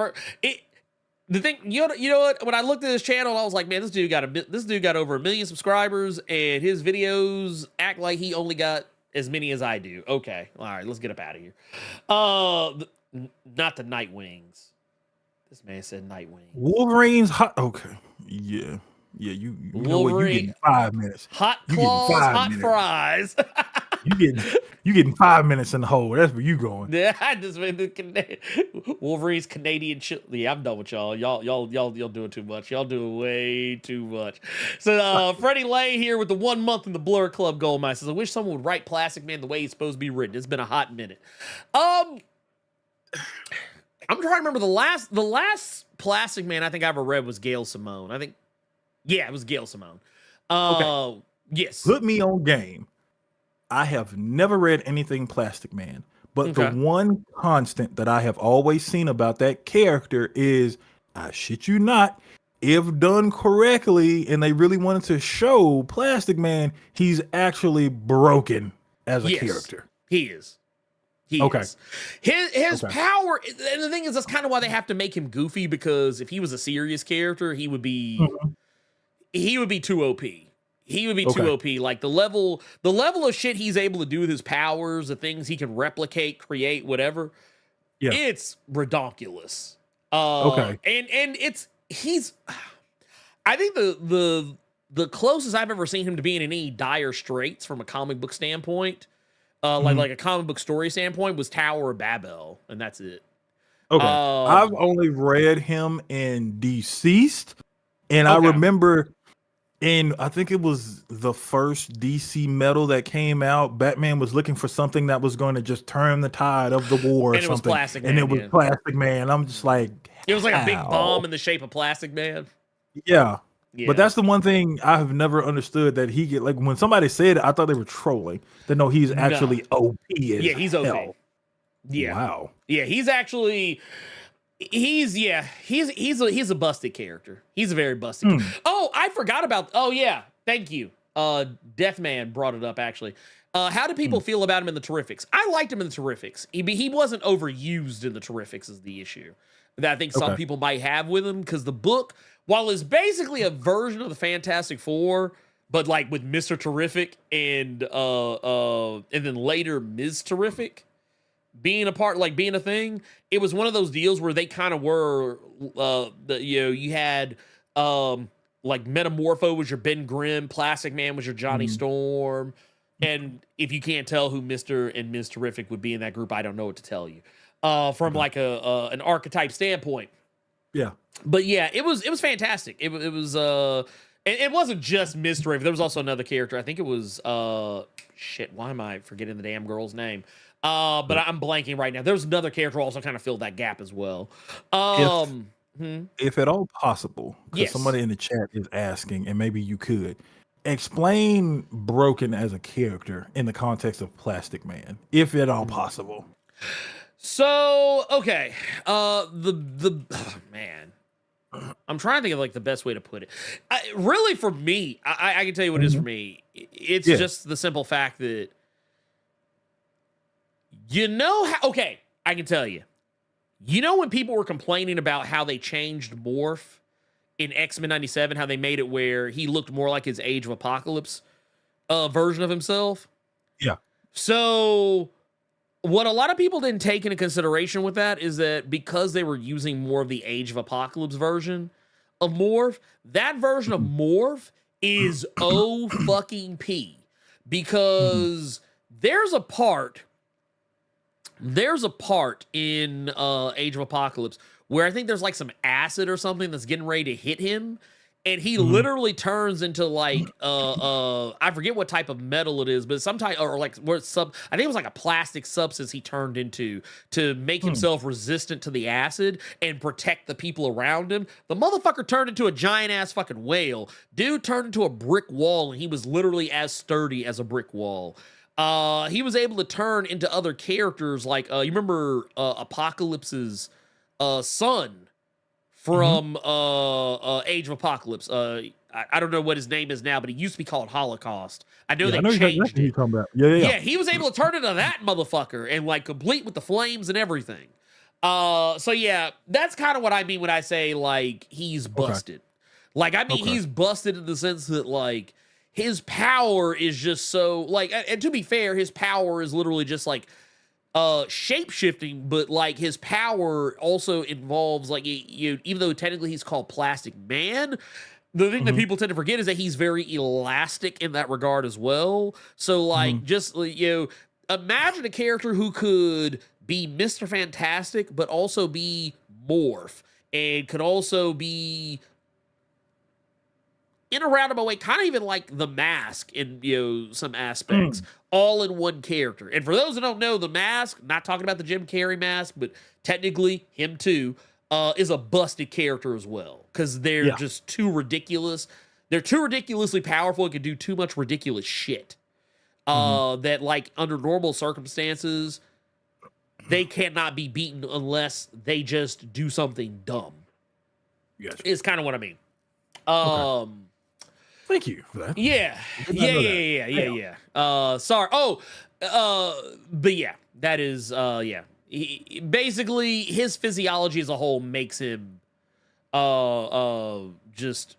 the thing, you know what? When I looked at his channel, I was like, man, this dude got over 1 million subscribers, and his videos act like he only got as many as I do. Okay, all right, let's get up out of here. Not the Nightwings. This man said Nightwing. Wolverine's hot. Okay. Yeah. You know what? You getting 5 minutes. Hot claws, hot fries. you getting 5 minutes in the hole. That's where you going. Yeah, I just Wolverine's Canadian chili. Yeah, I'm done with y'all. Y'all doing too much. Y'all doing way too much. So Freddie Lay here with the 1 month in the Blerd Club Gold Mine says, I wish someone would write Plastic Man the way he's supposed to be written. It's been a hot minute. I'm trying to remember the last Plastic Man I think I ever read was Gail Simone. I think, yeah, it was Gail Simone. Okay. Yes. Put me on game. I have never read anything Plastic Man, But the one constant that I have always seen about that character is, I shit you not, if done correctly and they really wanted to show Plastic Man, he's actually broken as a character. He is. He is. His power, and the thing is, that's kind of why they have to make him goofy, because if he was a serious character, he would be too OP. He would be too OP. Like the level of shit he's able to do with his powers, the things he can replicate, create, whatever. Yeah. It's redonkulous. And I think the closest I've ever seen him to being in any dire straits from a comic book standpoint, like a comic book story standpoint, was Tower of Babel, and that's it. Okay. I've only read him in Deceased, and I remember I think it was the first DC metal that came out, Batman was looking for something that was going to just turn the tide of the war or and something. It was Plastic Man, and it was Plastic Man. I'm just like, it was like a big bomb in the shape of Plastic Man. Yeah. But that's the one thing I have never understood, that he get, like, when somebody said it, I thought they were trolling. That no, he's actually OP as he's OP. hell. Yeah. Wow. Yeah, he's actually he's a busted character. He's a very busted character. Oh, I forgot about thank you. Deathman brought it up actually. How do people feel about him in the Terrifics? I liked him in the Terrifics. He wasn't overused in the Terrifics is the issue that I think some people might have with him, because the book, while it's basically a version of the Fantastic Four, but like with Mr. Terrific and then later Ms. Terrific being a part, like being a thing, it was one of those deals where they kind of were, you had like Metamorpho was your Ben Grimm, Plastic Man was your Johnny Storm, and if you can't tell who Mr. and Ms. Terrific would be in that group, I don't know what to tell you. From like an archetype standpoint. Yeah. But yeah, it was fantastic. It was it wasn't just Ms. Terrific. There was also another character. I think it was shit, why am I forgetting the damn girl's name? But I'm blanking right now. There was another character who also kind of filled that gap as well. If at all possible, because somebody in the chat is asking, and maybe you could explain Broken as a character in the context of Plastic Man, if at all possible. So, okay. Man. I'm trying to think of like the best way to put it. Really, for me, I can tell you what it is for me. It's just the simple fact that, I can tell you. When people were complaining about how they changed Morph in X-Men 97, how they made it where he looked more like his Age of Apocalypse version of himself? Yeah. So what a lot of people didn't take into consideration with that is that because they were using more of the Age of Apocalypse version of Morph, that version of Morph is O-fucking-P. Because there's a part in Age of Apocalypse where I think there's like some acid or something that's getting ready to hit him, and he literally turns into like I forget what type of metal it is, but some type, or like I think it was like a plastic substance he turned into to make himself resistant to the acid and protect the people around him. The motherfucker turned into a giant ass fucking whale. Dude turned into a brick wall, and he was literally as sturdy as a brick wall. He was able to turn into other characters, like you remember Apocalypse's son from Age of Apocalypse. I don't know what his name is now, but he used to be called Holocaust. I know they changed it. Yeah, he was able to turn into that motherfucker and like complete with the flames and everything. So yeah, that's kind of what I mean when I say like he's busted. Like I mean he's busted in the sense that like his power is just so like, and to be fair, his power is literally just like shape shifting, but like his power also involves like even though technically he's called Plastic Man, the thing that people tend to forget is that he's very elastic in that regard as well. So like just imagine a character who could be Mr. Fantastic but also be Morph and could also be, in a roundabout way, kind of even like the Mask in some aspects, all in one character. And for those that don't know, the Mask, not talking about the Jim Carrey mask, but technically him too, is a busted character as well, because they're just too ridiculous. They're too ridiculously powerful and can do too much ridiculous shit. That like under normal circumstances, they cannot be beaten unless they just do something dumb. Yes. Is kind of what I mean. Thank you for that. Yeah. Yeah. Sorry. But yeah, that is, yeah. Basically, his physiology as a whole makes him, just,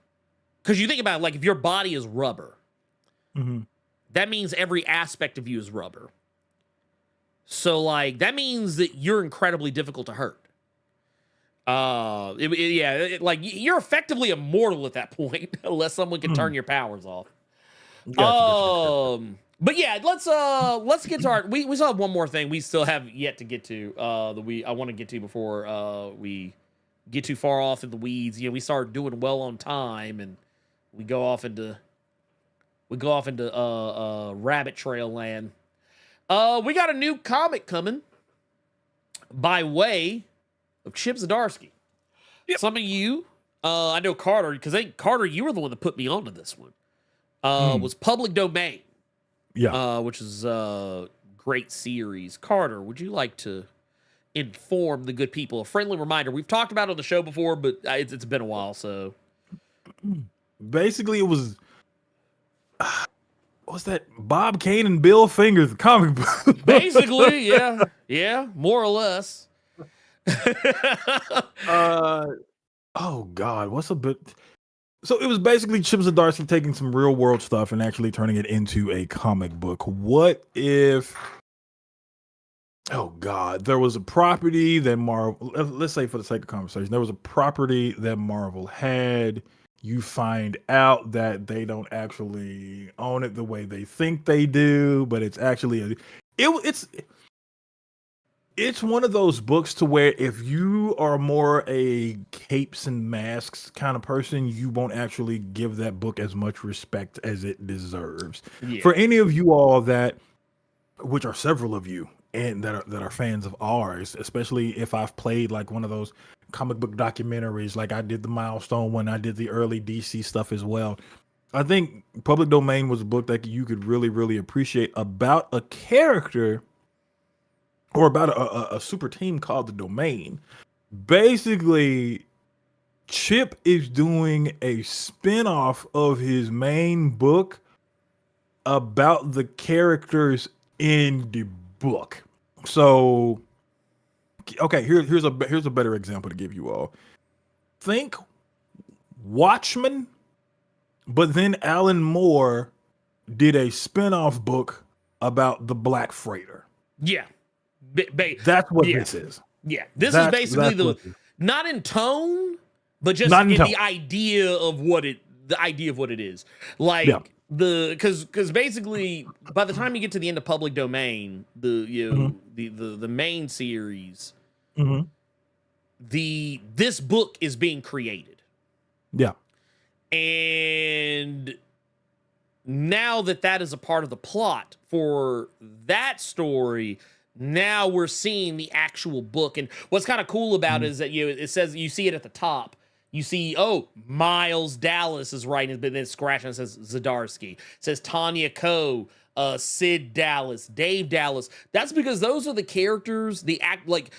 because you think about it, like, if your body is rubber, that means every aspect of you is rubber. So, like, that means that you're incredibly difficult to hurt. Like, you're effectively immortal at that point, unless someone can turn your powers off. Gotcha. But yeah, let's get to our. We still have one more thing we still have yet to get to. I want to get to before we get too far off in the weeds. You know, we start doing well on time, and we go off into rabbit trail land. We got a new comic coming by way of Chip Zdarsky. Yep. Some of you, I know Carter, because Carter, you were the one that put me onto this one. Was Public Domain. Yeah. Which is a great series. Carter, would you like to inform the good people? A friendly reminder. We've talked about it on the show before, but it's been a while, so. Basically, it was... what's that? Bob Kane and Bill Fingers comic book. Basically, yeah. Yeah, more or less. Oh, God. What's a bit... So it was basically Chip Zdarsky taking some real world stuff and actually turning it into a comic book. What if, oh God, there was a property that Marvel, let's say for the sake of conversation, there was a property that Marvel had. You find out that they don't actually own it the way they think they do, but it's actually it's one of those books to where if you are more a capes and masks kind of person, you won't actually give that book as much respect as it deserves. Yeah. For any of you all that, which are several of you, and that are fans of ours, especially if I've played like one of those comic book documentaries, like I did the Milestone one, I did the early DC stuff as well. I think Public Domain was a book that you could really, really appreciate about a character or about a super team called the Domain. Basically, Chip is doing a spin-off of his main book about the characters in the book. So, okay, here's a better example to give you all. Think Watchmen, but then Alan Moore did a spin-off book about the Black Freighter. Yeah. That's what this is. Yeah, this is basically not in tone, but just in the idea of what it is. Like because basically by the time you get to the end of Public Domain, the main series, this book is being created. Yeah. And now that is a part of the plot for that story, now we're seeing the actual book. And what's kind of cool about it is that it says, you see it at the top. You see, Miles Dallas is writing, but then it's scratching, it says Zdarsky. It says Tanya Coe, Sid Dallas, Dave Dallas. That's because those are the characters, like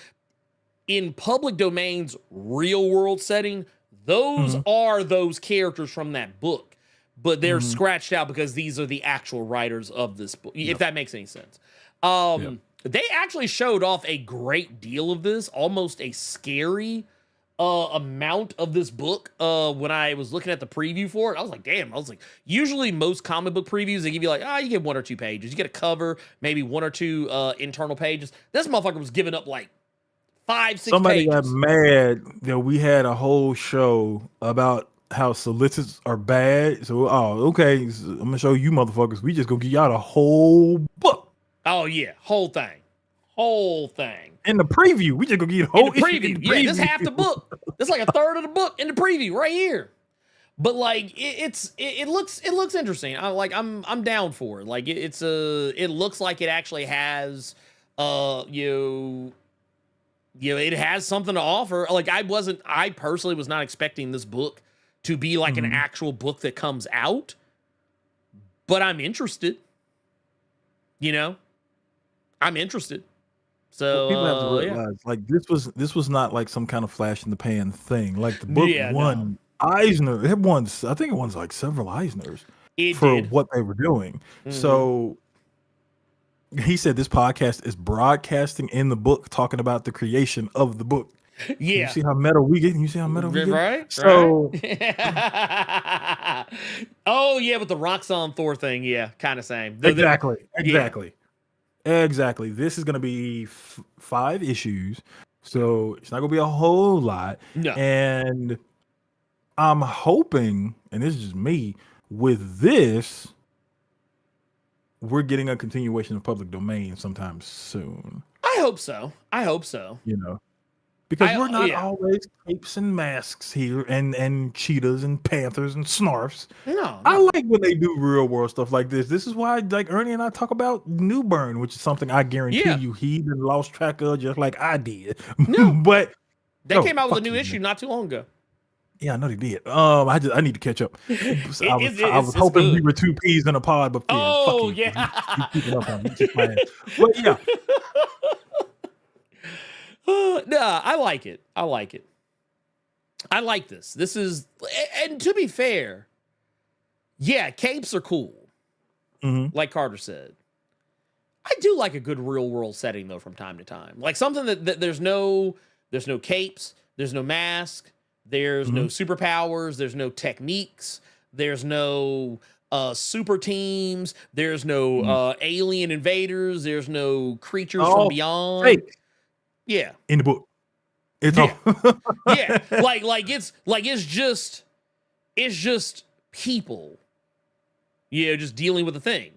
in Public Domain's real world setting, those are those characters from that book. But they're scratched out because these are the actual writers of this book, if that makes any sense. They actually showed off a great deal of this, almost a scary amount of this book. When I was looking at the preview for it, I was like, damn. I was like, usually most comic book previews, they give you like, you get 1 or 2 pages. You get a cover, maybe 1 or 2 internal pages. This motherfucker was giving up like 5, 6 Somebody pages. got mad that we had a whole show about how solicits are bad. So, okay, so I'm gonna show you motherfuckers. We just gonna give y'all the whole book. Oh yeah, whole thing. In the preview, we just gonna give you the whole preview. Yeah, this half the book. This like a third of the book in the preview right here. But like it looks interesting. I'm down for it. Like it looks like it actually has it has something to offer. Like I personally was not expecting this book to be like an actual book that comes out, but I'm interested. I'm interested. So People have to yeah. realize, like, this was not like some kind of flash in the pan thing. Like the book Yeah, no. won Eisner. It won, I think it won like several Eisners It for did. what they were doing. Mhm. So he said this podcast is broadcasting in the book, talking about the creation of the book. You Yeah. see how meta we get? You see how meta we get? Right? So Right? Oh yeah, with the Roxxon Thor thing, yeah, kind of same. exactly. This is going to be 5 issues, so it's not going to be a whole lot. No. And I'm hoping, and this is just me, with this, we're getting a continuation of public domain sometime soon. I hope so. You know, because we're not always capes and masks here, and cheetahs and panthers and snarfs. No. I like when they do real world stuff like this. This is why, like, Ernie and I talk about Newburn, which is something I guarantee you he done lost track of just like I did. No. But they came out with a new issue not too long ago. Yeah, I know they did. I need to catch up. I was hoping we were 2 peas in a pod, but oh fuck yeah, you keep it up on me. But yeah. Nah, I like it. I like this. This is, and to be fair, yeah, capes are cool. Mm-hmm. Like Carter said. I do like a good real world setting though from time to time. Like something that there's no capes, there's no mask, there's no superpowers, there's no techniques, there's no super teams, there's no alien invaders, there's no creatures from beyond. Fake. Yeah. In the book. It's yeah. It's just people. Yeah, just dealing with a thing.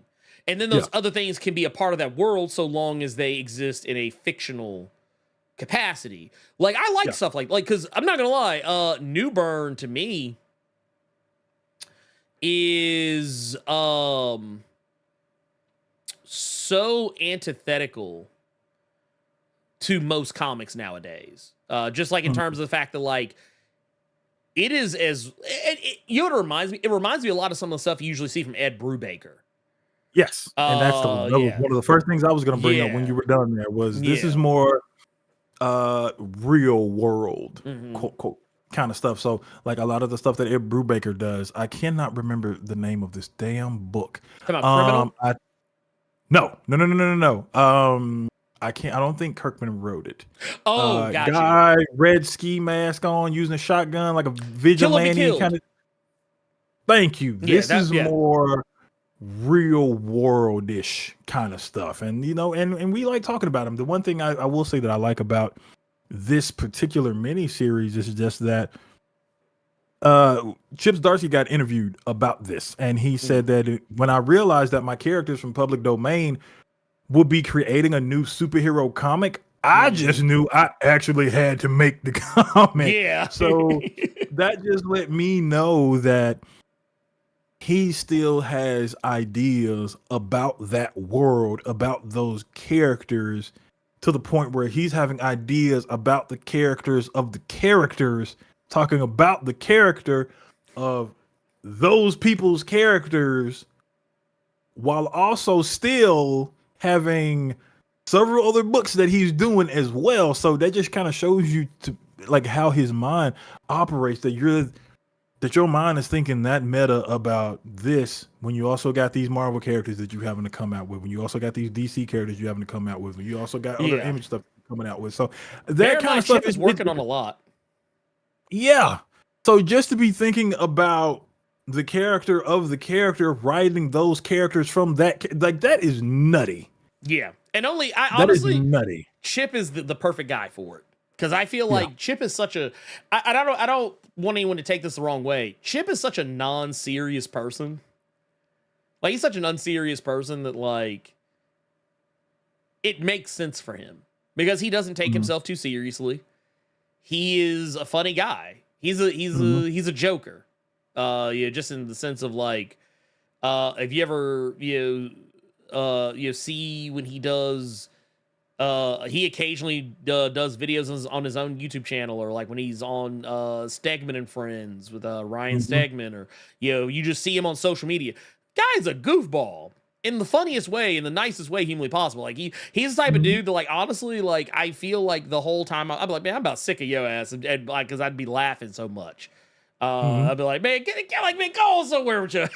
And then those other things can be a part of that world so long as they exist in a fictional capacity. Like I like stuff like because I'm not gonna lie, Newburn to me is so antithetical to most comics nowadays. Just like in terms of the fact that like it is you know what it reminds me? It reminds me a lot of some of the stuff you usually see from Ed Brubaker. Yes. And that was one of the first things I was gonna bring up when you were done there was this is more real world quote kind of stuff. So like a lot of the stuff that Ed Brubaker does, I cannot remember the name of this damn book. Criminal? No. I don't think Kirkman wrote it. Oh, gotcha. Guy, red ski mask on, using a shotgun like a vigilante kind of. Thank you. This is more real world-ish kind of stuff. And you know, and we like talking about them. The one thing I will say that I like about this particular mini-series is just that Chips Darcy got interviewed about this, and he said that when I realized that my characters from public domain would be creating a new superhero comic, I just knew I actually had to make the comic. Yeah. So that just let me know that he still has ideas about that world, about those characters, to the point where he's having ideas about the characters of the characters, talking about the character of those people's characters, while also still having several other books that he's doing as well. So that just kind of shows you to like how his mind operates, that your mind is thinking that meta about this when you also got these Marvel characters that you having to come out with, when you also got these DC characters you having to come out with, when you also got other Image stuff coming out with. So that kind of stuff is working on a lot. Yeah. So just to be thinking about the character of the character, writing those characters from that, like that is nutty. Yeah. And honestly, nutty. Chip is the perfect guy for it. Because I feel like Chip is such a, I don't want anyone to take this the wrong way. Chip is such a non-serious person. Like he's such an unserious person that like, it makes sense for him because he doesn't take himself too seriously. He is a funny guy. He's a joker. Just in the sense of like, if you ever you see when he does, he occasionally does videos on his own YouTube channel, or like when he's on Stegman and Friends with Ryan Stegman, or you just see him on social media. Guy's a goofball in the funniest way, in the nicest way humanly possible. Like he's the type of dude that, like, honestly, like, I feel like the whole time I'd be like, man, I'm about sick of your ass, and like, because I'd be laughing so much. I'd be like, man, get like, man, go somewhere with you.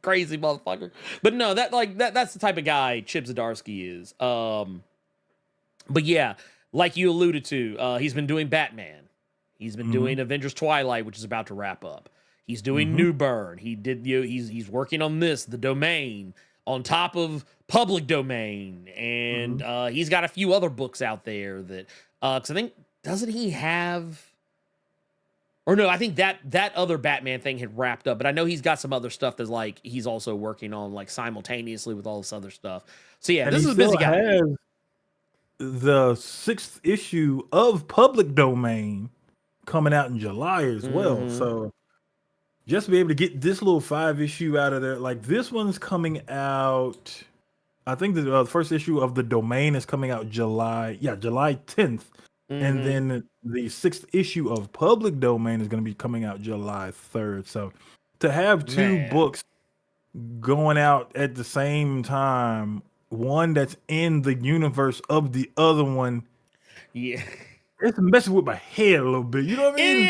Crazy motherfucker. But no, that's the type of guy Chip Zdarsky is. But yeah, like you alluded to, he's been doing Batman. He's been doing Avengers Twilight, which is about to wrap up. He's doing New Burn. He did, he's working on this, The Domain, on top of Public Domain, and he's got a few other books out there that, because I think, doesn't he have? Or no, I think that other Batman thing had wrapped up, but I know he's got some other stuff that's, like, he's also working on, like, simultaneously with all this other stuff. So yeah, and this is a busy guy. Has the 6th issue of Public Domain coming out in July as well. So just to be able to get this little 5-issue out of there, like, this one's coming out, I think the first issue of The Domain is coming out July 10th. And then the 6th issue of Public Domain is going to be coming out July 3rd. So to have two books going out at the same time, one that's in the universe of the other one, yeah, it's messing with my head a little bit. You know what I mean?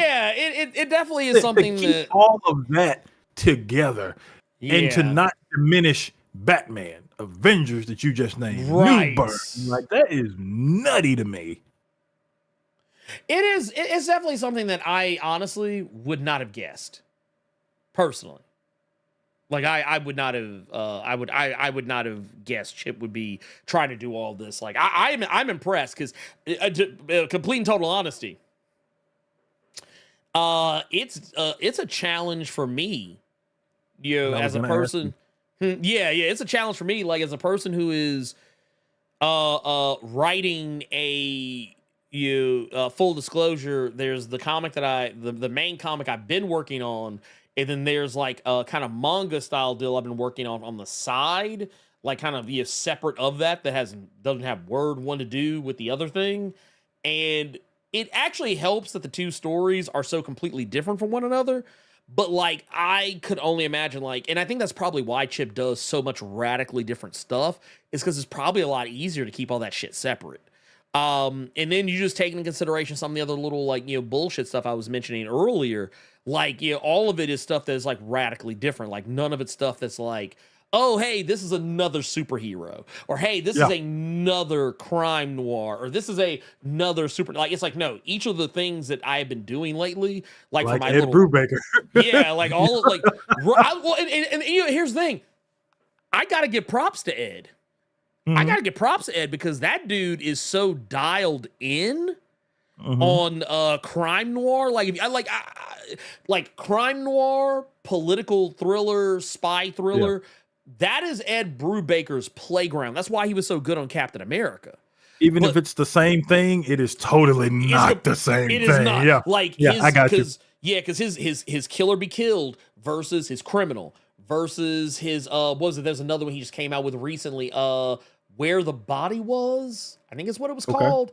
It definitely is something to keep that all of that together and to not diminish Batman, Avengers that you just named, right? New Burn, like, that is nutty to me. It is. It's definitely something that I honestly would not have guessed, personally. Like, I would not have. I would not have guessed Chip would be trying to do all this. Like, I'm impressed because, complete and total honesty, it's a challenge for me, as a person. It's a challenge for me. Like, as a person who is, writing a. Full disclosure, there's the comic that the main comic I've been working on, and then there's, like, a kind of manga style deal I've been working on the side, like, kind of separate of that doesn't have word one to do with the other thing. And it actually helps that the two stories are so completely different from one another. But, like, I could only imagine, like, and I think that's probably why Chip does so much radically different stuff, is because it's probably a lot easier to keep all that shit separate. And then you just take into consideration some of the other little, like, bullshit stuff I was mentioning earlier. Like, all of it is stuff that is, like, radically different. Like, none of it's stuff that's like, oh, hey, this is another superhero, or hey, this is another crime noir, or this is another super. Like, it's like, no, each of the things that I have been doing lately, like for my Ed little Brubaker, like all like, and here's the thing, I got to give props to Ed. I gotta give props to Ed, because that dude is so dialed in on crime noir. Like, like crime noir, political thriller, spy thriller. That is Ed Brubaker's playground. That's why he was so good on Captain America. Even if it's the same thing, it is totally not the same thing. It is not. Yeah, like, I got you. Yeah, because his Killer Be Killed versus his Criminal versus his what was it? There's another one he just came out with recently. Where the Body Was, I think is what it was called.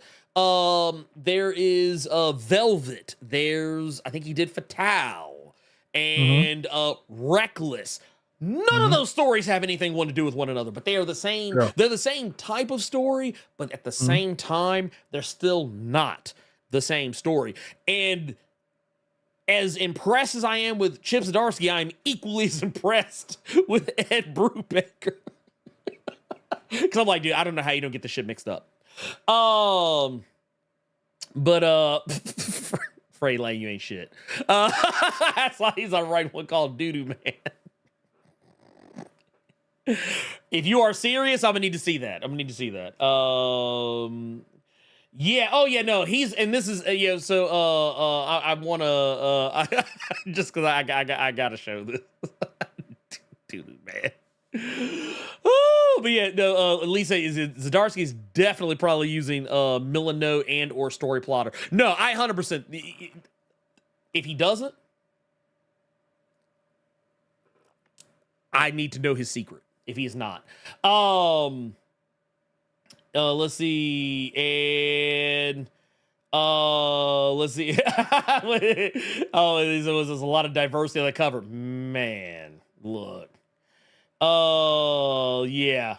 There is Velvet. There's, I think he did Fatale and Reckless. None of those stories have anything one to do with one another, but they are the same. Yeah. They're the same type of story, but at the same time, they're still not the same story. And as impressed as I am with Chip Zdarsky, I'm equally as impressed with Ed Brubaker. Because I'm like, dude, I don't know how you don't get this shit mixed up. Frey Lane, you ain't shit. That's why he's on right one called Doo-Doo Man. If you are serious, I'm gonna need to see that. Yeah. Oh yeah. No. He's, and this is So I want to just because I gotta show this. Doo-Doo Man. Oh, but yeah, no. Lisa Zdarsky is definitely probably using Milano and or Story Plotter. No, I 100%. If he doesn't, I need to know his secret. If he is not, let's see, and let's see. Oh, there's a lot of diversity on the cover. Man, look. Oh, yeah.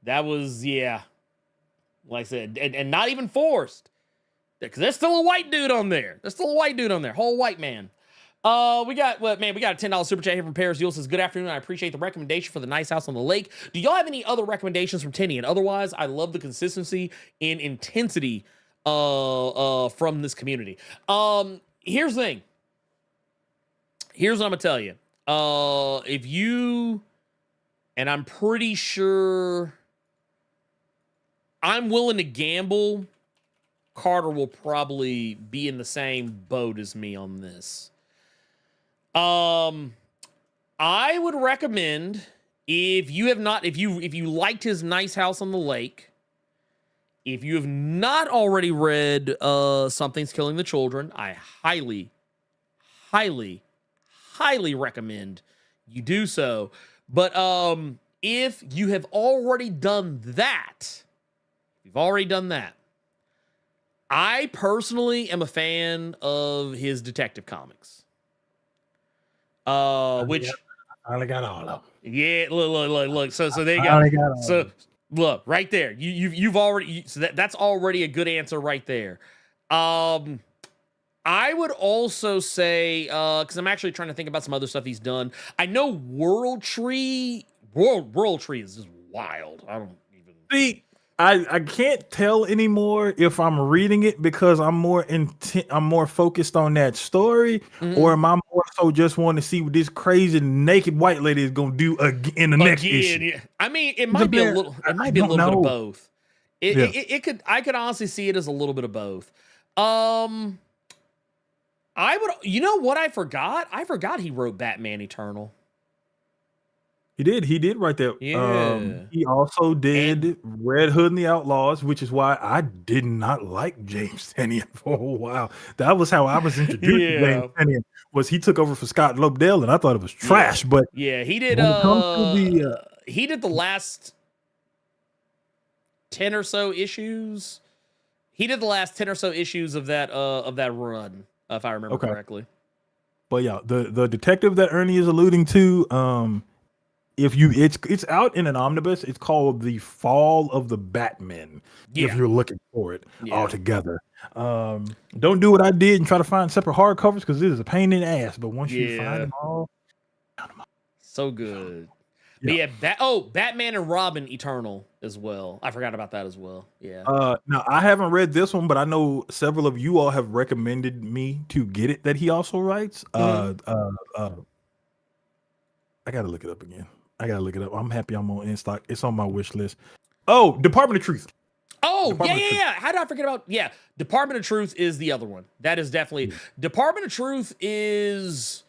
That was, yeah. Like I said, and not even forced. Because there's still a white dude on there. Whole white man. We got a $10 super chat here from Paris Yule says, good afternoon. I appreciate the recommendation for the nice house on the lake. Do y'all have any other recommendations from Tenny? And otherwise, I love the consistency and intensity from this community. Here's the thing. Here's what I'm gonna tell you. If you, and I'm pretty sure I'm willing to gamble Carter will probably be in the same boat as me on this. I would recommend if you liked his nice house on the lake, if you have not already read Something's Killing the Children, I highly recommend you do so. But if you have already done that, I personally am a fan of his detective comics. Which I only got all of them. Yeah, look. So there you I go. only got all So of them. look right there. You've already so that's already a good answer right there. I would also say because I'm actually trying to think about some other stuff he's done. I know World Tree is just wild. I don't even See, I can't tell anymore if I'm reading it because I'm more focused on that story, or am I more so just want to see what this crazy naked white lady is gonna do in the next issue? Yeah. I mean, it might be a little bit of both. I could honestly see it as a little bit of both. I would, you know what I forgot? I forgot he wrote Batman Eternal. He did right there. Yeah. He also did Red Hood and the Outlaws, which is why I did not like James Tynion for a while. That was how I was introduced to James Tynion. Was he took over for Scott Lobdell, and I thought it was trash. But yeah, he did. He did the last 10 or so issues. He did the last 10 or so issues of that run, if I remember correctly. But yeah, the detective that Ernie is alluding to, it's out in an omnibus. It's called The Fall of the Batmen. If you're looking for it all together. Don't do what I did and try to find separate hardcovers because it is a pain in the ass. But once you find them all, so good. Yeah. But yeah, Batman and Robin Eternal as well. I forgot about that as well. Yeah. Now I haven't read this one, but I know several of you all have recommended me to get it that he also writes. I gotta look it up again. I'm happy I'm on in stock. It's on my wish list. Oh, Department of Truth. Oh, yeah. How did I forget about Department of Truth is the other one. That is definitely Department of Truth is,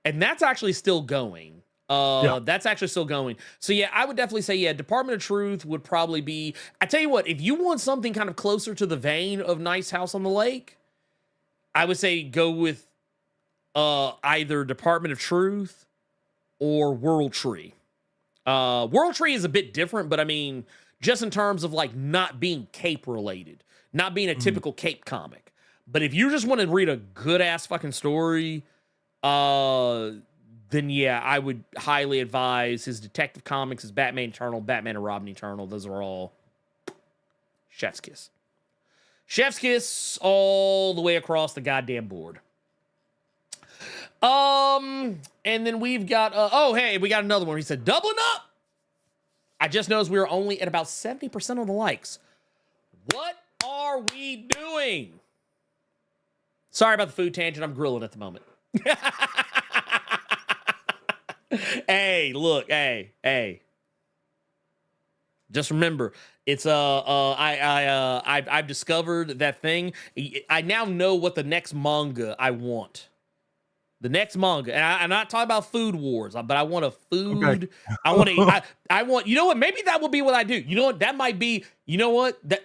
and that's actually still going. That's actually still going. So yeah, I would definitely say Department of Truth would probably be. I tell you what, if you want something kind of closer to the vein of Nice House on the Lake, I would say go with either Department of Truth or World Tree. World Tree is a bit different, but I mean, just in terms of like not being Cape related, not being a typical Cape comic. But if you just want to read a good ass fucking story, then yeah, I would highly advise his detective comics, his Batman Eternal, Batman and Robin Eternal. Those are all chef's kiss. Chef's kiss all the way across the goddamn board. And then we've got, we got another one. He said, doubling up. I just noticed we were only at about 70% of the likes. What are we doing? Sorry about the food tangent. I'm grilling at the moment. Hey, look, hey. Just remember, it's I've discovered that thing. I now know what the next manga I want. The next manga, and I'm not talking about Food Wars, but I want a food. Okay. I want. You know what? Maybe that will be what I do. You know what? That might be. You know what? That.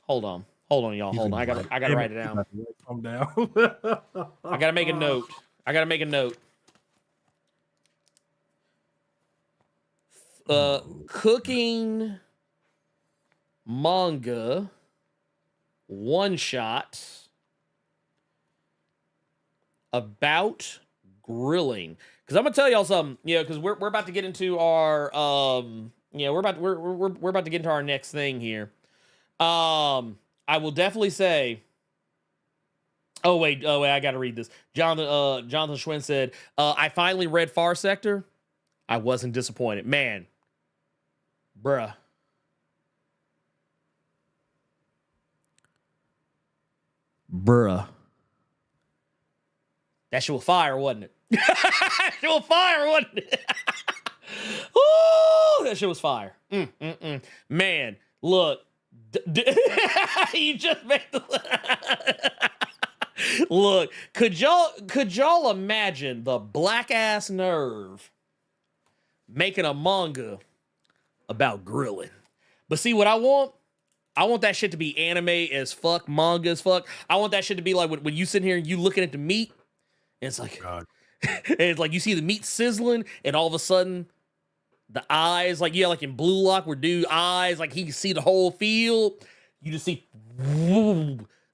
Hold on, y'all. Hold on. I gotta write it down. Calm down. I gotta make a note. Cooking manga one shot about grilling. Because I'm gonna tell y'all something, because we're about to get into our we're about to get into our next thing here. I will definitely say. Oh wait, I gotta read this. Jonathan Schwinn said, I finally read Far Sector. I wasn't disappointed. Man. Bruh. That shit was fire, wasn't it? That shit was fire, wasn't it? Ooh, that shit was fire. Man, look. You just made the... Look, could y'all imagine the black ass nerve making a manga about grilling? But see what I want that shit to be anime as fuck, manga as fuck. I want that shit to be like when you sit here and you looking at the meat, and it's like, and it's like you see the meat sizzling, and all of a sudden the eyes, like like in Blue Lock, where dude eyes, like he can see the whole field. You just see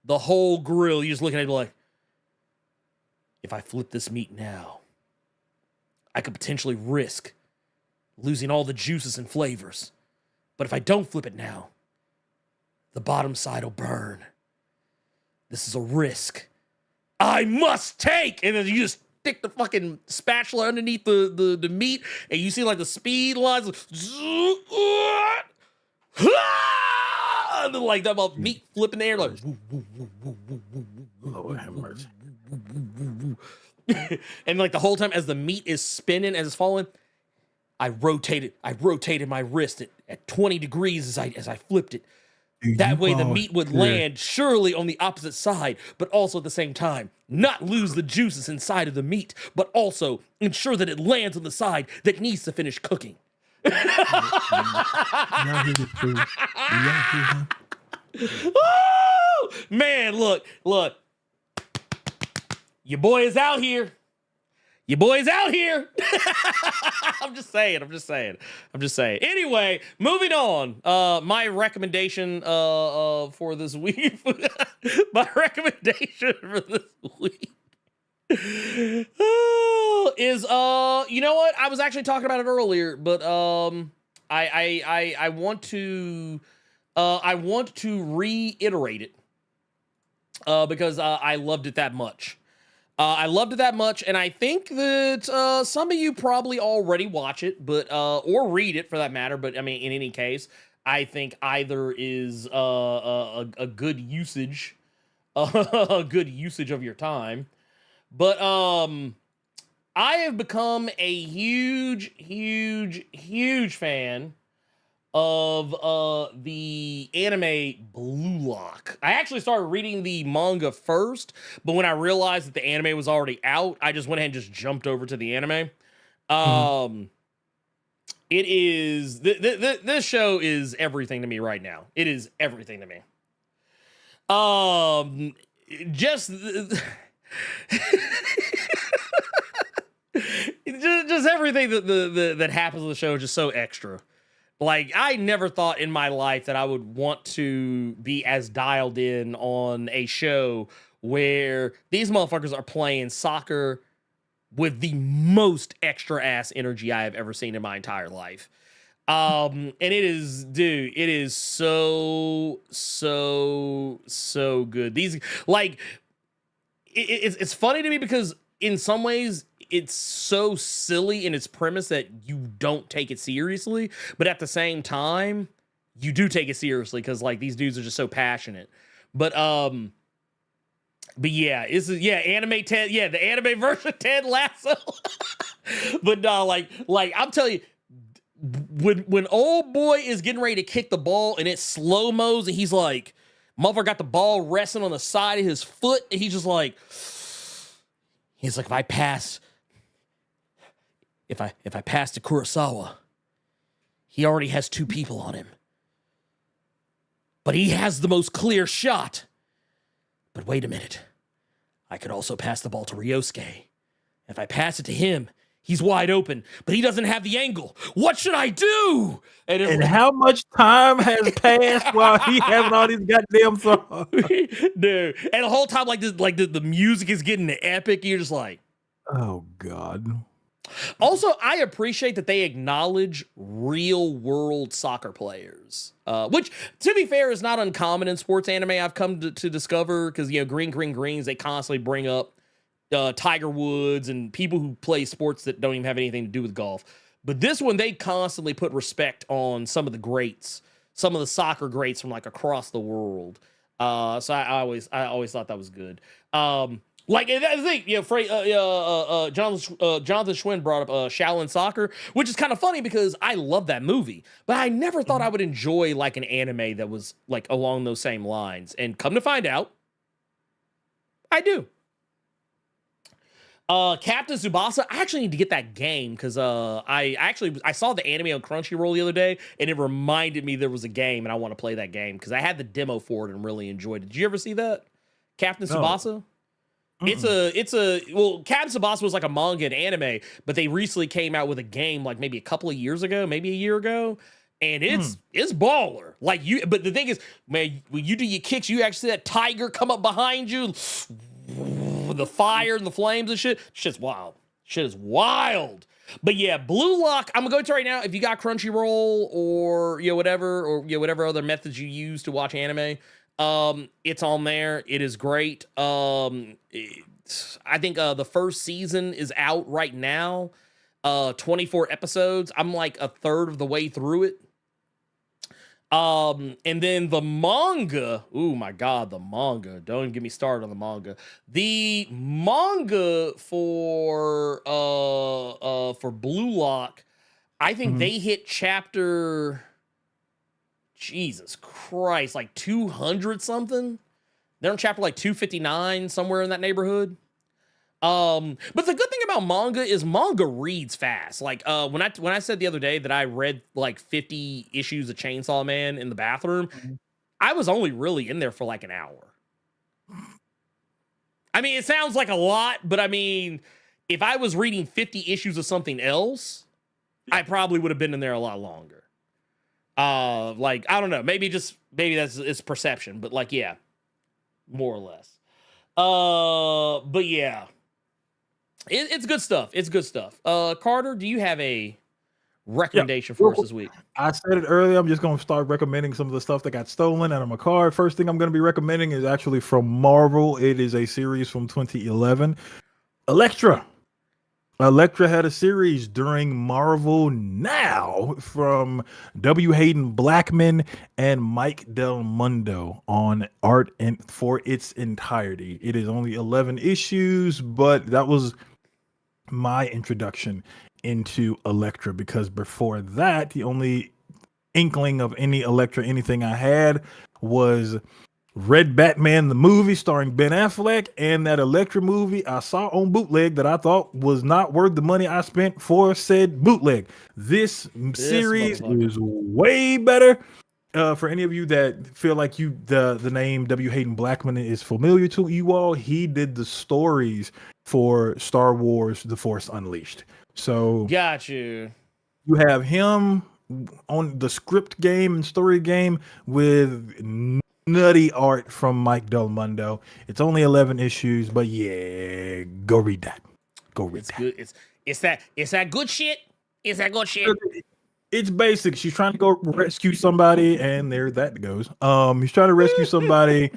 the whole grill. You're just looking at it like, if I flip this meat now, I could potentially risk losing all the juices and flavors. But if I don't flip it now, the bottom side will burn. This is a risk I must take. And then you just stick the fucking spatula underneath the meat, and you see like the speed lines. And then like that meat flipping the air like. Lord have mercy. And like the whole time as the meat is spinning, as it's falling, I rotated my wrist at 20 degrees as I flipped it. That way the meat would land surely on the opposite side, but also at the same time, not lose the juices inside of the meat, but also ensure that it lands on the side that needs to finish cooking. Oh, man, look. Your boy is out here. I'm just saying. Anyway, moving on. My recommendation for this week. My recommendation for this week is you know what? I was actually talking about it earlier, but I want to reiterate it because I loved it that much. And I think that some of you probably already watch it, but or read it for that matter. But I mean, in any case, I think either is a good usage, of your time. But I have become a huge fan of the anime Blue Lock. I actually started reading the manga first, but when I realized that the anime was already out, I just went ahead and just jumped over to the anime. It is this show is everything to me right now. It is everything to me. Just everything that happens in the show is just so extra. Like, I never thought in my life that I would want to be as dialed in on a show where these motherfuckers are playing soccer with the most extra ass energy I have ever seen in my entire life. And it is, dude, it is so good. These, like, it's funny to me because in some ways it's so silly in its premise that you don't take it seriously, but at the same time you do take it seriously because like these dudes are just so passionate. But yeah, anime Ted, the anime version of Ted Lasso. But no, like I'm telling you, when old boy is getting ready to kick the ball and it slow mos and he's like, motherfucker got the ball resting on the side of his foot, and he's just like, if I pass to Kurosawa, he already has two people on him. But he has the most clear shot. But wait a minute. I could also pass the ball to Ryosuke. If I pass it to him, he's wide open, but he doesn't have the angle. What should I do? And how much time has passed while he having all these goddamn songs? Dude, and the whole time, like this, like the music is getting epic. You're just like, Oh God. Also, I appreciate that they acknowledge real world soccer players, which, to be fair, is not uncommon in sports anime. I've come to discover because Green Greens, they constantly bring up Tiger Woods and people who play sports that don't even have anything to do with golf. But this one, they constantly put respect on some of the greats, some of the soccer greats from like across the world. So I always thought that was good. Like the thing, Jonathan Schwinn brought up Shaolin Soccer, which is kind of funny because I love that movie, but I never thought I would enjoy like an anime that was like along those same lines. And come to find out, I do. Captain Tsubasa, I actually need to get that game because I saw the anime on Crunchyroll the other day and it reminded me there was a game and I want to play that game because I had the demo for it and really enjoyed it. Did you ever see that? Captain Tsubasa? Well, Captain Tsubasa was like a manga and anime, but they recently came out with a game like maybe a couple of years ago, maybe a year ago, and it's baller. Like but the thing is, man, when you do your kicks, you actually see that tiger come up behind you, the fire and the flames and shit. Shit's wild. Shit is wild. But yeah, Blue Lock, I'm gonna go to right now. If you got Crunchyroll or whatever other methods you use to watch anime, it's on there. It is great. I think the first season is out right now. 24 episodes. I'm like a third of the way through it. And then the manga. Oh my God, the manga. Don't even get me started on the manga. The manga for Blue Lock, I think they hit chapter, Jesus Christ, like 200 something. They're on chapter like 259, somewhere in that neighborhood. But the good thing about manga is manga reads fast. Like when I said the other day that I read like 50 issues of Chainsaw Man in the bathroom, I was only really in there for like an hour. I mean, it sounds like a lot, but I mean, if I was reading 50 issues of something else, I probably would have been in there a lot longer. Like, I don't know, maybe it's perception, but like, yeah, more or less. But yeah, it's good stuff. It's good stuff. Carter, do you have a recommendation for us this week? I said it earlier. I'm just going to start recommending some of the stuff that got stolen out of my car. First thing I'm going to be recommending is actually from Marvel. It is a series from 2011. Elektra. Elektra had a series during Marvel Now from W. Hayden Blackman and Mike Del Mundo on art and for its entirety. It is only 11 issues, but that was my introduction into Elektra because before that, the only inkling of any Elektra anything I had was Red Batman, the movie starring Ben Affleck, and that Elektra movie I saw on bootleg that I thought was not worth the money I spent for said bootleg. This series is way better. For any of you that feel like the name W. Hayden Blackman is familiar to you all, he did the stories for Star Wars: The Force Unleashed. So got you. You have him on the script game and story game with nutty art from Mike Del Mundo. It's only 11 issues, but yeah, go read that. Go read that. Good. It's that good shit. It's that good shit. It's basic. She's trying to go rescue somebody, and there that goes. He's trying to rescue somebody.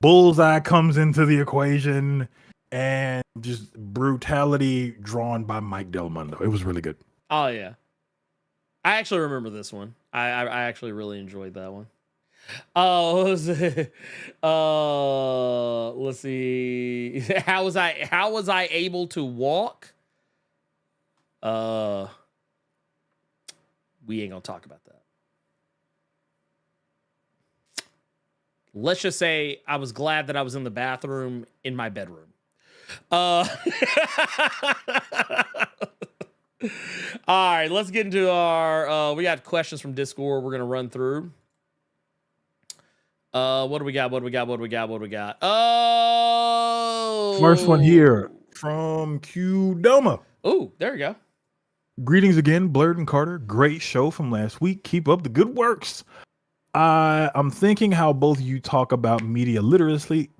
Bullseye comes into the equation, and just brutality drawn by Mike Del Mundo. It was really good. Oh yeah, I actually remember this one. I actually really enjoyed that one. What was it? Let's see. How was I able to walk? We ain't gonna talk about that. Let's just say I was glad that I was in the bathroom in my bedroom. All right, let's get into our we got questions from Discord we're gonna run through. What do we got? Oh, First one here from Qdoma. Oh, there you go. Greetings again, Blerd and Carter. Great show from last week. Keep up the good works. I'm thinking how both you talk about media literacy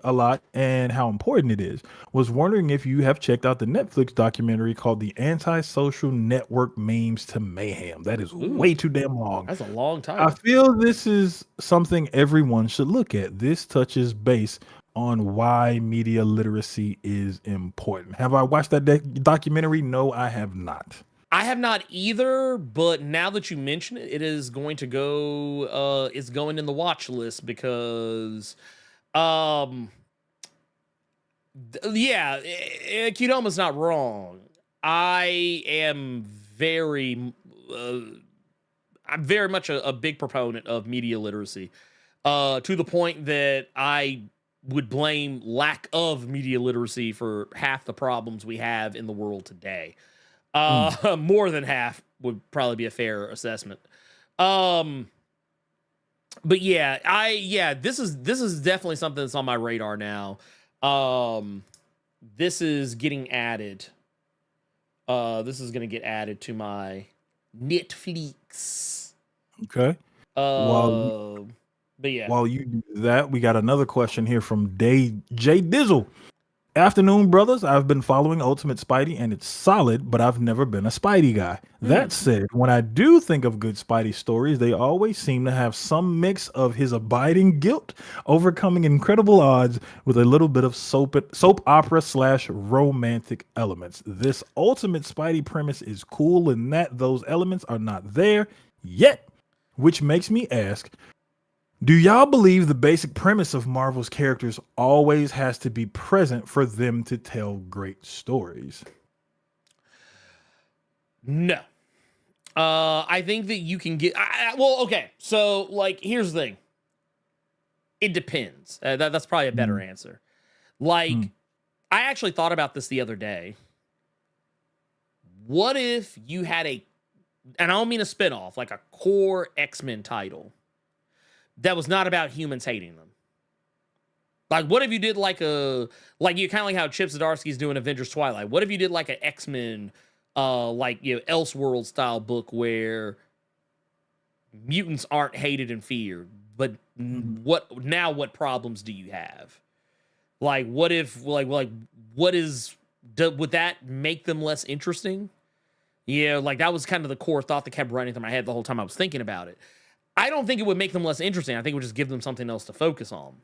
a lot and how important it is. Was wondering if you have checked out the Netflix documentary called The Antisocial Network Memes to Mayhem. That is Ooh, way too damn long. that's a long I title. feel this is something everyone should look at. This touches base on why media literacy is important. Have I watched that documentary? No, I have not. I have not either, but now that you mention it, it is going to go. It's going in the watch list because, um, yeah, Kidoma's not wrong. I am I'm very much a big proponent of media literacy, to the point that I would blame lack of media literacy for half the problems we have in the world today. More than half would probably be a fair assessment. But yeah, this is definitely something that's on my radar now. This is getting added. This is gonna get added to my Netflix. Okay. While But yeah. while you do that, we got another question here from J Dizzle. Afternoon, brothers. I've been following Ultimate Spidey and it's solid, but I've never been a Spidey guy. That said, when I do think of good Spidey stories, they always seem to have some mix of his abiding guilt, overcoming incredible odds with a little bit of soap opera / romantic elements. This Ultimate Spidey premise is cool in that those elements are not there yet, which makes me ask, do y'all believe the basic premise of Marvel's characters always has to be present for them to tell great stories? No. I think that you can get. Well, okay. So, like, here's the thing. It depends. That's probably a better answer. Like, I actually thought about this the other day. What if you had and I don't mean a spinoff, like a core X-Men title that was not about humans hating them? Like, what if you did like you kind of like how Chip Zdarsky's doing Avengers Twilight? What if you did like an X-Men, Elseworld style book where mutants aren't hated and feared, but what problems do you have? Like, what if would that make them less interesting? Yeah, like that was kind of the core thought that kept running through my head the whole time I was thinking about it. I don't think it would make them less interesting. I think it would just give them something else to focus on.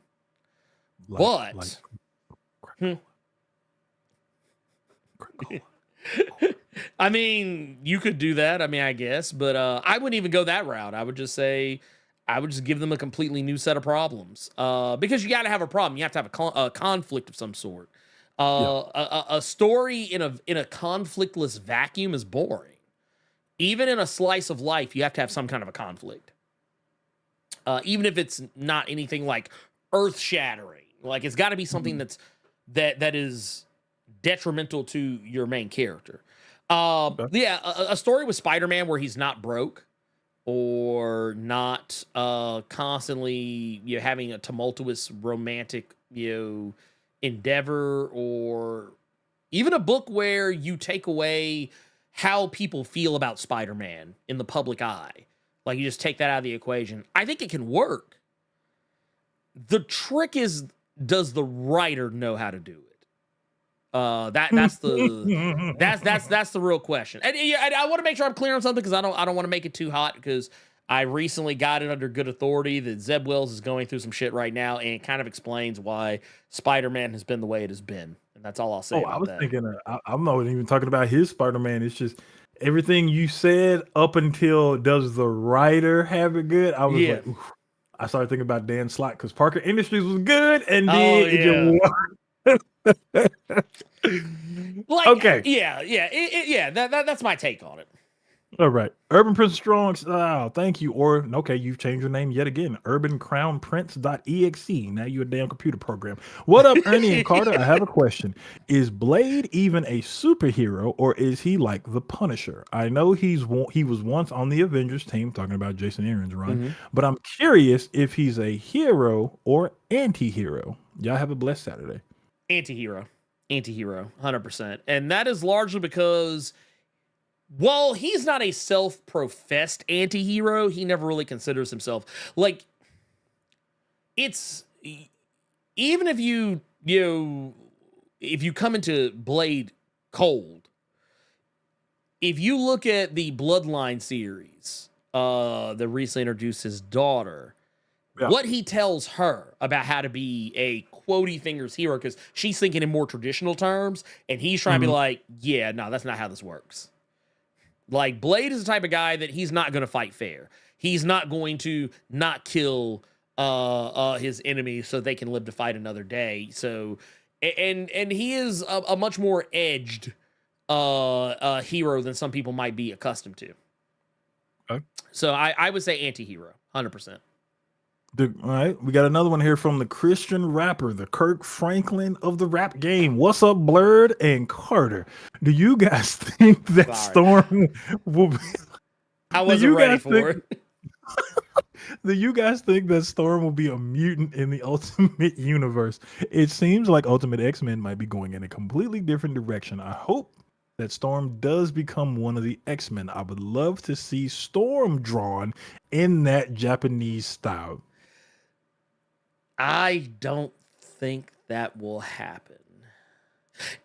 I mean, you could do that. I mean, I guess, but I wouldn't even go that route. I would just give them a completely new set of problems. Because you got to have a problem. You have to have a conflict of some sort. A story in a conflictless vacuum is boring. Even in a slice of life, you have to have some kind of a conflict. Even if it's not anything like earth-shattering, like it's got to be something that is detrimental to your main character. Yeah, a story with Spider-Man where he's not broke or not constantly having a tumultuous romantic endeavor, or even a book where you take away how people feel about Spider-Man in the public eye. Like, you just take that out of the equation. I think it can work. The trick is, does the writer know how to do it? That's the real question. And I want to make sure I'm clear on something, because I don't want to make it too hot, because I recently got it under good authority that Zeb Wells is going through some shit right now, and it kind of explains why Spider-Man has been the way it has been. And that's all I'll say about that. Thinking, I'm not even talking about his Spider-Man. It's just everything you said up until does the writer have it good? I was like, oof. I started thinking about Dan Slott because Parker Industries was good, and then okay. Yeah. That's my take on it. All right. Urban Prince Strong. Oh, thank you. Or, okay, you've changed your name yet again. UrbanCrownPrince.exe. Now you're a damn computer program. What up, Ernie and Carter? I have a question. Is Blade even a superhero, or is he like the Punisher? I know he was once on the Avengers team, talking about Jason Aaron's run, but I'm curious if he's a hero or anti-hero. Y'all have a blessed Saturday. Anti-hero, 100%. And that is largely because while he's not a self-professed anti-hero, he never really considers himself like it's even if if you come into Blade cold, if you look at the Bloodline series that recently introduced his daughter, what he tells her about how to be a quotey fingers hero, because she's thinking in more traditional terms, and he's trying to be like, yeah, no, that's not how this works. Like, Blade is the type of guy that he's not going to fight fair. He's not going to not kill his enemies so they can live to fight another day. So, and he is a much more edged hero than some people might be accustomed to. Okay. So I would say anti-hero, 100%. All right, we got another one here from the Christian rapper, the Kirk Franklin of the rap game. What's up, Blerd and Carter? Do you guys think that Storm will be... I wasn't ready for it. Do you guys think that Storm will be a mutant in the Ultimate Universe? It seems like Ultimate X-Men might be going in a completely different direction. I hope that Storm does become one of the X-Men. I would love to see Storm drawn in that Japanese style. I don't think that will happen.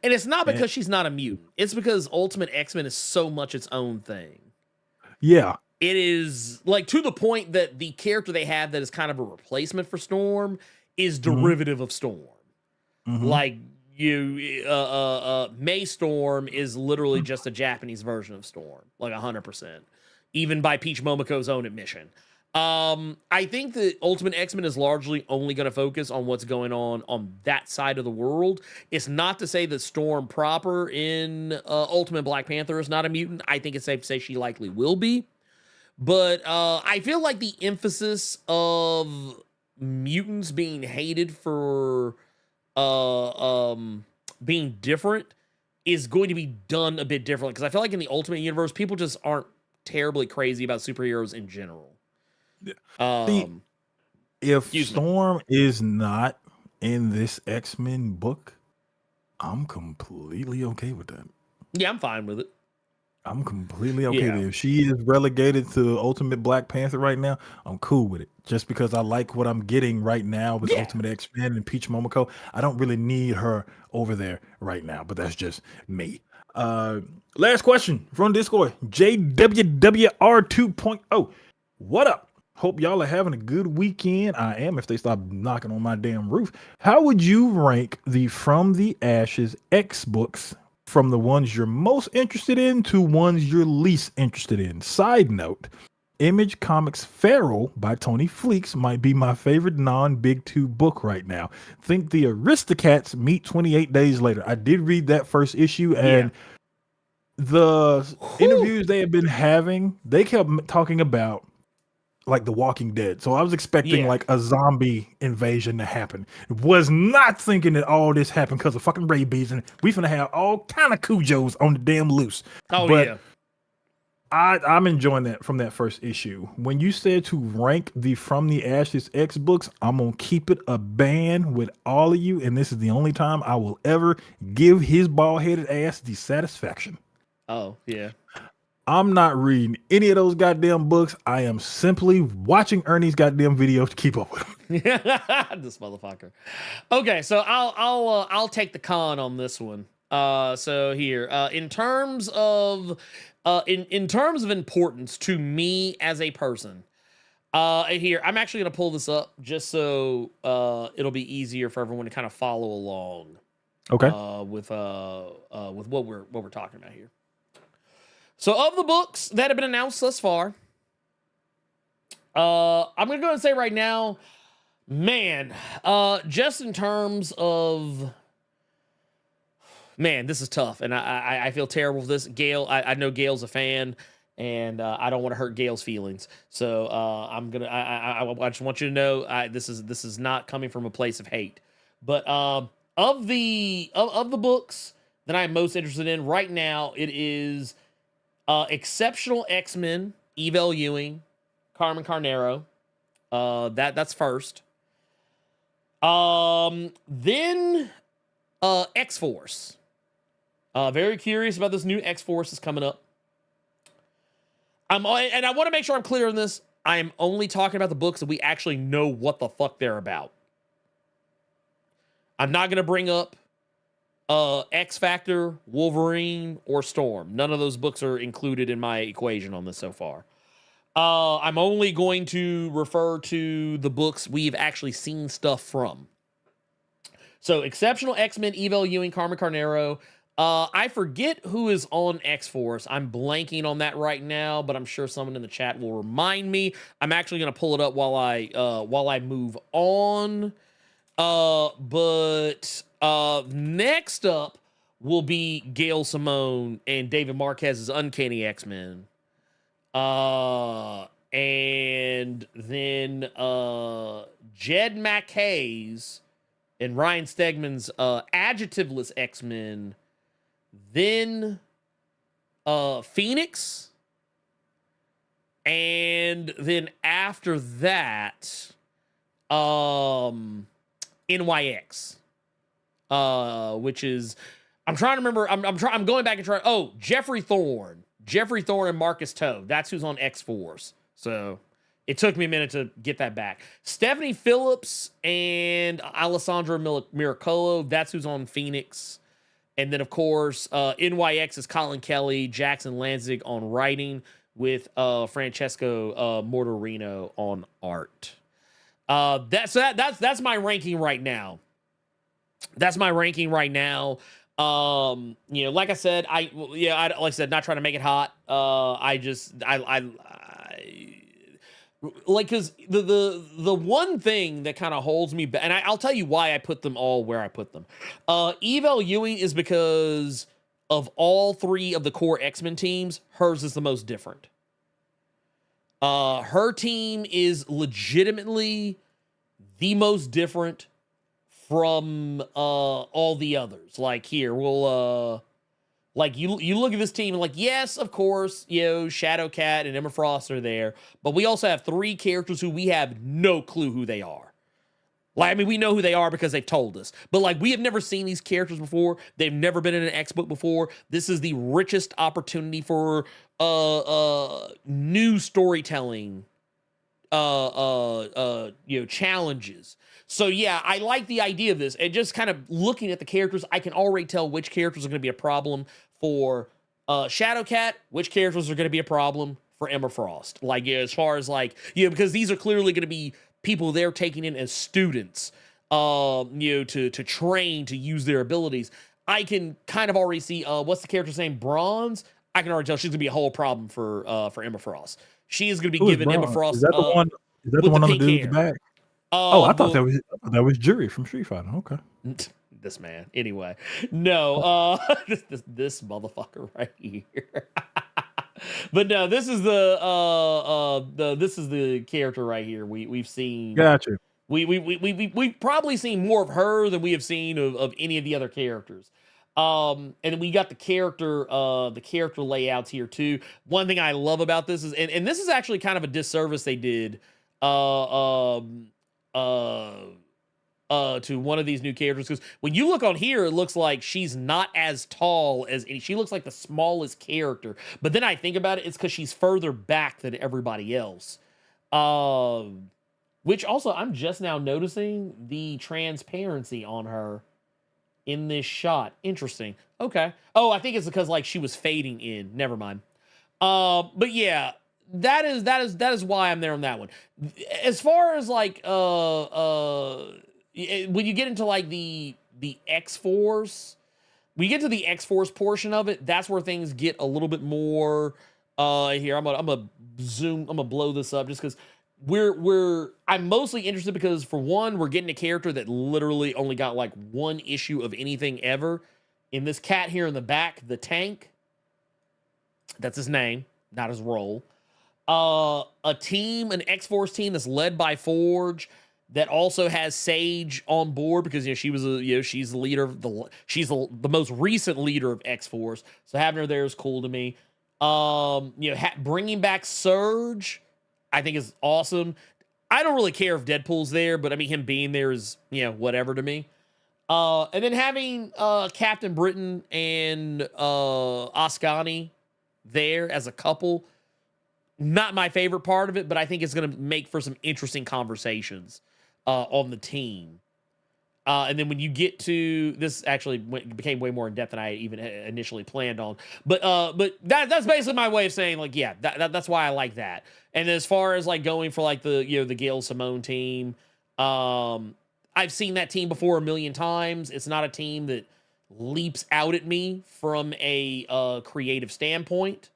And it's not because she's not a mutant. It's because Ultimate X-Men is so much its own thing. Yeah. It is, like, to the point that the character they have that is kind of a replacement for Storm is derivative of Storm. Like, May Storm is literally just a Japanese version of Storm. Like, 100%. Even by Peach Momoko's own admission. I think that Ultimate X-Men is largely only going to focus on what's going on that side of the world. It's not to say that Storm proper in Ultimate Black Panther is not a mutant. I think it's safe to say she likely will be. But I feel like the emphasis of mutants being hated for being different is going to be done a bit differently. Because I feel like in the Ultimate Universe, people just aren't terribly crazy about superheroes in general. If Storm is not in this X-Men book, I'm completely okay with that. Yeah, I'm fine with it. I'm completely okay with it. If she is relegated to Ultimate Black Panther right now, I'm cool with it. Just because I like what I'm getting right now with Ultimate X-Men and Peach Momoko, I don't really need her over there right now, but that's just me. Last question from Discord, JWWR 2.0. What up? Hope y'all are having a good weekend. I am, if they stop knocking on my damn roof. How would you rank the From the Ashes X books from the ones you're most interested in to ones you're least interested in? Side note, Image Comics Feral by Tony Fleeks might be my favorite non-Big Two book right now. Think the Aristocats meet 28 days later. I did read that first issue, and the interviews they have been having, they kept talking about like The Walking Dead. So I was expecting like a zombie invasion to happen. Was not thinking that all this happened because of fucking rabies, and we finna have all kind of Cujos on the damn loose. But I'm enjoying that from that first issue. When you said to rank the From the Ashes X books, I'm gonna keep it a band with all of you, and this is the only time I will ever give his bald-headed ass the satisfaction. Oh, yeah. I'm not reading any of those goddamn books. I am simply watching Ernie's goddamn videos to keep up with him. This motherfucker. Okay, so I'll take the con on this one. So here, in terms of importance to me as a person, here I'm actually gonna pull this up just so it'll be easier for everyone to kind of follow along. Okay. With what we're talking about here. So of the books that have been announced thus far, I'm going to go and say right now, man, just in terms of, man, this is tough. And I feel terrible for this. Gail, I know Gail's a fan, and I don't want to hurt Gail's feelings. So I'm going to, I just want you to know, this is not coming from a place of hate. But of the books that I'm most interested in right now, it is Exceptional X-Men, Evel Ewing, Carmen Carnero. That's first. Then X-Force. Very curious about this new X-Force that's coming up. And I want to make sure I'm clear on this. I'm only talking about the books that we actually know what the fuck they're about. I'm not going to bring up X Factor, Wolverine, or Storm. None of those books are included in my equation on this so far. I'm only going to refer to the books we've actually seen stuff from. So, Exceptional X-Men, Evel Ewing, Carmen Carnero. I forget who is on X-Force. I'm blanking on that right now, but I'm sure someone in the chat will remind me. I'm actually going to pull it up while I move on. But next up will be Gail Simone and David Marquez's Uncanny X-Men. And then Jed MacKay's and Ryan Stegman's Adjectiveless X-Men. Then Phoenix. And then after that, NYX, which is, I'm trying to remember. I'm going back and trying. Oh, Jeffrey Thorne and Marcus Toe. That's who's on X-Force. So it took me a minute to get that back. Stephanie Phillips and Alessandra Miracolo. That's who's on Phoenix. And then, of course, NYX is Colin Kelly, Jackson Lanzig on writing, with Francesco Mortorino on art. That's my ranking right now. Like I said, like I said, not trying to make it hot. Because the one thing that kind of holds me back, and I'll tell you why I put them all where I put them. Evel Ewing is because of all three of the core X-Men teams, hers is the most different. Her team is legitimately the most different from all the others. Like here, we'll like you look at this team and like, yes, of course, Shadowcat and Emma Frost are there, but we also have three characters who we have no clue who they are. Like, I mean, we know who they are because they've told us, but like, we have never seen these characters before. They've never been in an X book before. This is the richest opportunity for new storytelling, challenges. So yeah, I like the idea of this. And just kind of looking at the characters, I can already tell which characters are going to be a problem for Shadowcat, which characters are going to be a problem for Emma Frost. Like, as far as like, because these are clearly going to be people they're taking in as students, to train to use their abilities. I can kind of already see what's the character's name? Bronze. I can already tell she's gonna be a whole problem for Emma Frost. She is gonna be giving Emma Frost. Is that the one? Is that the one on the dude's back? I thought that was Jury from Street Fighter. Okay. This man. Anyway, no. This motherfucker right here. But no, this is the character right here. We've seen. Gotcha. We've probably seen more of her than we have seen of any of the other characters. And then we got the character layouts here too. One thing I love about this is, and this is actually kind of a disservice they did to one of these new characters, because when you look on here, it looks like she's not as tall as she looks like the smallest character. But then I think about it, it's because she's further back than everybody else. Which also, I'm just now noticing the transparency on her in this shot. Interesting. Okay. Oh, I think it's because like she was fading in. Never mind. But yeah, that is why I'm there on that one. As far as like when you get into like the X-Force, when you get to the X-Force portion of it, that's where things get a little bit more here. I'm gonna blow this up just because I'm mostly interested because, for one, we're getting a character that literally only got like one issue of anything ever. In this cat here in the back, the Tank, that's his name, not his role. An X-Force team that's led by Forge, that also has Sage on board because she was she's the leader of she's the most recent leader of X-Force. So having her there is cool to me. Bringing back Surge, I think is awesome. I don't really care if Deadpool's there, but I mean, him being there is, whatever to me. And then having Captain Britain and Ascani there as a couple, not my favorite part of it, but I think it's going to make for some interesting conversations on the team. And then when you get to this, actually became way more in depth than I even initially planned on. But that's basically my way of saying, like, yeah, that's why I like that. And as far as like going for like the Gail Simone team, I've seen that team before a million times. It's not a team that leaps out at me from a creative standpoint.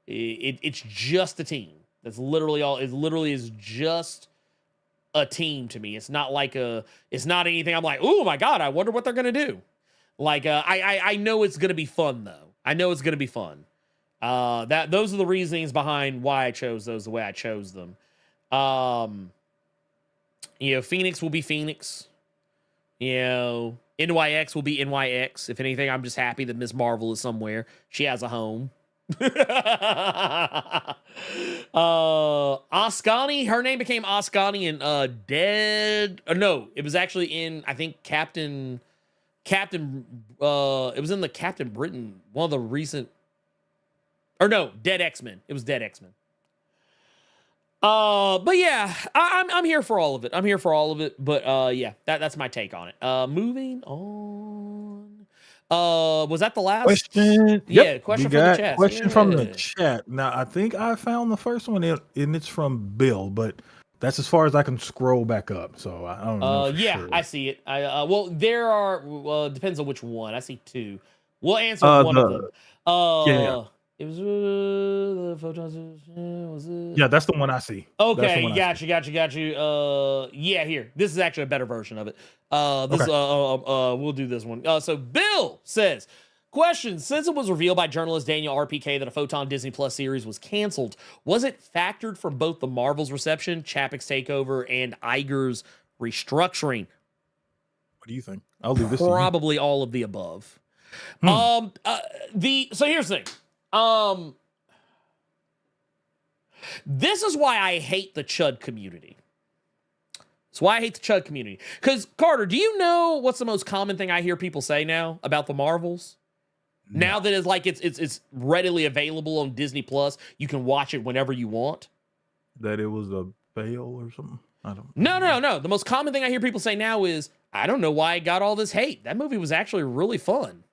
It's just a team. That's literally all. It literally is just a team to me. It's not anything I'm like, oh my God, I wonder what they're gonna do. Like I know it's gonna be fun though. I know it's gonna be fun. Those are the reasonings behind why I chose those the way I chose them. Phoenix will be Phoenix. NYX will be NYX. If anything, I'm just happy that Miss Marvel is somewhere. She has a home. Ascani, her name became Ascani in it was actually in, I think, Captain it was in the Captain Britain, one of the recent, Dead X-Men. It was Dead X-Men. But yeah, I'm here for all of it. But yeah, that's my take on it. Moving on. Was that the last question? Yeah, Yep, question we from the got chat. question from the chat. Now I think I found the first one, and it's from Bill, but that's as far as I can scroll back up. So I don't know. Yeah, sure. I see it. Well, there are. Depends on which one. I see two. We'll answer one of them. Yeah. It was the photons. Was it? Yeah, that's the one I see. Okay, got you. Yeah, here. This is actually a better version of it. We'll do this one. So Bill says, question: since it was revealed by journalist Daniel RPK that a Photon Disney Plus series was canceled, was it factored from both the Marvel's reception, Chapek's takeover, and Iger's restructuring? What do you think? I'll leave this. Probably all of the above. So here's the thing. This is why I hate the Chud community. That's why I hate the Chud community. Because, Carter, do you know what's the most common thing I hear people say now about the Marvels? No. Now that it's like it's readily available on Disney Plus, you can watch it whenever you want. That it was a fail or something? I don't. No. The most common thing I hear people say now is, I don't know why it got all this hate. That movie was actually really fun.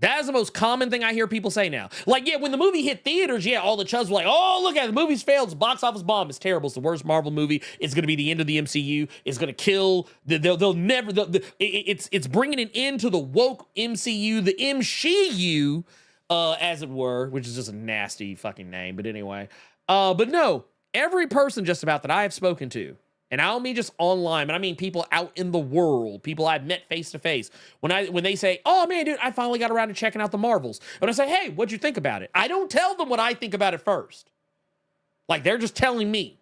That is the most common thing I hear people say now. Like, yeah, when the movie hit theaters, yeah, all the chuds were like, oh, look at it, the movie's failed. It's a box office bomb. It's terrible. It's the worst Marvel movie. It's going to be the end of the MCU. It's going to kill. It's bringing an end to the woke MCU, the MCU, as it were, which is just a nasty fucking name. But anyway, but no, every person just about that I have spoken to, and I don't mean just online, but I mean people out in the world, people I've met face to face. When they say, oh man, dude, I finally got around to checking out the Marvels. When I say, hey, what'd you think about it? I don't tell them what I think about it first. Like, they're just telling me.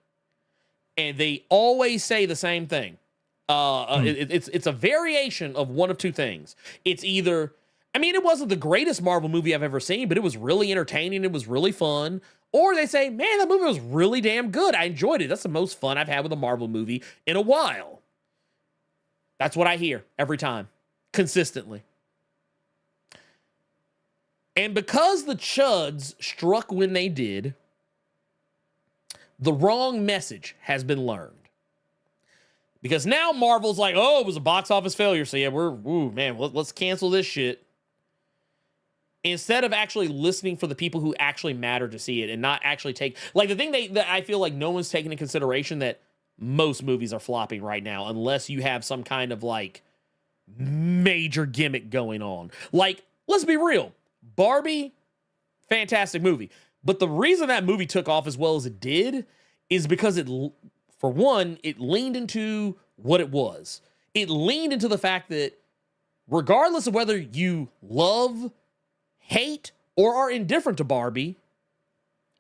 And they always say the same thing. It's a variation of one of two things. It's either, I mean, it wasn't the greatest Marvel movie I've ever seen, but it was really entertaining. It was really fun. Or they say, man, that movie was really damn good. I enjoyed it. That's the most fun I've had with a Marvel movie in a while. That's what I hear every time, consistently. And because the chuds struck when they did, the wrong message has been learned. Because now Marvel's like, oh, it was a box office failure. So yeah, let's cancel this shit. Instead of actually listening for the people who actually matter to see it and not actually take, like, the thing that I feel like no one's taking into consideration, that most movies are flopping right now unless you have some kind of like major gimmick going on. Like, let's be real, Barbie, fantastic movie. But the reason that movie took off as well as it did is because it, for one, it leaned into what it was. It leaned into the fact that regardless of whether you love, hate, or are indifferent to Barbie,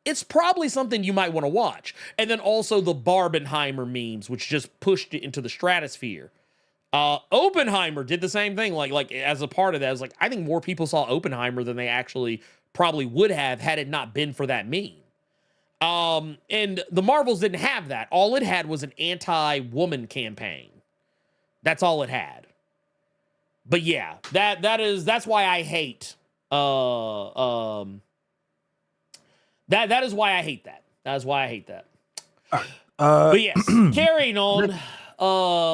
it's probably something you might want to watch. And then also the Barbenheimer memes, which just pushed it into the stratosphere. Oppenheimer did the same thing. Like as a part of that, I was like, I think more people saw Oppenheimer than they actually probably would have had it not been for that meme. And the Marvels didn't have that. All it had was an anti-woman campaign. That's all it had. But yeah, that's why I hate That is why I hate that. That is why I hate that. But yes, carrying on.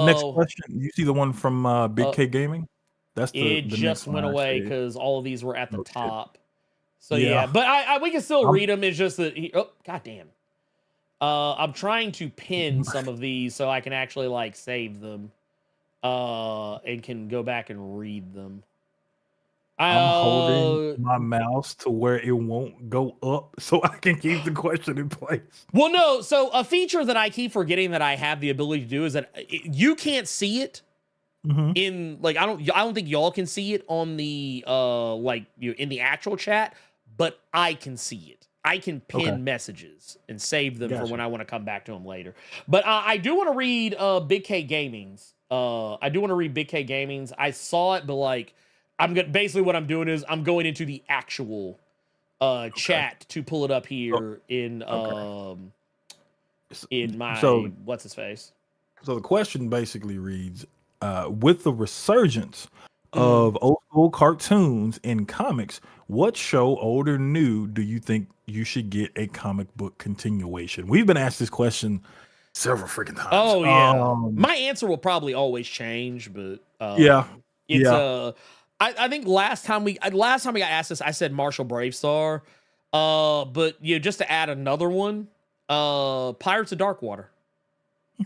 Next question. You see the one from Big K Gaming? That's the It the just next went one I away saved. because all of these were at the Oh, shit. top. So yeah, but we can still read them. It's just that goddamn. I'm trying to pin some of these so I can actually like save them, and can go back and read them. I'm holding my mouse to where it won't go up so I can keep the question in place. Well, no. So a feature that I keep forgetting that I have the ability to do is that you can't see it in like I don't think y'all can see it on the in the actual chat, but I can see it. I can pin messages and save them for when I want to come back to them later. But I do want to read Big K Gaming's. I do want to read Big K Gaming's. I saw it, but like basically what I'm doing is I'm going into the actual chat to pull it up here in my what's his face. So the question basically reads, with the resurgence of old school cartoons in comics, what show, old or new, do you think you should get a comic book continuation? We've been asked this question several freaking times. Oh yeah, my answer will probably always change, but I think last time we got asked this, I said Marshall Bravestar, but just to add another one, Pirates of Darkwater.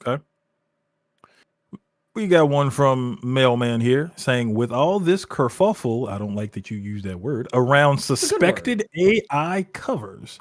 Okay. We got one from Mailman here saying, with all this kerfuffle, I don't like that you use that word, around suspected AI covers.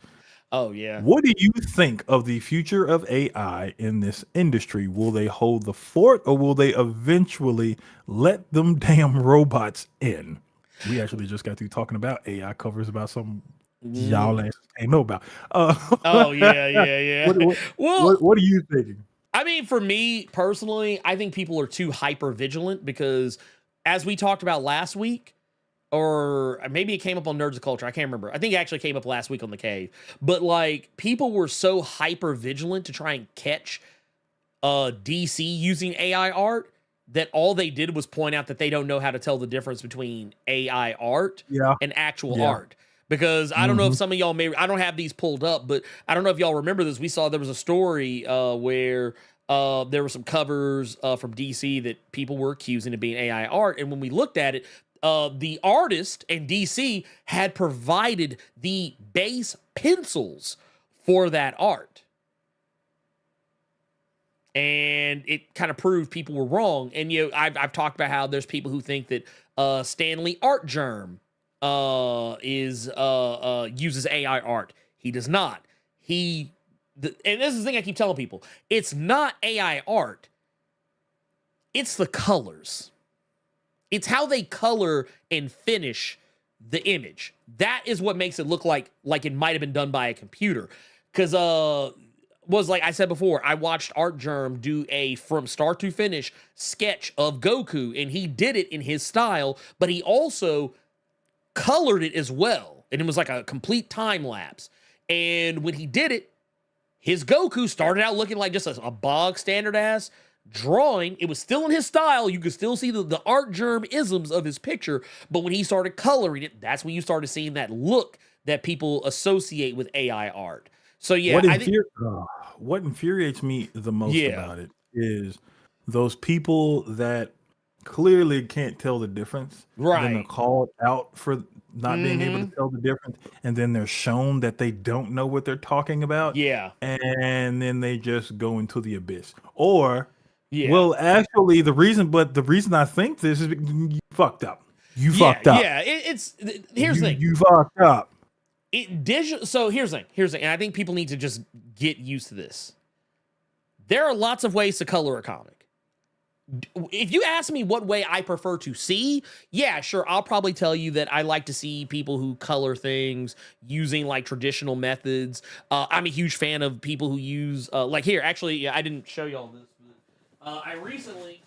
Oh, yeah. What do you think of the future of AI in this industry? Will they hold the fort or will they eventually let them damn robots in? We actually just got through talking about AI covers about some y'all ain't know about. Oh, yeah. What are you thinking? I mean, for me personally, I think people are too hyper vigilant because, as we talked about last week, or maybe it came up on Nerds of Culture, I can't remember. I think it actually came up last week on The Cave. But like, people were so hyper vigilant to try and catch DC using AI art that all they did was point out that they don't know how to tell the difference between AI art and actual art. Because I don't know if some of y'all I don't have these pulled up, but I don't know if y'all remember this. We saw there was a story where there were some covers from DC that people were accusing of being AI art. And when we looked at it, the artist and DC had provided the base pencils for that art. And it kind of proved people were wrong. And I've talked about how there's people who think that Stanley Art Germ uses AI art. He does not. And this is the thing I keep telling people. It's not AI art. It's the colors. It's how they color and finish the image. That is what makes it look like it might have been done by a computer. Because was like I said before, I watched Art Germ do a from start to finish sketch of Goku, and he did it in his style, but he also colored it as well. And it was like a complete time lapse. And when he did it, his Goku started out looking like just a bog standard ass drawing. It was still in his style. You could still see the Art Germ isms of his picture. But when he started coloring it, that's when you started seeing that look that people associate with AI art. So yeah, what infuriates me the most about it is those people that clearly can't tell the difference. Right. Then they're called out for not being able to tell the difference. And then they're shown that they don't know what they're talking about. Yeah. And then they just go into the abyss. Or, well, actually, the reason I think this is you fucked up. You fucked up. Yeah, here's the thing. You fucked up. So here's the thing. And I think people need to just get used to this. There are lots of ways to color a comic. If you ask me what way I prefer to see, yeah, sure, I'll probably tell you that I like to see people who color things using like traditional methods. I'm a huge fan of people who use like here. Actually, I didn't show y'all this. But, I recently.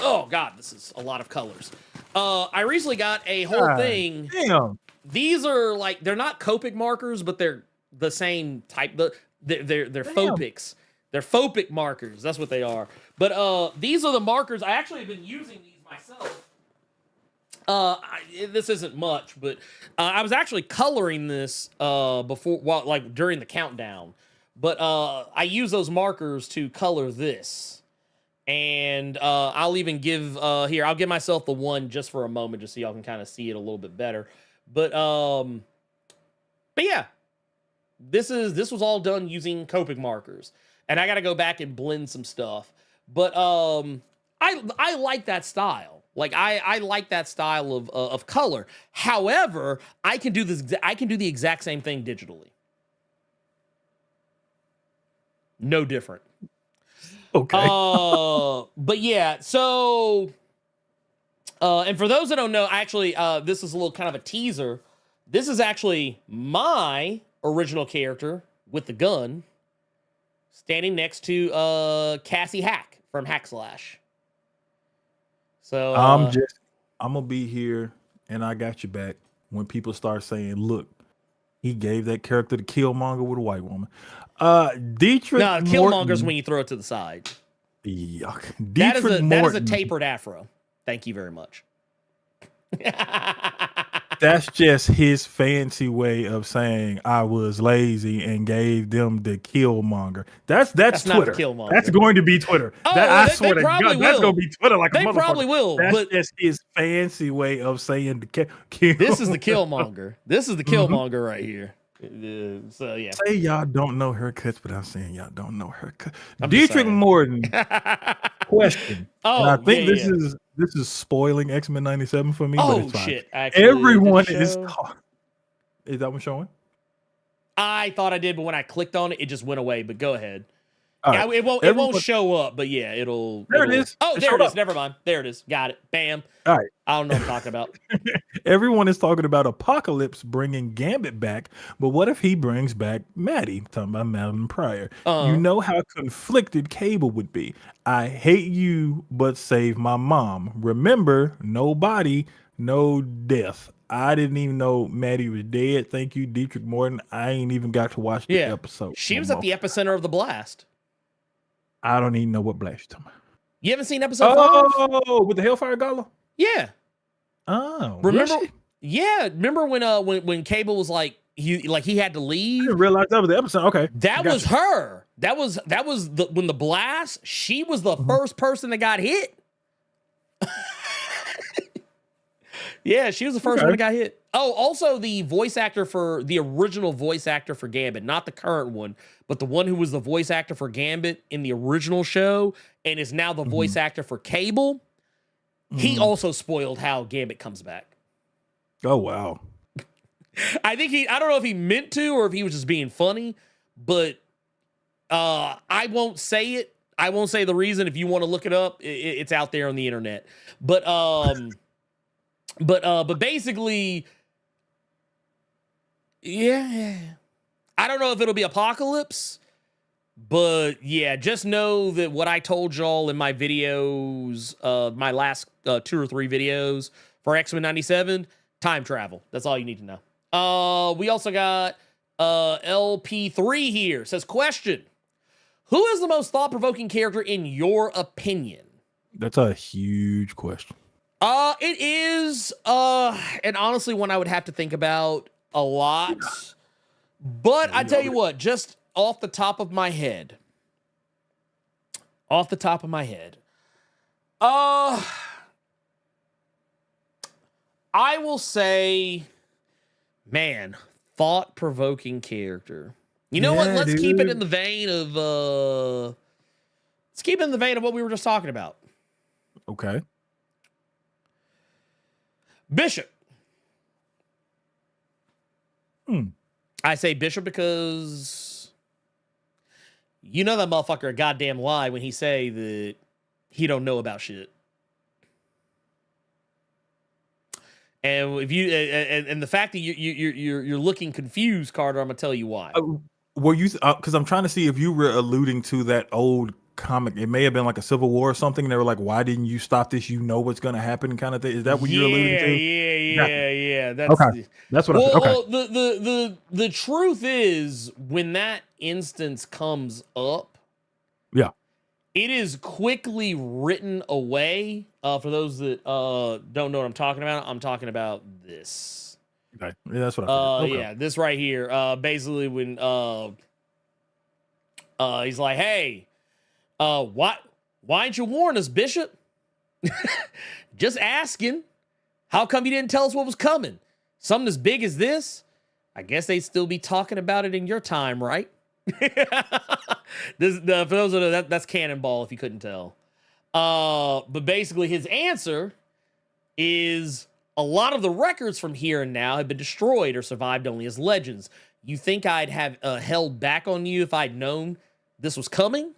Oh God, this is a lot of colors. I recently got a whole thing. Damn. These are like they're not Copic markers, but they're the same type. They're Fopics. They're Fopic markers. That's what they are. But these are the markers. I actually have been using these myself. This isn't much, but I was actually coloring this during the countdown. But I use those markers to color this. And I'll even give I'll give myself the one just for a moment, just so y'all can kind of see it a little bit better. But yeah, this was all done using Copic markers, and I got to go back and blend some stuff. But I like that style. Like I like that style of color. However, I can do the exact same thing digitally. No different. Okay. But yeah, so and for those that don't know, actually this is a little kind of a teaser. This is actually my original character with the gun standing next to Cassie Hack from Hack Slash. So I'm gonna be here and I got your back when people start saying, look, he gave that character to Killmonger with a white woman. Dietrich no, Killmonger's when you throw it to the side. Yuck. That is a tapered afro. Thank you very much. That's just his fancy way of saying I was lazy and gave them the Killmonger. That's Twitter. Not Killmonger. That's going to be Twitter. Oh, I swear to God, will. that's going to be Twitter like they a motherfucker. Probably will. That's just his fancy way of saying the Killmonger. This is the Killmonger. This is the Killmonger right here. So yeah. Say y'all don't know haircuts, but I'm saying y'all don't know haircuts. Dietrich Morton. Question. Oh, and I think this is spoiling X-Men 97 for me. Oh but it's fine. shit! Actually, Everyone is that one showing? I thought I did, but when I clicked on it, it just went away. But go ahead. Yeah, it won't show up, but yeah, it'll. It is. Oh, there it is. Never mind. There it is. Got it. Bam. All right. I don't know what I'm talking about. Everyone is talking about Apocalypse bringing Gambit back, but what if he brings back Maddie? Talking about Madeline Pryor. You know how conflicted Cable would be. I hate you, but save my mom. Remember, no body, no death. I didn't even know Maddie was dead. Thank you, Dietrich Morton. I ain't even got to watch the episode. She was at the epicenter of the blast. I don't even know what blast you're talking about. You haven't seen episode 5? Oh, with the Hellfire Gala? Yeah. Oh, remember? Yeah, remember when Cable was like he had to leave? I didn't realize that was the episode. Okay, that was her. That was when the blast. She was the first person that got hit. Yeah, she was the first one that got hit. Oh, also the original voice actor for Gambit, not the current one, but the one who was the voice actor for Gambit in the original show and is now the voice actor for Cable. He also spoiled how Gambit comes back. Oh, wow. I don't know if he meant to or if he was just being funny, but I won't say it. I won't say the reason. If you want to look it up, it's out there on the internet. But but basically, yeah. I don't know if it'll be Apocalypse, but yeah, just know that what I told y'all in my videos, my last 2 or 3 videos for X-Men 97, time travel. That's all you need to know. We also got LP3 here. Says, question, who is the most thought-provoking character in your opinion? That's a huge question. It is, and honestly, one I would have to think about a lot. But I tell you what, just off the top of my head, I will say, man, thought-provoking character. You know what? Let's keep it in the vein of what we were just talking about. Okay. Bishop. I say Bishop because you know that motherfucker a goddamn lie when he say that he don't know about shit. And if you and the fact that you're looking confused, Carter, I'm gonna tell you why. Were you? Because I'm trying to see if you were alluding to that old comic. It may have been like a Civil War or something. They were like, "Why didn't you stop this? You know what's gonna happen," kind of thing. Is that what you're alluding to? Yeah. That's okay. That's what I said. Okay. Well, the truth is, when that instance comes up, yeah, It is quickly written away. For those that don't know what I'm talking about this. Okay. Yeah, that's what I figured. Okay. Yeah, this right here. Basically, when he's like, "Hey, why ain't you warn us, Bishop? Just asking. How come you didn't tell us what was coming? Something as big as this? I guess they'd still be talking about it in your time, right?" For those of you, that's Cannonball, if you couldn't tell. But basically, his answer is a lot of the records from Here and Now have been destroyed or survived only as legends. You think I'd have held back on you if I'd known this was coming?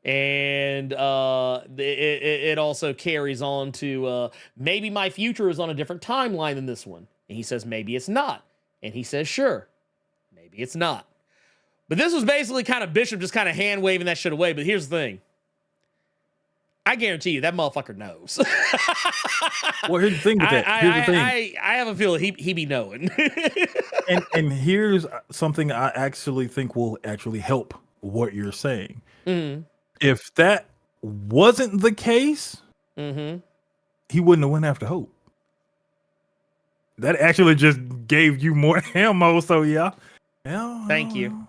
And it also carries on to maybe my future is on a different timeline than this one. And he says, maybe it's not. And he says, sure, maybe it's not. But this was basically kind of Bishop just kind of hand waving that shit away. But here's the thing. I guarantee you that motherfucker knows. Well, here's the thing with that. I have a feeling he be knowing. and here's something I actually think will actually help what you're saying. Mm-hmm. If that wasn't the case, he wouldn't have went after Hope. That actually just gave you more ammo. So yeah. Thank you.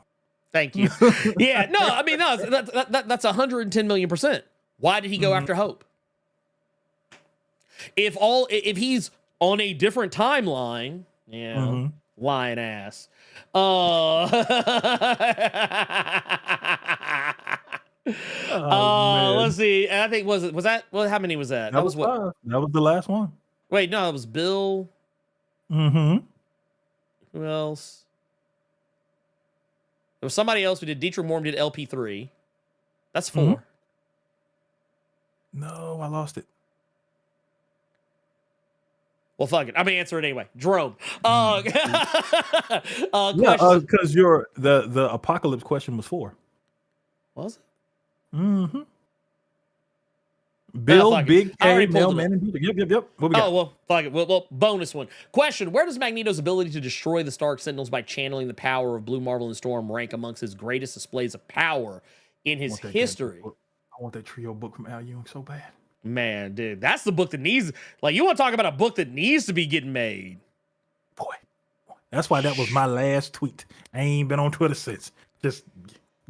Yeah, no, I mean, no, that's 110 million%. Why did he go after Hope? If he's on a different timeline, lying ass. Let's see. I think was that how many was that? That was what? That was the last one. Wait, no, it was Bill. Who else? There was somebody else who did. Dietrich Morm did LP3. That's 4. No, I lost it. Well, fuck it. I'm gonna answer it anyway. Jerome. Because the apocalypse question was 4. Was it? Bill, Big K, Mailman, and Peter. Yep. What we got? Oh, well, fuck it. Well, bonus one. Question: where does Magneto's ability to destroy the Stark Sentinels by channeling the power of Blue Marvel and Storm rank amongst his greatest displays of power in his history? I want that trio book from Al Ewing so bad. Man, dude, that's the book that needs. Like, you want to talk about a book that needs to be getting made? Boy, that's why that was my last tweet. I ain't been on Twitter since. Just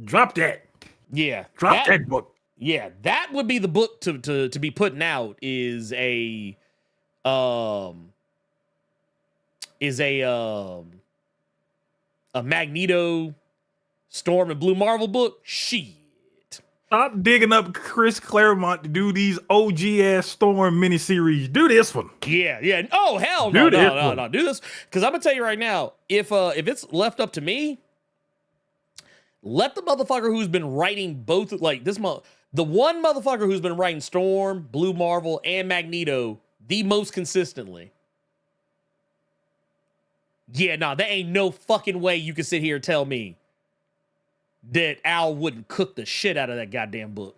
drop that. Yeah, drop that book. Yeah, that would be the book to be putting out is a Magneto, Storm, and Blue Marvel book. Shit. Stop digging up Chris Claremont to do these OG ass Storm miniseries. Do this one. Yeah. Oh hell no. Do this, because I'm gonna tell you right now. If it's left up to me, let the motherfucker who's been writing both, like this the one motherfucker who's been writing Storm, Blue Marvel, and Magneto the most consistently. Yeah, there ain't no fucking way you can sit here and tell me that Al wouldn't cook the shit out of that goddamn book.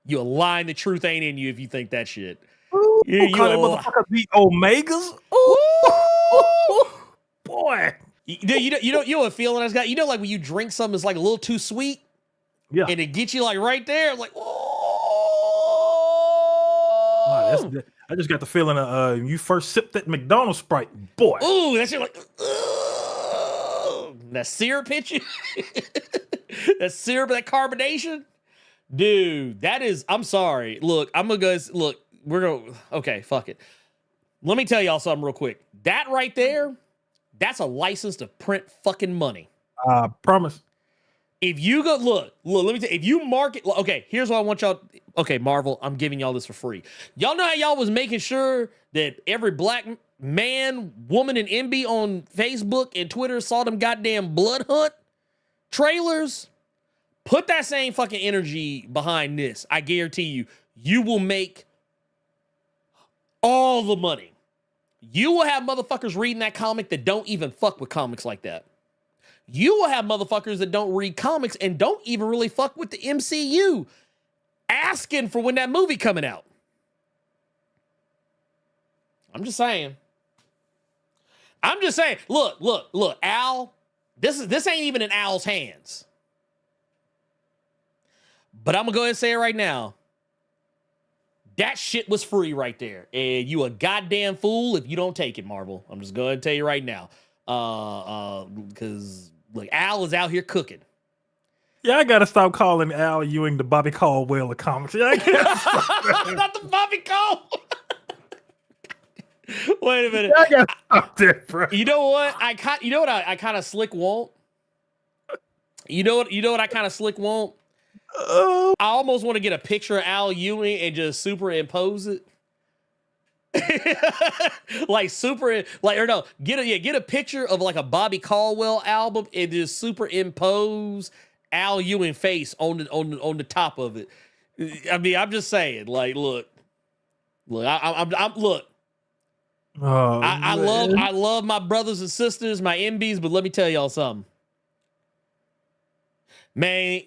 You're lying. The truth ain't in you if you think that shit. Ooh, you motherfucker the Omegas. Ooh, boy. You know what feeling I got? You know, like when you drink something that's like a little too sweet? Yeah. And it gets you like right there, like, oh. Wow, I just got the feeling of you first sipped that McDonald's Sprite, boy. Ooh, that shit like, that syrup hit you. That syrup, that carbonation. Dude, that is, I'm sorry. Look, okay, fuck it. Let me tell y'all something real quick. That right there, that's a license to print fucking money. Promise. If you go, look, let me tell you, if you market, okay, here's what I want y'all, okay, Marvel, I'm giving y'all this for free. Y'all know how y'all was making sure that every black man, woman, and MB on Facebook and Twitter saw them goddamn Blood Hunt trailers? Put that same fucking energy behind this. I guarantee you, you will make all the money. You will have motherfuckers reading that comic that don't even fuck with comics like that. You will have motherfuckers that don't read comics and don't even really fuck with the MCU asking for when that movie coming out. I'm just saying. Look, Al, this ain't even in Al's hands. But I'm gonna go ahead and say it right now. That shit was free right there. And you a goddamn fool if you don't take it, Marvel. I'm just going to tell you right now. Because like Al is out here cooking. Yeah, I gotta stop calling Al Ewing the Bobby Caldwell of comics. Yeah, Not the Bobby Cole. Wait a minute. I gotta stop that, bro. You know what? I kind of slick won't. You know what I kind of slick won't? I almost want to get a picture of Al Ewing and just superimpose it. Get a picture of like a Bobby Caldwell album and just superimpose Al Ewing face on the top of it. I mean, I'm just saying, like, look, I love my brothers and sisters, my MBs, but let me tell y'all something. Man,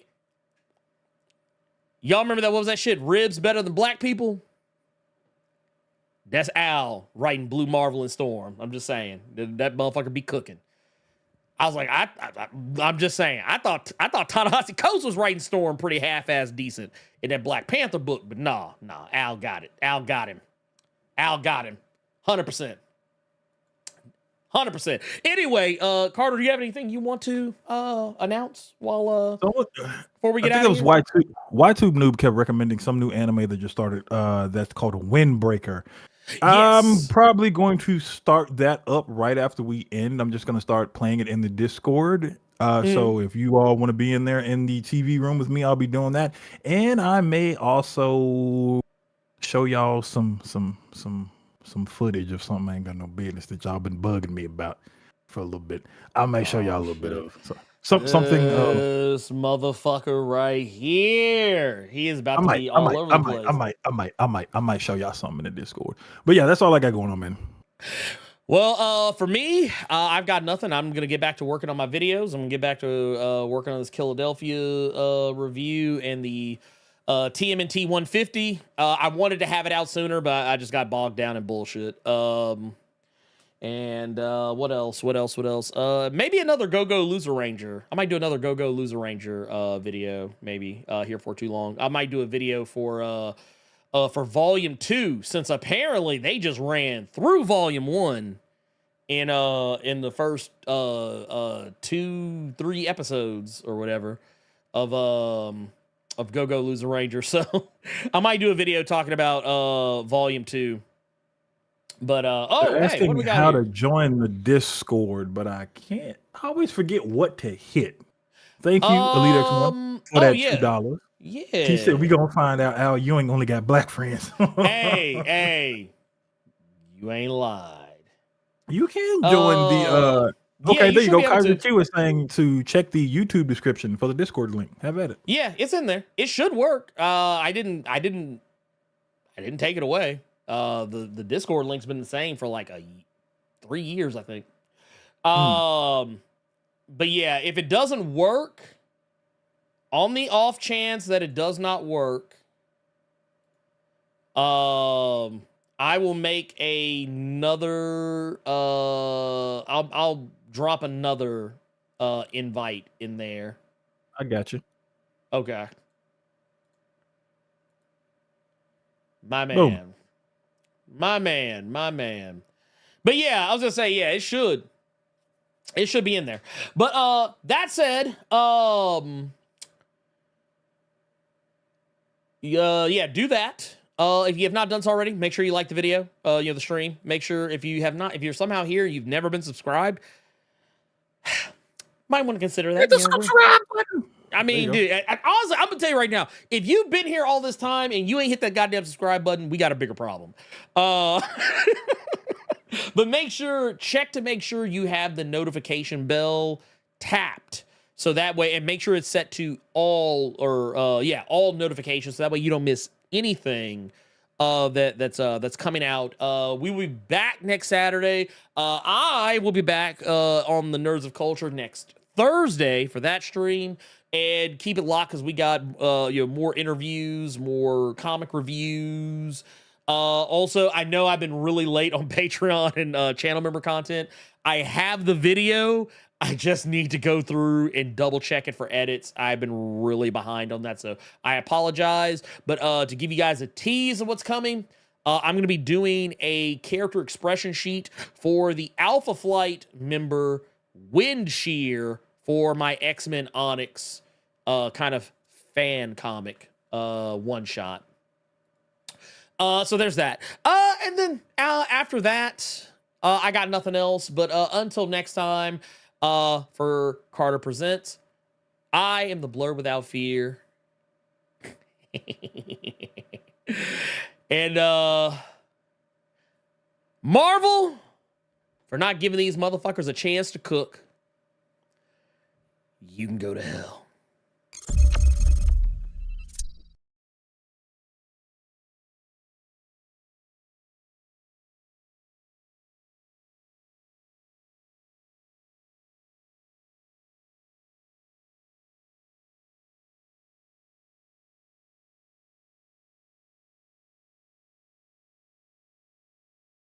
y'all remember that? What was that shit? Ribs better than black people? That's Al writing Blue Marvel and Storm. I'm just saying. That motherfucker be cooking. I was like, I'm just saying. I thought Ta-Nehisi Coates was writing Storm pretty half-ass decent in that Black Panther book, but nah, Al got it. Al got him. 100%. 100%. Anyway, Carter, do you have anything you want to announce while before we get out of here? I think it was YTube Noob kept recommending some new anime that just started that's called Windbreaker. Yes. I'm probably going to start that up right after we end. I'm just going to start playing it in the Discord. So if you all want to be in there in the TV room with me, I'll be doing that. And I may also show y'all some footage of something I ain't got no business that y'all been bugging me about for a little bit. I may show y'all a little bit of something. This motherfucker right here. He is about to be all over the place. I might show y'all something in the Discord. But yeah, that's all I got going on, man. Well, for me, I've got nothing. I'm gonna get back to working on my videos. I'm gonna get back to working on this Philadelphia review and the TMNT 150. I wanted to have it out sooner, but I just got bogged down in bullshit. And what else? Maybe another Go-Go Loser Ranger. I might do another Go-Go Loser Ranger video, maybe here for too long. I might do a video for Volume 2, since apparently they just ran through Volume 1 in the first 2-3 episodes or whatever of Go-Go Loser Ranger. So I might do a video talking about Volume 2. But hey, what do we got how here? to join the Discord, but I can't. I always forget what to hit. Thank you, Elite X1, for that $2. Yeah. He said we gonna find out Al Ewing only got black friends. hey, you ain't lied. You can join the okay, there you go. Kaiser Q is saying to check the YouTube description for the Discord link. Have at it. Yeah, it's in there. It should work. I didn't take it away. The Discord link's been the same for like 3 years, I think. But yeah, if it doesn't work, on the off chance that it does not work, I will make another I'll drop another invite in there. I got you. Okay. My man. Boom. My man. But yeah, I was gonna say, yeah, it should be in there. But that said, yeah, do that. If you have not done so already, make sure you like the video, the stream. Make sure if you're somehow here, you've never been subscribed, might want to consider that. Hit the subscribe button. I mean, dude, honestly, I'm gonna tell you right now, if you've been here all this time and you ain't hit that goddamn subscribe button, we got a bigger problem. But make sure you have the notification bell tapped. So that way, and make sure it's set to all all notifications. So that way you don't miss anything that's coming out. We will be back next Saturday. I will be back on the Nerds of Culture next Thursday for that stream. And keep it locked because we got more interviews, more comic reviews, Also, I know I've been really late on Patreon and channel member content. I have the video. I just need to go through and double check it for edits. I've been really behind on that, so I apologize. But to give you guys a tease of what's coming, I'm going to be doing a character expression sheet for the Alpha Flight member Wind Shear for my X-Men Onyx kind of fan comic one shot. So there's that. And then after that, I got nothing else. But until next time, for Carter Presents, I am the Blerd Without Fear. And Marvel, for not giving these motherfuckers a chance to cook, you can go to hell.